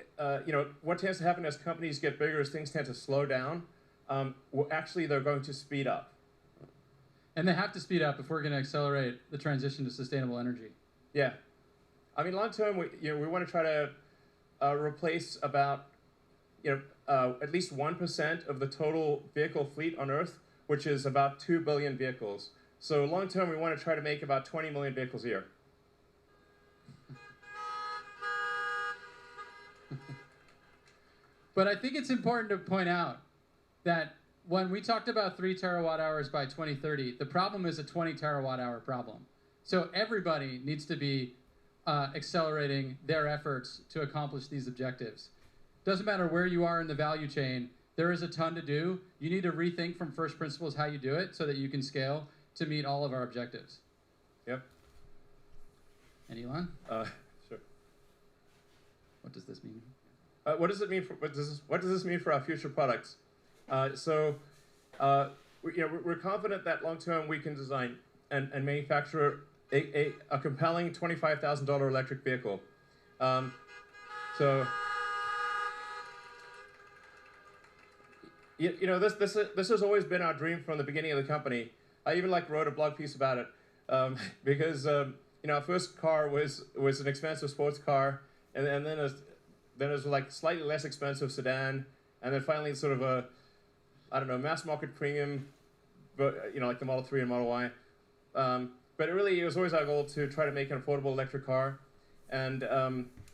you know, what tends to happen as companies get bigger is things tend to slow down. Well, actually, they're going to speed up. And they have to speed up if we're going to accelerate the transition to sustainable energy. Yeah. I mean, long term, we want to try to replace about, at least 1% of the total vehicle fleet on Earth, which is about 2 billion vehicles. So long term, we want to try to make about 20 million vehicles a year. But I think it's important to point out that when we talked about 3 terawatt hours by 2030, the problem is a 20 terawatt hour problem. So everybody needs to be accelerating their efforts to accomplish these objectives. Doesn't matter where you are in the value chain, there is a ton to do. You need to rethink from first principles how you do it so that you can scale to meet all of our objectives. Yep. And Elon? Sure. What does this mean? What does it mean for what does this mean for our future products? We're confident that long term we can design and manufacture a compelling $25,000 electric vehicle. This has always been our dream from the beginning of the company. I even wrote a blog piece about it because our first car was an expensive sports car, and then it was slightly less expensive sedan, and then finally sort of a mass market premium, but like the Model 3 and Model Y. But it was always our goal to try to make an affordable electric car, and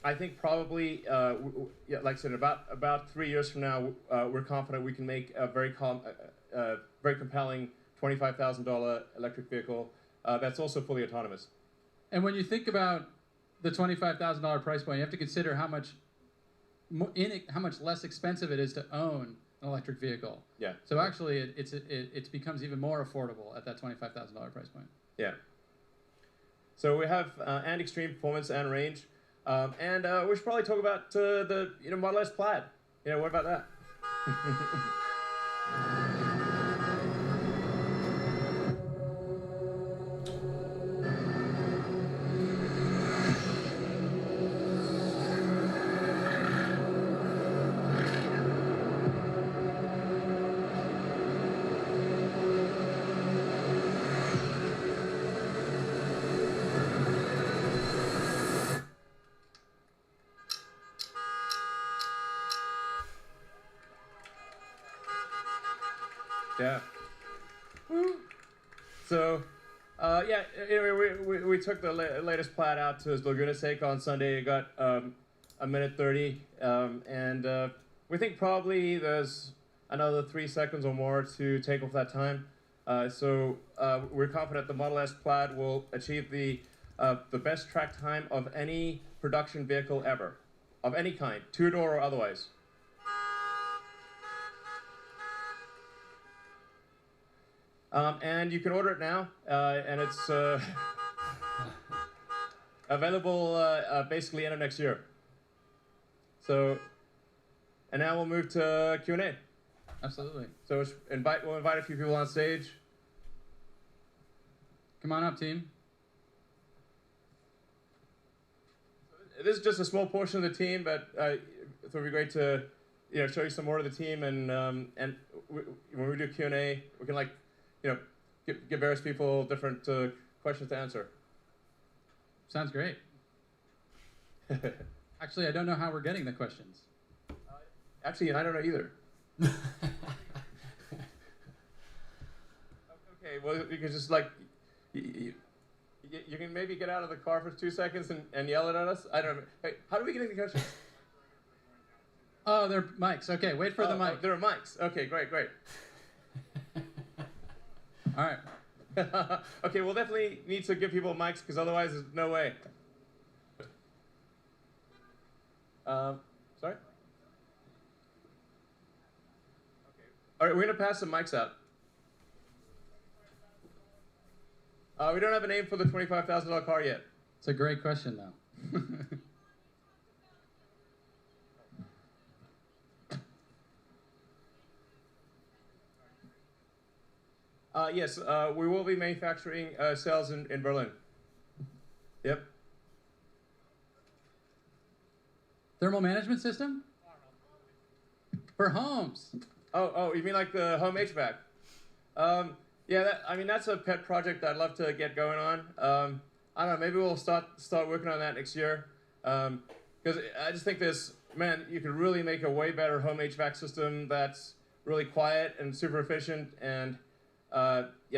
I think probably, like I said, about 3 years from now, we're confident we can make a very compelling $25,000 electric vehicle that's also fully autonomous. And when you think about the $25,000 price point, you have to consider how much less expensive it is to own an electric vehicle. Yeah. So actually, it becomes even more affordable at that $25,000 price point. Yeah. So we have and extreme performance and range, and we should probably talk about the Model S Plaid. What about that? Yeah. So, we took the latest Plaid out to Laguna Seca on Sunday. It got a minute 30, and we think probably there's another 3 seconds or more to take off that time. So we're confident the Model S Plaid will achieve the best track time of any production vehicle ever, of any kind, two-door or otherwise. And you can order it now, and it's available basically end of next year. So, and now we'll move to Q&A. Absolutely. So we'll invite a few people on stage. Come on up, team. This is just a small portion of the team, but it would be great to, show you some more of the team, and when we do Q&A, we can give various people different questions to answer. Sounds great. Actually, I don't know how we're getting the questions. Actually, I don't know either. Okay, well, you can just you can maybe get out of the car for 2 seconds and yell it at us. I don't know. Hey, how do we get any questions? Oh, they're mics. Okay, wait for the mic. Oh, there are mics. Okay, great. All right. Okay, we'll definitely need to give people mics because otherwise there's no way. Sorry? Okay. All right, we're going to pass some mics out. We don't have a name for the $25,000 car yet. It's a great question, though. Yes, we will be manufacturing cells in Berlin. Yep. Thermal management system? For homes. Oh, you mean like the home HVAC? Yeah, that's a pet project I'd love to get going on. I don't know, maybe we'll start working on that next year. Because I just think you could really make a way better home HVAC system that's really quiet and super efficient and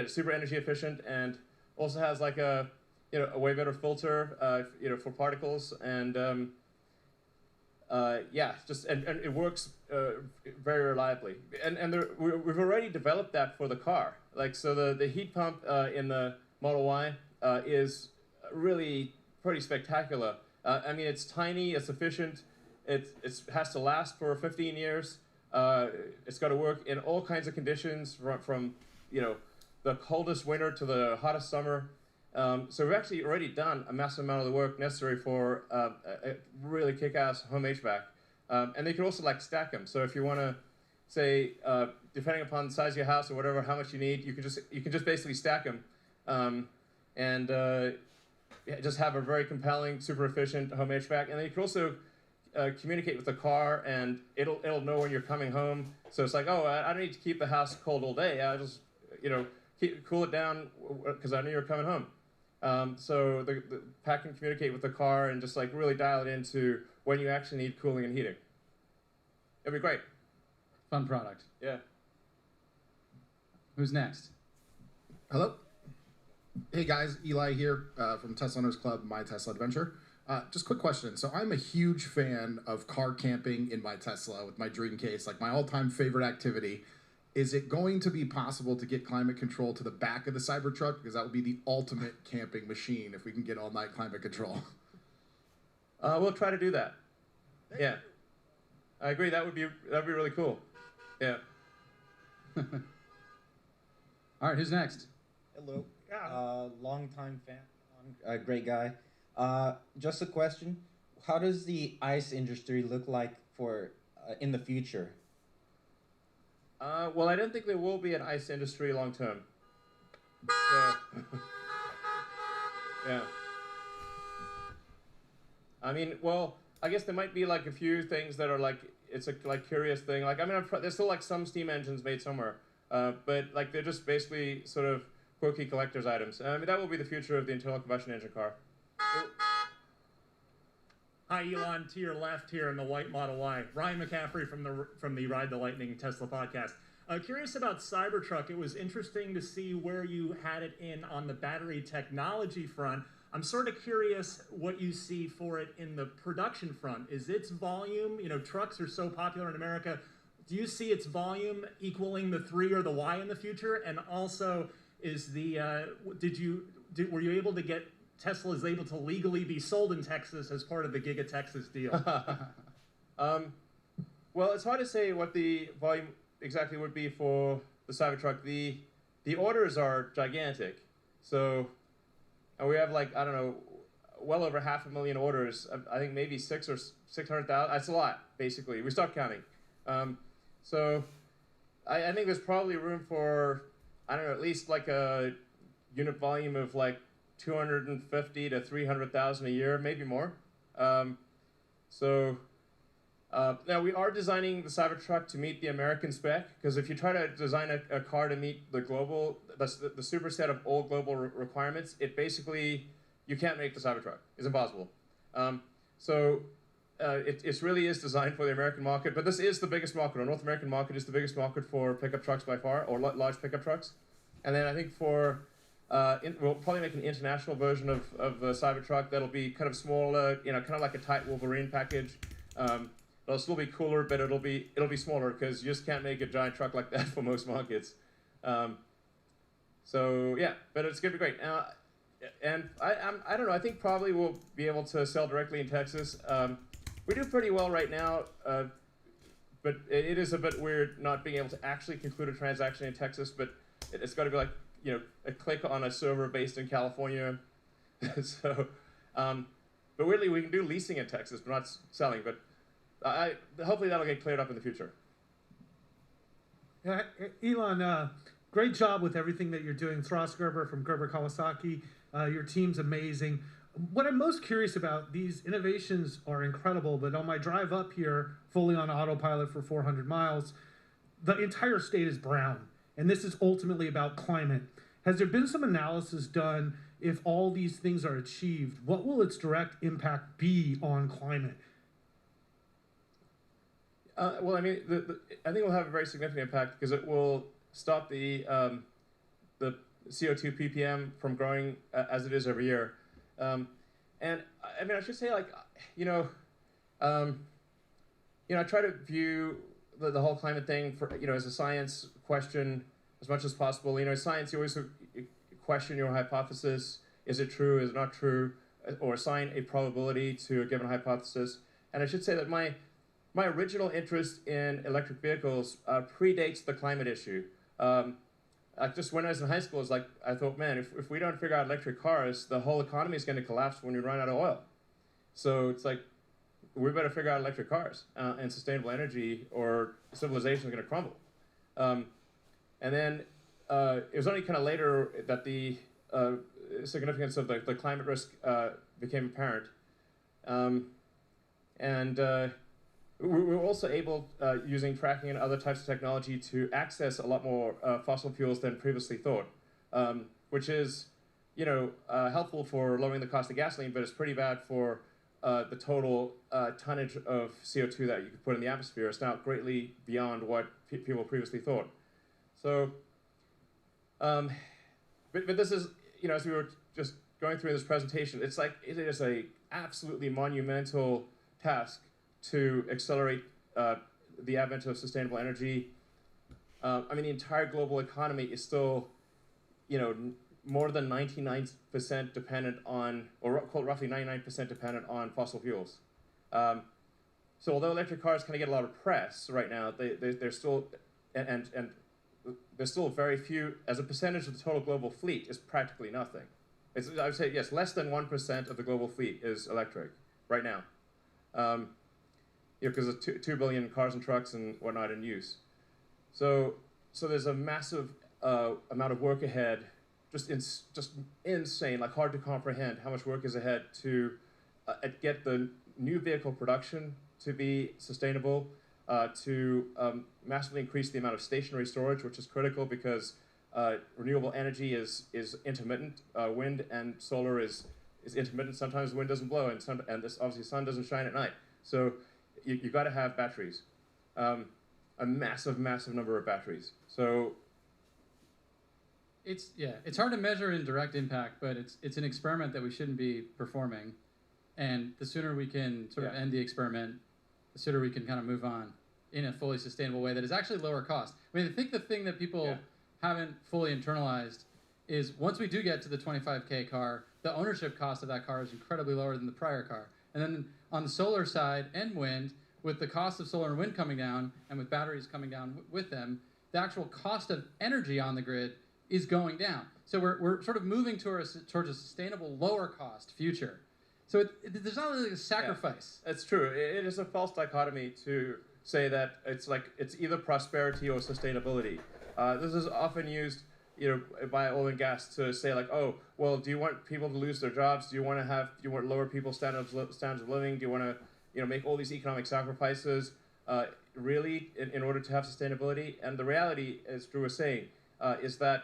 super energy efficient, and also has like a way better filter for particles, and and it works very reliably. And we've already developed that for the car. So the heat pump in the Model Y is really pretty spectacular. I mean, it's tiny, it's efficient, it has to last for 15 years. It's got to work in all kinds of conditions, from the coldest winter to the hottest summer. So we've actually already done a massive amount of the work necessary for a really kick-ass home HVAC. And they can also stack them. So if you want to say, depending upon the size of your house or whatever, how much you need, you can just basically stack them, and just have a very compelling, super efficient home HVAC. And then you can also communicate with the car, and it'll know when you're coming home. So it's like, oh, I don't need to keep the house cold all day. I'll just cool it down because I knew you were coming home. So the pack can communicate with the car and just really dial it into when you actually need cooling and heating. It'd be great. Fun product. Yeah. Who's next? Hello. Hey guys, Eli here from Tesla Owners Club, My Tesla Adventure. Just quick question. So I'm a huge fan of car camping in my Tesla with my dream case, my all-time favorite activity. Is it going to be possible to get climate control to the back of the Cybertruck? Because that would be the ultimate camping machine if we can get all-night climate control. We'll try to do that. Yeah. I agree. That'd be really cool. Yeah. All right, who's next? Hello. Long-time fan. Great guy. Just a question. How does the ICE industry look like for in the future? Well, I don't think there will be an ICE industry long term. Yeah. I mean, well, I guess there might be a few things that are it's a curious thing. There's still some steam engines made somewhere, but they're just basically sort of quirky collector's items. I mean, that will be the future of the internal combustion engine car. Hi, Elon, to your left here in the white Model Y. Ryan McCaffrey from the Ride the Lightning Tesla podcast. Curious about Cybertruck. It was interesting to see where you had it in on the battery technology front. I'm sort of curious what you see for it in the production front. Is its volume, trucks are so popular in America, do you see its volume equaling the 3 or the Y in the future? And also, is the were you able to get Tesla is able to legally be sold in Texas as part of the Giga Texas deal? Well, it's hard to say what the volume exactly would be for the Cybertruck. The orders are gigantic. So we have like, I don't know, well over 500,000 orders. I think maybe 600,000 or 600,000. That's a lot, basically. We stopped counting. So I think there's probably room for, I don't know, at least like a unit volume of like 250 to 300,000 a year, maybe more. Now we are designing the Cybertruck to meet the American spec, because if you try to design a car to meet the global, the superset of all global requirements, it basically, you can't make the Cybertruck. It's impossible. It really is designed for the American market, but this is the biggest market. Our North American market is the biggest market for pickup trucks by far, or large pickup trucks. And then I think for, we'll probably make an international version of the Cybertruck that'll be kind of smaller, kind of like a tight Wolverine package. It'll still be cooler, but it'll be smaller, because you just can't make a giant truck like that for most markets. Yeah, but it's gonna be great. And I don't know. I think probably we'll be able to sell directly in Texas. We do pretty well right now, but it is a bit weird not being able to actually conclude a transaction in Texas. But it's got to be like a click on a server based in California. But weirdly we can do leasing in Texas, but not selling. But hopefully that'll get cleared up in the future. Yeah, Elon, great job with everything that you're doing. Thras Gerber from Gerber Kawasaki, your team's amazing. What I'm most curious about, these innovations are incredible, but on my drive up here, fully on autopilot for 400 miles, the entire state is brown. And this is ultimately about climate. Has there been some analysis done if all these things are achieved? What will its direct impact be on climate? Well, I mean, I think it will have a very significant impact, because it will stop the CO2 ppm from growing as it is every year. And I mean, I should say, like, I try to view the whole climate thing for, as a science question as much as possible. Science, you always question your hypothesis. Is it true? Is it not true? Or assign a probability to a given hypothesis. And I should say that my original interest in electric vehicles predates the climate issue. Just when I was in high school, I thought, man, if we don't figure out electric cars, the whole economy is going to collapse when we run out of oil. So it's like, we better figure out electric cars and sustainable energy, or civilization is going to crumble. And then it was only kind of later that the significance of the climate risk became apparent. We were also able, using tracking and other types of technology, to access a lot more fossil fuels than previously thought, which is, helpful for lowering the cost of gasoline, but it's pretty bad for the total tonnage of CO2 that you could put in the atmosphere. It's now greatly beyond what people previously thought. So, but this is, as we were just going through this presentation, it is a absolutely monumental task to accelerate the advent of sustainable energy. I mean, the entire global economy is still, more than 99% dependent on, or roughly 99% dependent on fossil fuels. So although electric cars kind of get a lot of press right now, they're still, and there's still very few, as a percentage of the total global fleet, is practically nothing. I would say, yes, less than 1% of the global fleet is electric right now. Because of 2 billion cars and trucks and whatnot in use. So there's a massive amount of work ahead, just insane, like hard to comprehend how much work is ahead to get the new vehicle production to be sustainable, to massively increase the amount of stationary storage, which is critical because renewable energy is intermittent. Wind and solar is intermittent. Sometimes the wind doesn't blow, and obviously the sun doesn't shine at night. So you've got to have batteries, a massive number of batteries. So it's hard to measure in direct impact, but it's an experiment that we shouldn't be performing. And the sooner we can sort of end the experiment, the sooner we can kind of move on. in a fully sustainable way that is actually lower cost. I mean, I think the thing that people haven't fully internalized is once we do get to the 25K car, the ownership cost of that car is incredibly lower than the prior car. And then on the solar side and wind, with the cost of solar and wind coming down and with batteries coming down with them, the actual cost of energy on the grid is going down. So we're sort of moving towards a sustainable, lower cost future. So there's not really a sacrifice. Yeah, it's true. It is a false dichotomy to say that it's either prosperity or sustainability. This is often used, by oil and gas to say like, oh, well, do you want people to lose their jobs? Do you want lower people's standards of living? Do you want to, make all these economic sacrifices, really, in order to have sustainability? And the reality, as Drew was saying, is that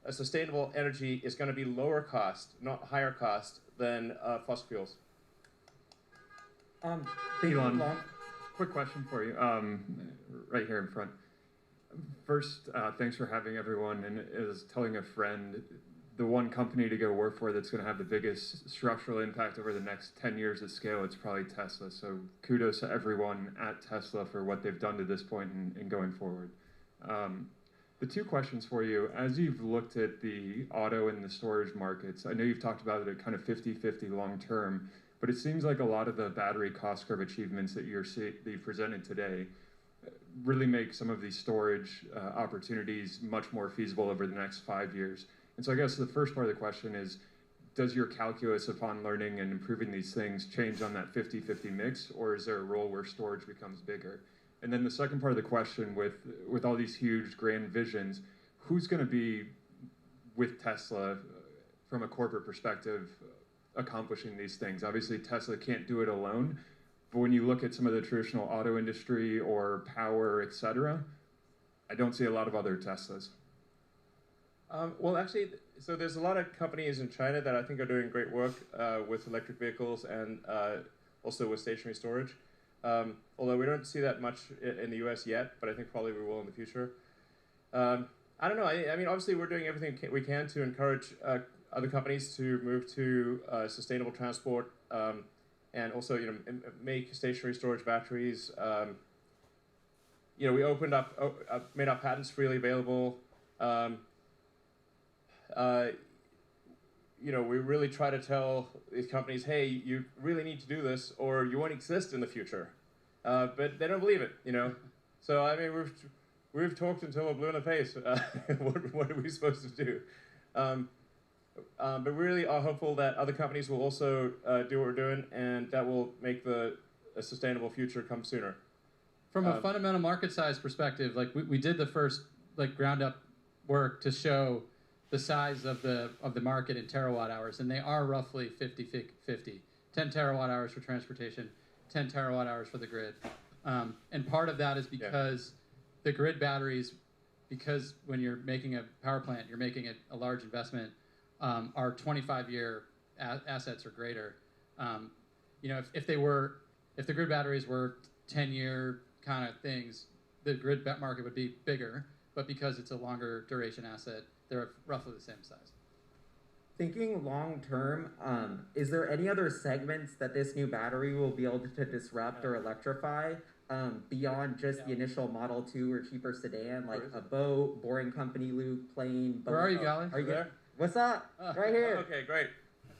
a sustainable energy is going to be lower cost, not higher cost, than fossil fuels. Elon, quick question for you, right here in front. First, thanks for having everyone, and as telling a friend, the one company to go work for that's going to have the biggest structural impact over the next 10 years at scale, it's probably Tesla. So kudos to everyone at Tesla for what they've done to this point and going forward. The two questions for you, as you've looked at the auto and the storage markets, I know you've talked about it at kind of 50-50 long term, but it seems like a lot of the battery cost curve achievements that you presented today really make some of these storage opportunities much more feasible over the next 5 years. And so I guess the first part of the question is, does your calculus upon learning and improving these things change on that 50-50 mix, or is there a role where storage becomes bigger? And then the second part of the question, with all these huge grand visions, who's going to be with Tesla from a corporate perspective accomplishing these things? Obviously, Tesla can't do it alone, but when you look at some of the traditional auto industry or power, et cetera, I don't see a lot of other Teslas. Well, actually, so there's a lot of companies in China that I think are doing great work with electric vehicles and also with stationary storage. Although we don't see that much in the US yet, but I think probably we will in the future. I don't know. I mean, obviously, we're doing everything we can to encourage other companies to move to sustainable transport and also, make stationary storage batteries. We opened up, made our patents freely available. We really try to tell these companies, hey, you really need to do this or you won't exist in the future. But they don't believe it, So, I mean, we've talked until we're blue in the face. What are we supposed to do? But we really are hopeful that other companies will also do what we're doing, and that will make a sustainable future come sooner. From a fundamental market size perspective, like we did the first ground up work to show the size of the market in terawatt hours, and they are roughly 50-50. 10 terawatt hours for transportation, 10 terawatt hours for the grid. And part of that is because the grid batteries, because when you're making a power plant, you're making a large investment, are 25-year assets or greater. If the grid batteries were 10-year kind of things, the grid market would be bigger, but because it's a longer duration asset, they're roughly the same size. Thinking long term, is there any other segments that this new battery will be able to disrupt or electrify beyond just the initial Model 2 or cheaper sedan, like a boat, boring company loop, plane, boat? Where are you, Golly? Are you there? What's up? Right here. Okay, great.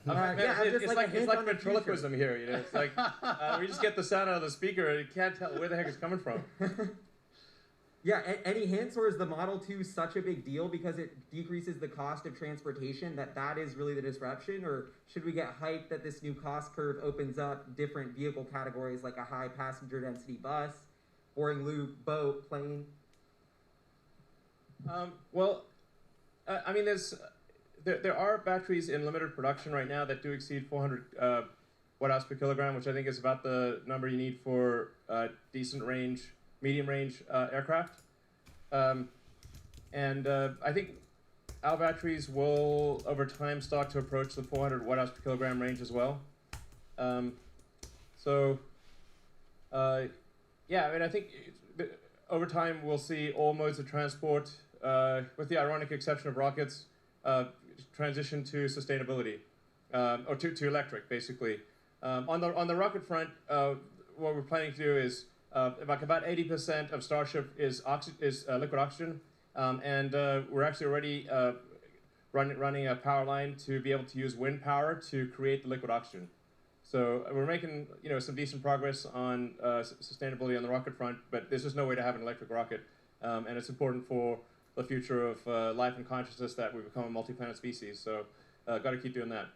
It's like ventriloquism here, It's like we just get the sound out of the speaker and you can't tell where the heck it's coming from. Yeah, any hints, or is the Model 2 such a big deal because it decreases the cost of transportation that is really the disruption? Or should we get hyped that this new cost curve opens up different vehicle categories like a high passenger density bus, boring loop, boat, plane? I mean, there are batteries in limited production right now that do exceed 400 watt-hours per kilogram, which I think is about the number you need for decent range, medium range aircraft. I think our batteries will, over time, start to approach the 400 watt-hours per kilogram range as well. I mean, I think over time we'll see all modes of transport, with the ironic exception of rockets, transition to sustainability, or to electric, basically. On the rocket front, what we're planning to do is like about 80% of Starship is liquid oxygen, and we're actually already running a power line to be able to use wind power to create the liquid oxygen. So we're making some decent progress on sustainability on the rocket front, but there's just no way to have an electric rocket, and it's important for the future of life and consciousness that we become a multi-planet species. So got to keep doing that.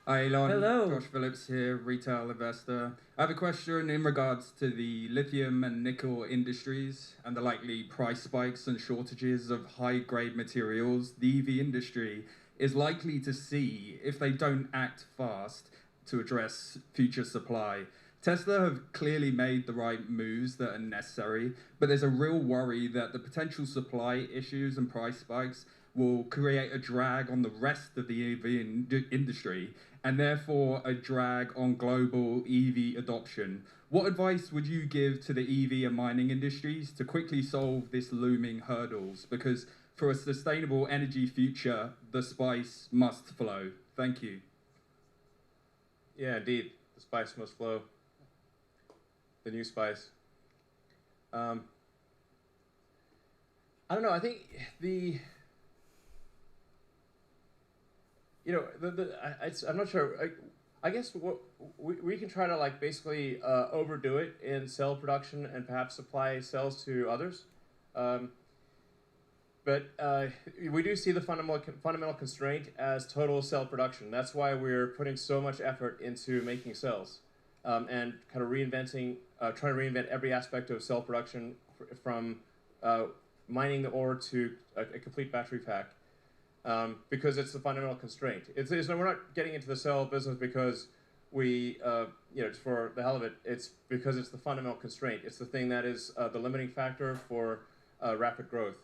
Hi Elon, Hello. Josh Phillips here, retail investor. I have a question in regards to the lithium and nickel industries and the likely price spikes and shortages of high-grade materials the EV industry is likely to see if they don't act fast to address future supply. Tesla have clearly made the right moves that are necessary, but there's a real worry that the potential supply issues and price spikes will create a drag on the rest of the EV industry, and therefore a drag on global EV adoption. What advice would you give to the EV and mining industries to quickly solve this looming hurdles? Because for a sustainable energy future, the spice must flow. Thank you. Yeah, indeed, the spice must flow. The new spice. I don't know. I think I'm not sure. I guess what we can try to basically overdo it in cell production and perhaps supply cells to others. But we do see the fundamental constraint as total cell production. That's why we're putting so much effort into making cells and kind of trying to reinvent every aspect of cell production from mining the ore to a complete battery pack. Because it's the fundamental constraint. We're not getting into the cell business because we, just for the hell of it. It's because it's the fundamental constraint. It's the thing that is the limiting factor for rapid growth.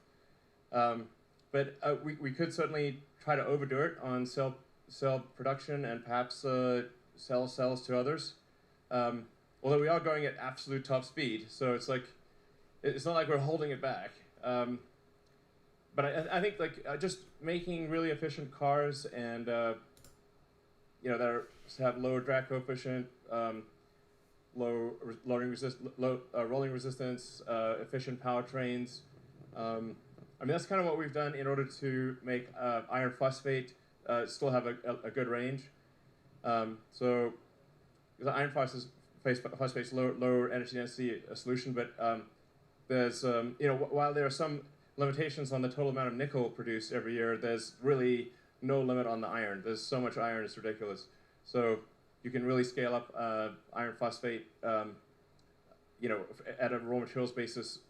But we could certainly try to overdo it on cell production and perhaps sell cells to others. Although we are going at absolute top speed, so it's not like we're holding it back. But I think just making really efficient cars and that have low drag coefficient, low rolling resistance, efficient powertrains. I mean that's kind of what we've done in order to make iron phosphate still have a good range. So the iron phosphate's lower energy density solution, but there's while there are some limitations on the total amount of nickel produced every year, there's really no limit on the iron. There's so much iron, it's ridiculous. So you can really scale up iron phosphate, at a raw materials basis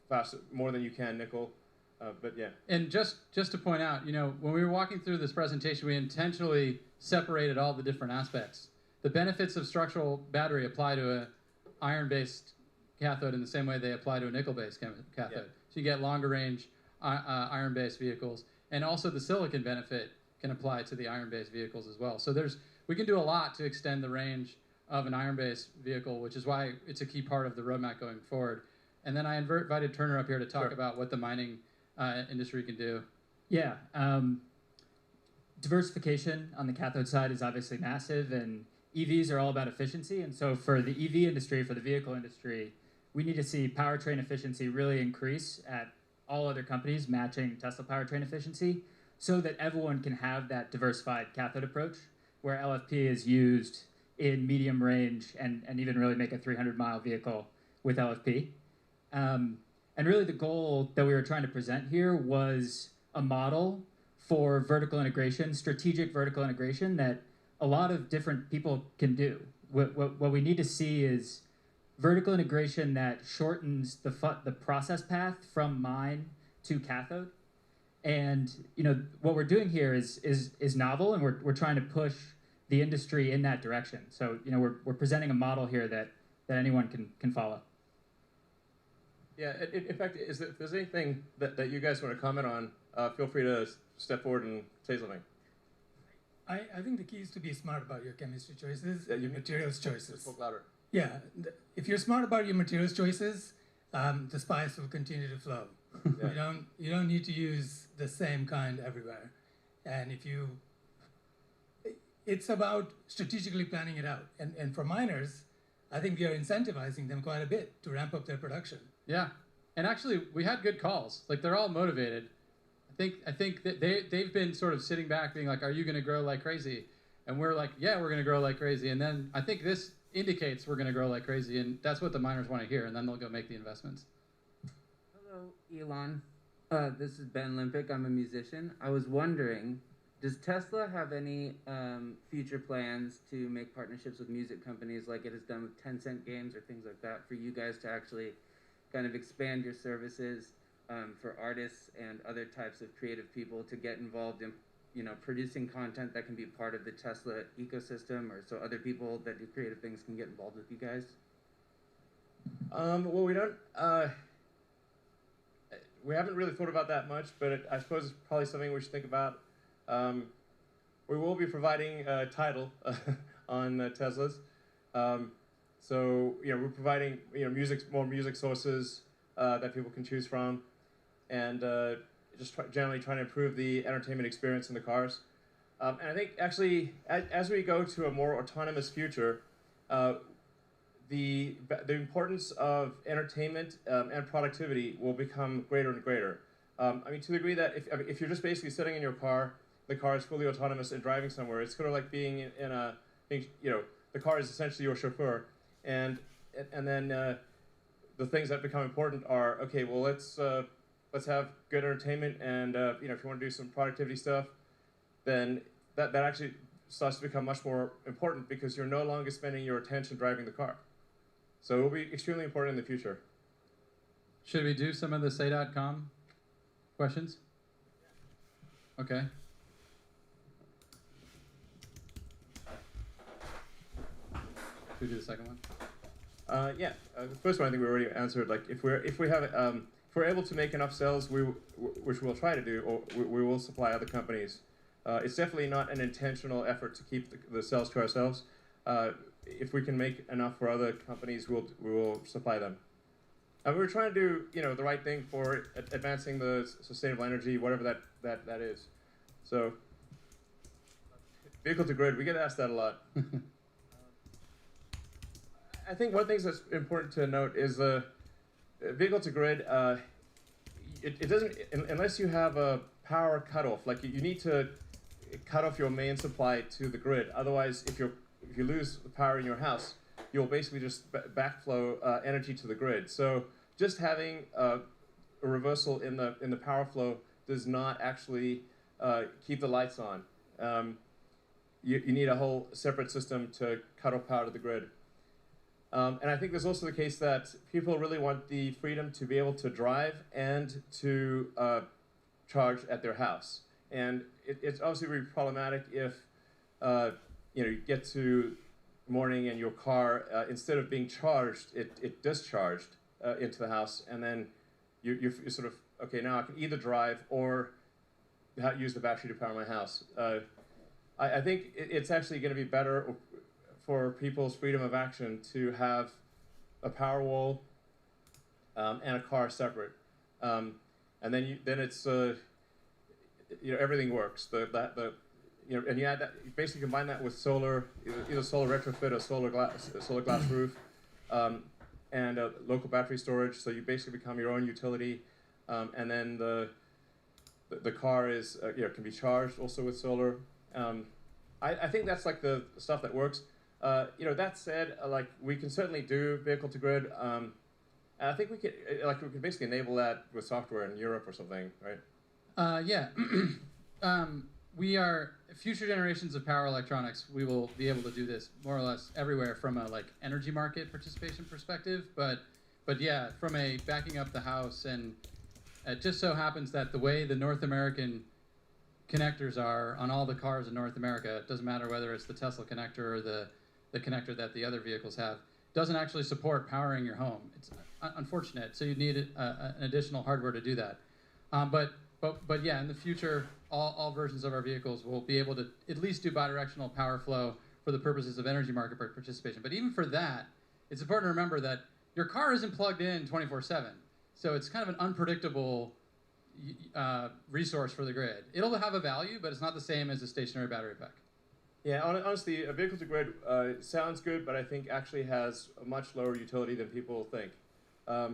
faster, more than you can nickel. But yeah. And just to point out, when we were walking through this presentation, we intentionally separated all the different aspects. The benefits of structural battery apply to an iron-based cathode in the same way they apply to a nickel-based cathode. Yeah. So you get longer range iron-based vehicles, and also the silicon benefit can apply to the iron-based vehicles as well. So we can do a lot to extend the range of an iron-based vehicle, which is why it's a key part of the roadmap going forward. And then I invited Turner up here to talk about what the mining industry can do. Yeah, diversification on the cathode side is obviously massive, and EVs are all about efficiency. And so for the EV industry, for the vehicle industry, we need to see powertrain efficiency really increase at all other companies matching Tesla powertrain efficiency so that everyone can have that diversified cathode approach where LFP is used in medium range and even really make a 300-mile vehicle with LFP. And really the goal that we were trying to present here was a model for vertical integration, strategic vertical integration that a lot of different people can do. What we need to see is vertical integration that shortens the process path from mine to cathode. And what we're doing here is novel, and we're trying to push the industry in that direction. So we're presenting a model here that anyone can follow. Yeah, in fact, if there's anything that you guys want to comment on, feel free to step forward and say something. I think the key is to be smart about your chemistry choices, your materials choices. Spoke louder. Yeah, if you're smart about your materials choices, the spice will continue to flow. Yeah. You don't need to use the same kind everywhere, and if you It's about strategically planning it out. And for miners, I think we are incentivizing them quite a bit to ramp up their production. Yeah, and actually, we had good calls. Like, they're all motivated. I think that they've been sort of sitting back being like, are you going to grow like crazy? And we're like, yeah, we're going to grow like crazy. And then I think this indicates we're going to grow like crazy, and that's what the miners want to hear, and then they'll go make the investments. Hello, Elon. This is Ben Limpick. I'm a musician. I was wondering, does Tesla have any future plans to make partnerships with music companies like it has done with Tencent Games or things like that for you guys to actually kind of expand your services for artists and other types of creative people to get involved in, producing content that can be part of the Tesla ecosystem, or so other people that do creative things can get involved with you guys? Well, we haven't really thought about that much, but I suppose it's probably something we should think about. We will be providing a title on Teslas. So, we're providing, more music sources that people can choose from, and generally trying to improve the entertainment experience in the cars. And I think, actually, as we go to a more autonomous future, the importance of entertainment and productivity will become greater and greater. To the degree that if you're just basically sitting in your car, the car is fully autonomous and driving somewhere. It's sort of like being the car is essentially your chauffeur, and then the things that become important are, okay, well, let's have good entertainment, and if you want to do some productivity stuff, then that actually starts to become much more important because you're no longer spending your attention driving the car. So it will be extremely important in the future. Should we do some of the say.com questions? Okay. Should we do the second one? The first one I think we already answered. Like, if we're able to make enough sales, which we'll try to do, or we will supply other companies. It's definitely not an intentional effort to keep the sales to ourselves. If we can make enough for other companies, we will supply them. We're trying to do the right thing for advancing the sustainable energy, whatever that is. So, vehicle to grid, we get asked that a lot. I think one thing that's important to note is vehicle to grid. It doesn't, unless you have a power cutoff. Like, you need to cut off your main supply to the grid. Otherwise, if you lose the power in your house, you'll basically just backflow energy to the grid. So just having a reversal in the power flow does not actually keep the lights on. You need a whole separate system to cut off power to the grid. And I think there's also the case that people really want the freedom to be able to drive and to charge at their house. And it's obviously really problematic if you get to morning and your car, instead of being charged, it discharged into the house, and then you're sort of, okay, now I can either drive or use the battery to power my house. I think it's actually going to be better for people's freedom of action to have a power wall and a car separate, and then it's everything works. And you add that, you basically combine that with solar, either solar retrofit or solar glass roof, and local battery storage. So you basically become your own utility, and then the car is can be charged also with solar. I think that's like the stuff that works. That said, like, we can certainly do vehicle to grid. And I think we could basically enable that with software in Europe or something, right? Yeah. We are future generations of power electronics. We will be able to do this more or less everywhere from a energy market participation perspective. But yeah, from a backing up the house, and it just so happens that the way the North American connectors are on all the cars in North America, it doesn't matter whether it's the Tesla connector or the connector that the other vehicles have, doesn't actually support powering your home. It's unfortunate. So you need an additional hardware to do that. But yeah, in the future, all versions of our vehicles will be able to at least do bidirectional power flow for the purposes of energy market participation. But even for that, it's important to remember that your car isn't plugged in 24/7. So it's kind of an unpredictable resource for the grid. It'll have a value, but it's not the same as a stationary battery pack. Yeah, honestly, a vehicle to grid sounds good, but I think actually has a much lower utility than people think. I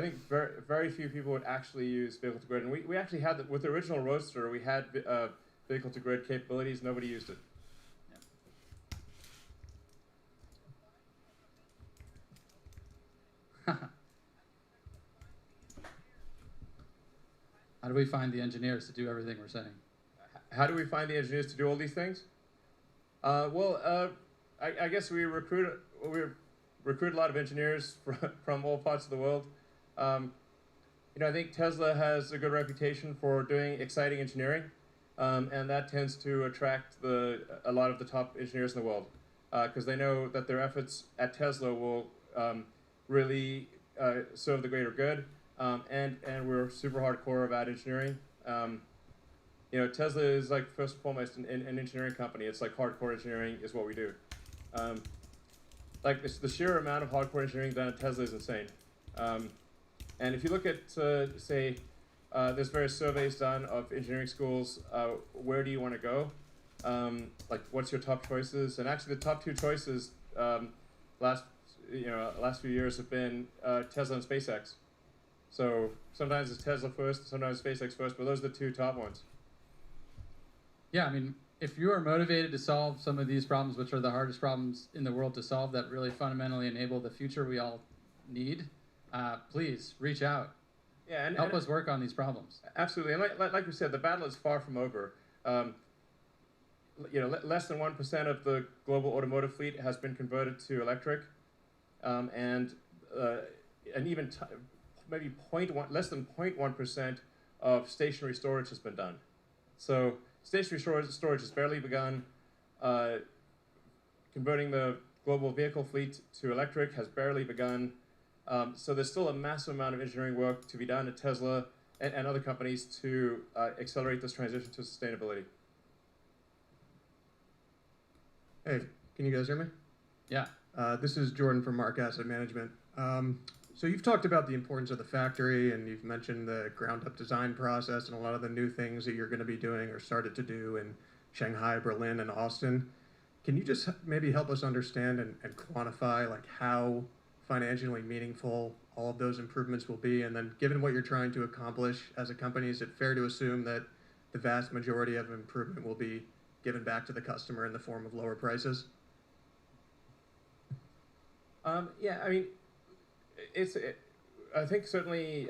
think very few people would actually use vehicle to grid, and we actually had with the original Roadster, we had vehicle to grid capabilities. Nobody used it. How do we find the engineers to do everything we're saying? How do we find the engineers to do all these things? I guess we recruit a lot of engineers from all parts of the world. I think Tesla has a good reputation for doing exciting engineering, and that tends to attract a lot of the top engineers in the world, because they know that their efforts at Tesla will really serve the greater good, and we're super hardcore about engineering. Tesla is like first and foremost an engineering company. It's like hardcore engineering is what we do. Like the sheer amount of hardcore engineering done at Tesla is insane. And if you look at, say, there's various surveys done of engineering schools, where do you want to go? Like, what's your top choices? And actually, the top two choices last few years have been Tesla and SpaceX. So sometimes it's Tesla first, sometimes SpaceX first, but those are the two top ones. Yeah, I mean, if you are motivated to solve some of these problems, which are the hardest problems in the world to solve, that really fundamentally enable the future we all need, please reach out. Yeah, and help us work on these problems. Absolutely, and like we said, the battle is far from over. Less than 1% of the global automotive fleet has been converted to electric, and even maybe less than 0.1% of stationary storage has been done. So stationary storage has barely begun. Converting the global vehicle fleet to electric has barely begun. So there's still a massive amount of engineering work to be done at Tesla and other companies to accelerate this transition to sustainability. Hey, can you guys hear me? Yeah. This is Jordan from Mark Asset Management. So you've talked about the importance of the factory, and you've mentioned the ground-up design process and a lot of the new things that you're going to be doing or started to do in Shanghai, Berlin, and Austin. Can you just maybe help us understand and quantify like how financially meaningful all of those improvements will be? And then given what you're trying to accomplish as a company, is it fair to assume that the vast majority of improvement will be given back to the customer in the form of lower prices? Yeah, I mean, I think certainly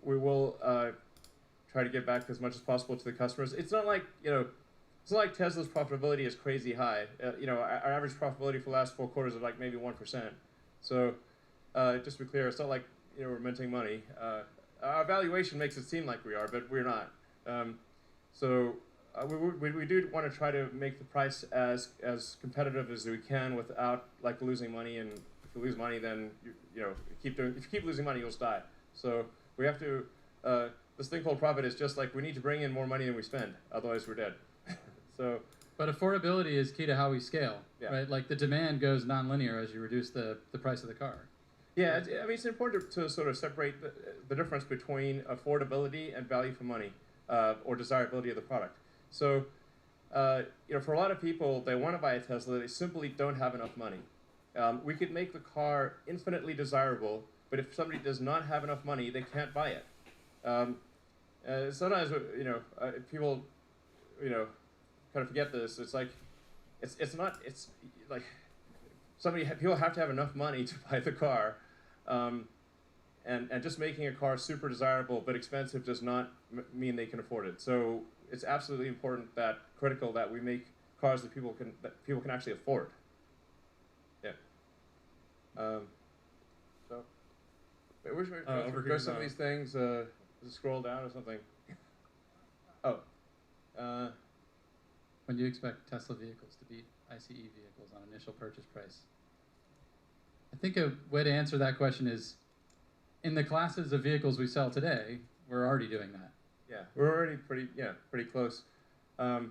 we will try to give back as much as possible to the customers. It's not like, it's not like Tesla's profitability is crazy high. Our average profitability for the last 4 quarters is like maybe 1%. So just to be clear, it's not like we're minting money. Our valuation makes it seem like we are, but we're not. We do want to try to make the price as competitive as we can without like losing money. And if you lose money, then if you keep losing money, you'll die. So we have to. This thing called profit is just like we need to bring in more money than we spend, otherwise we're dead. But affordability is key to how we scale, right? Like the demand goes nonlinear as you reduce the price of the car. Yeah, I mean, it's important to sort of separate the difference between affordability and value for money, or desirability of the product. So, for a lot of people, they want to buy a Tesla, they simply don't have enough money. We could make the car infinitely desirable, but if somebody does not have enough money, they can't buy it. Sometimes, people, kind of forget this. It's like, it's like people have to have enough money to buy the car, and just making a car super desirable but expensive does not mean they can afford it. So it's absolutely critical that we make cars that people can actually afford. Yeah. So, where should we go? Some of these things. Just scroll down or something. Oh. When do you expect Tesla vehicles to beat ICE vehicles on initial purchase price? I think a way to answer that question is, in the classes of vehicles we sell today, we're already doing that. Yeah, we're already pretty close. And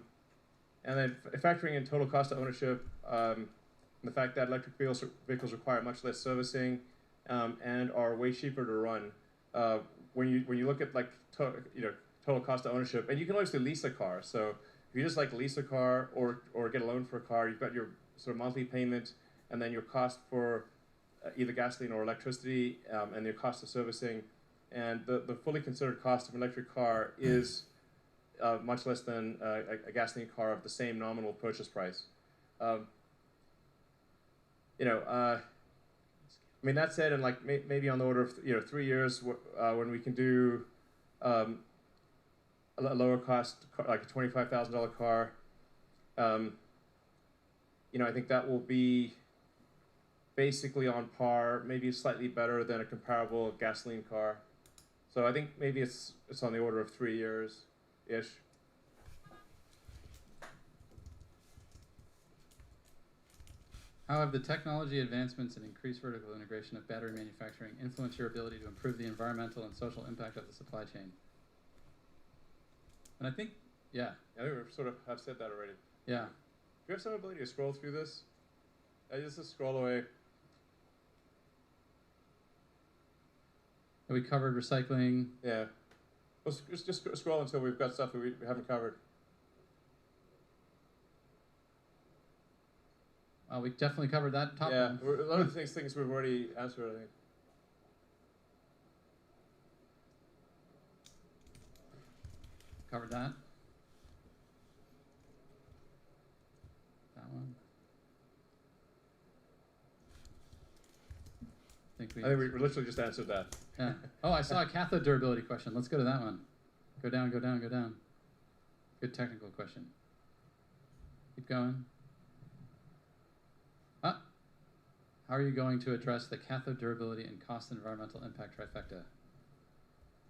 then factoring in total cost of ownership, the fact that electric vehicles require much less servicing, and are way cheaper to run. When you look at like total cost of ownership, and you can obviously lease a car. So if you just like lease a car or get a loan for a car, you've got your sort of monthly payment, and then your cost for either gasoline or electricity, and your cost of servicing, and the fully considered cost of an electric car is much less than a gasoline car of the same nominal purchase price. I mean, that said, and like maybe on the order of 3 years, when we can do a lower cost, like a $25,000 car, I think that will be basically on par, maybe slightly better than a comparable gasoline car. So I think maybe it's on the order of 3 years-ish. How have the technology advancements and increased vertical integration of battery manufacturing influenced your ability to improve the environmental and social impact of the supply chain? And I think, yeah. I think we sort of have said that already. Yeah. Do you have some ability to scroll through this? I just scroll away. We covered recycling. Yeah. Well, just scroll until we've got stuff that we haven't covered. We definitely covered that top one. one. A lot of things we've already answered, I think. Covered that. That one. I think we literally just answered that. Yeah. Oh, I saw a cathode durability question. Let's go to that one. Go down, go down, go down. Good technical question. Keep going. How are you going to address the cathode durability and cost and environmental impact trifecta?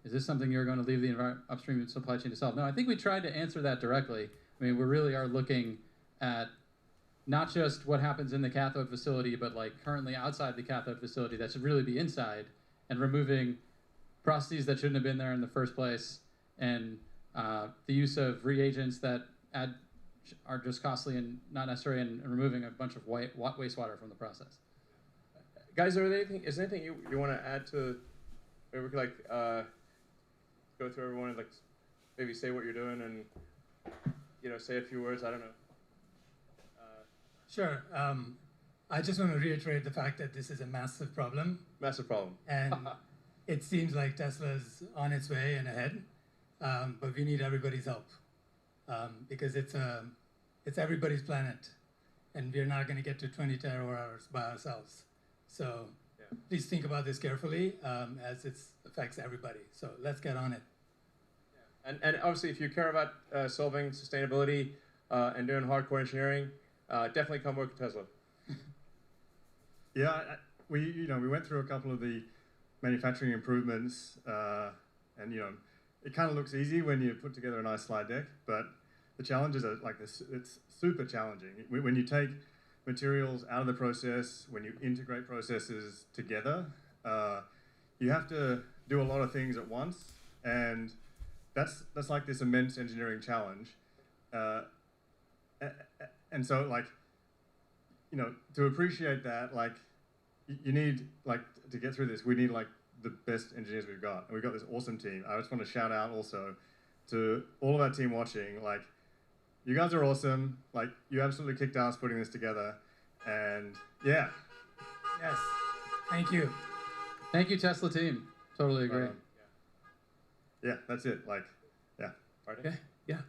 Is this something you're going to leave the upstream supply chain to solve? No, I think we tried to answer that directly. I mean, we really are looking at not just what happens in the cathode facility, but like currently outside the cathode facility that should really be inside, and removing processes that shouldn't have been there in the first place, and the use of reagents that are just costly and not necessary, and removing a bunch of wastewater from the process. Guys, is there anything you want to add to? Maybe we could go through everyone and maybe say what you're doing and say a few words. I don't know. Sure. I just want to reiterate the fact that this is a massive problem. Massive problem. And it seems like Tesla's on its way and ahead, but we need everybody's help because it's everybody's planet, and we're not going to get to 20 terawatt-hours by ourselves. So please think about this carefully as it affects everybody. So let's get on it. And obviously, if you care about solving sustainability and doing hardcore engineering, definitely come work at Tesla. Yeah, we went through a couple of the manufacturing improvements, and it kind of looks easy when you put together a nice slide deck, but the challenges are like this. It's super challenging when you take materials out of the process, when you integrate processes together. You have to do a lot of things at once, and that's like this immense engineering challenge. And so to appreciate that, you need to get through this, we need the best engineers we've got, and we've got this awesome team. I just want to shout out also to all of our team watching, you guys are awesome. You absolutely kicked ass putting this together, and yeah. Yes. Thank you. Thank you, Tesla team. Totally agree. Yeah, that's it. Yeah. Okay. Yeah.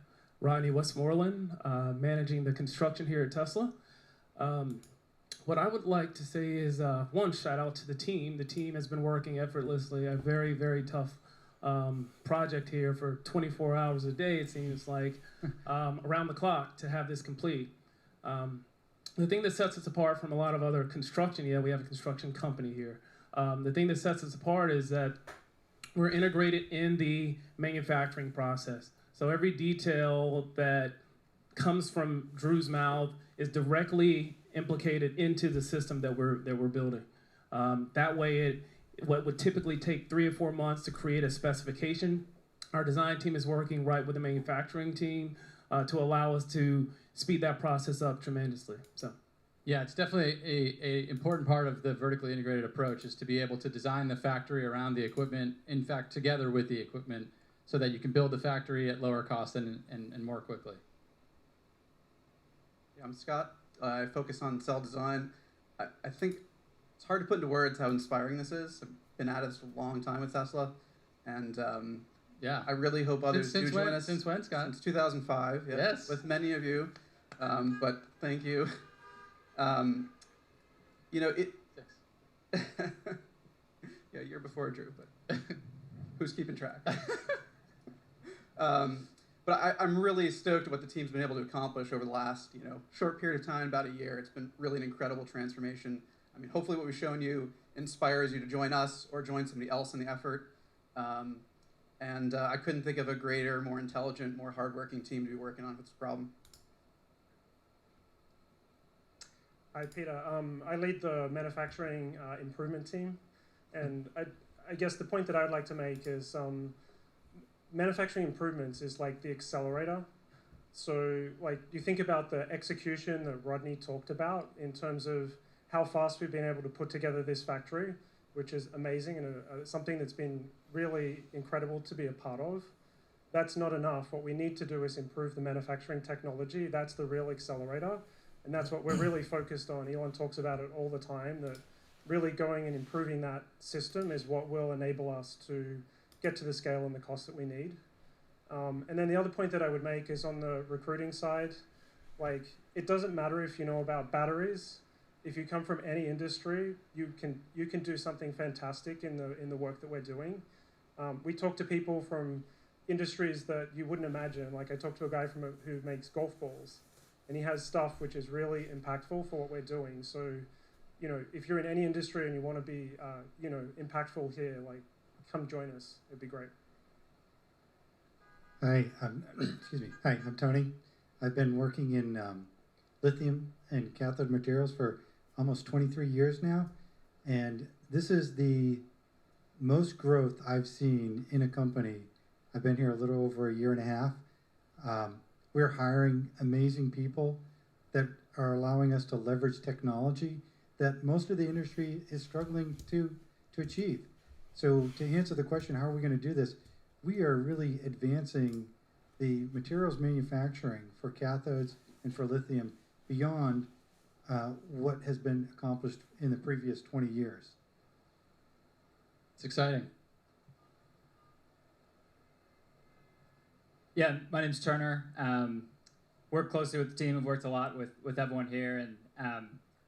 Ronnie Westmoreland, managing the construction here at Tesla. What I would like to say is, one, shout out to the team. The team has been working effortlessly. A very, very tough project here for 24 hours a day, it seems like, around the clock to have this complete. The thing that sets us apart from a lot of other construction, we have a construction company here. The thing that sets us apart is that we're integrated in the manufacturing process. So every detail that comes from Drew's mouth is directly implicated into the system that we're building. That way, what would typically take 3 or 4 months to create a specification, our design team is working right with the manufacturing team to allow us to speed that process up tremendously. So. Yeah, it's definitely a important part of the vertically integrated approach is to be able to design the factory around the equipment, in fact, together with the equipment, so that you can build the factory at lower cost and more quickly. Yeah, I'm Scott. I focus on cell design. I think it's hard to put into words how inspiring this is. I've been at it for a long time with Tesla, and yeah, I really hope others do join us. Since when, Scott? Since 2005. Yeah, yes, with many of you. But thank you. You know it. Yeah, a year before Drew, but who's keeping track? But I'm really stoked at what the team's been able to accomplish over the last, short period of time, about a year. It's been really an incredible transformation. I mean, hopefully what we've shown you inspires you to join us or join somebody else in the effort. And I couldn't think of a greater, more intelligent, more hardworking team to be working on with this problem. Hi, Peter. I lead the manufacturing improvement team. And I guess the point that I'd like to make is manufacturing improvements is like the accelerator. So like you think about the execution that Rodney talked about in terms of how fast we've been able to put together this factory, which is amazing and something that's been really incredible to be a part of. That's not enough. What we need to do is improve the manufacturing technology. That's the real accelerator. And that's what we're really focused on. Elon talks about it all the time, that really going and improving that system is what will enable us to get to the scale and the cost that we need. And then the other point that I would make is on the recruiting side, like it doesn't matter if you know about batteries. If you come from any industry, you can do something fantastic in the work that we're doing. We talk to people from industries that you wouldn't imagine. Like I talked to a guy who makes golf balls, and he has stuff which is really impactful for what we're doing. So, if you're in any industry and you want to be, impactful here, like come join us. It'd be great. Hi, excuse me. Hi, I'm Tony. I've been working in lithium and cathode materials for almost 23 years now, and this is the most growth I've seen in a company. I've been here a little over a year and a half. We're hiring amazing people that are allowing us to leverage technology that most of the industry is struggling to achieve. So to answer the question, how are we going to do this? We are really advancing the materials manufacturing for cathodes and for lithium beyond what has been accomplished in the previous 20 years. It's exciting. Yeah, my name's Turner. Work closely with the team. I've worked a lot with everyone here, and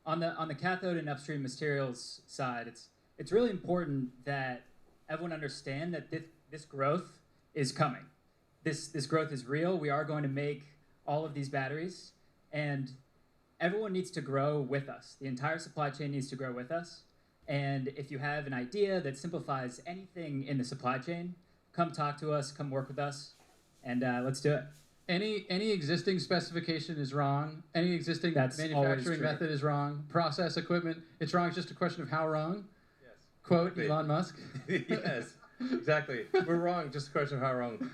on the cathode and upstream materials side, it's really important that everyone understand that this growth is coming. This growth is real. We are going to make all of these batteries, and everyone needs to grow with us. The entire supply chain needs to grow with us. And if you have an idea that simplifies anything in the supply chain, come talk to us, come work with us, and let's do it. Any existing specification is wrong. Any existing manufacturing method is wrong. Process equipment, it's wrong. It's just a question of how wrong. Yes. Quote Elon Musk. Yes, exactly. We're wrong. Just a question of how wrong.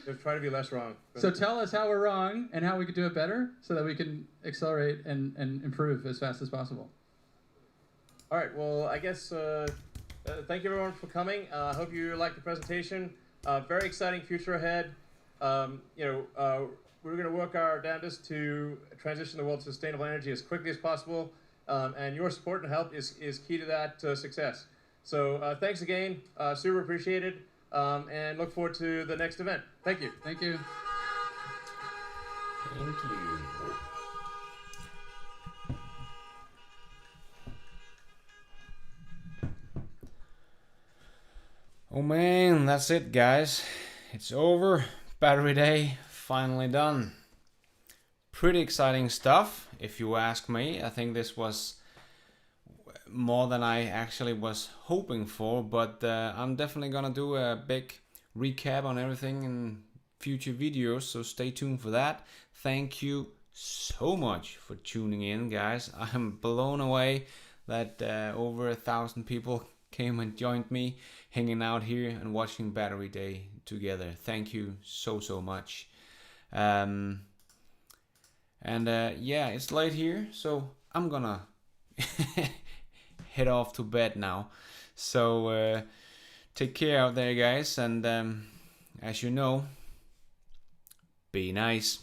Just try to be less wrong. So tell us how we're wrong and how we could do it better so that we can accelerate and improve as fast as possible. All right. Well, I guess thank you everyone for coming. I hope you liked the presentation. Very exciting future ahead. We're going to work our damnedest to transition the world to sustainable energy as quickly as possible, and your support and help is key to that success. So thanks again, super appreciated, and look forward to the next event. Thank you. Thank you. Thank you. Oh man, that's it guys. It's over. Battery day finally done. Pretty exciting stuff if you ask me. I think this was more than I actually was hoping for, but I'm definitely gonna do a big recap on everything in future videos, so stay tuned for that. Thank you so much for tuning in guys. I'm blown away that over 1,000 people came and joined me hanging out here and watching Battery Day together. Thank you so much. Yeah, it's late here, so I'm gonna head off to bed now. So take care out there guys, and as you know, be nice.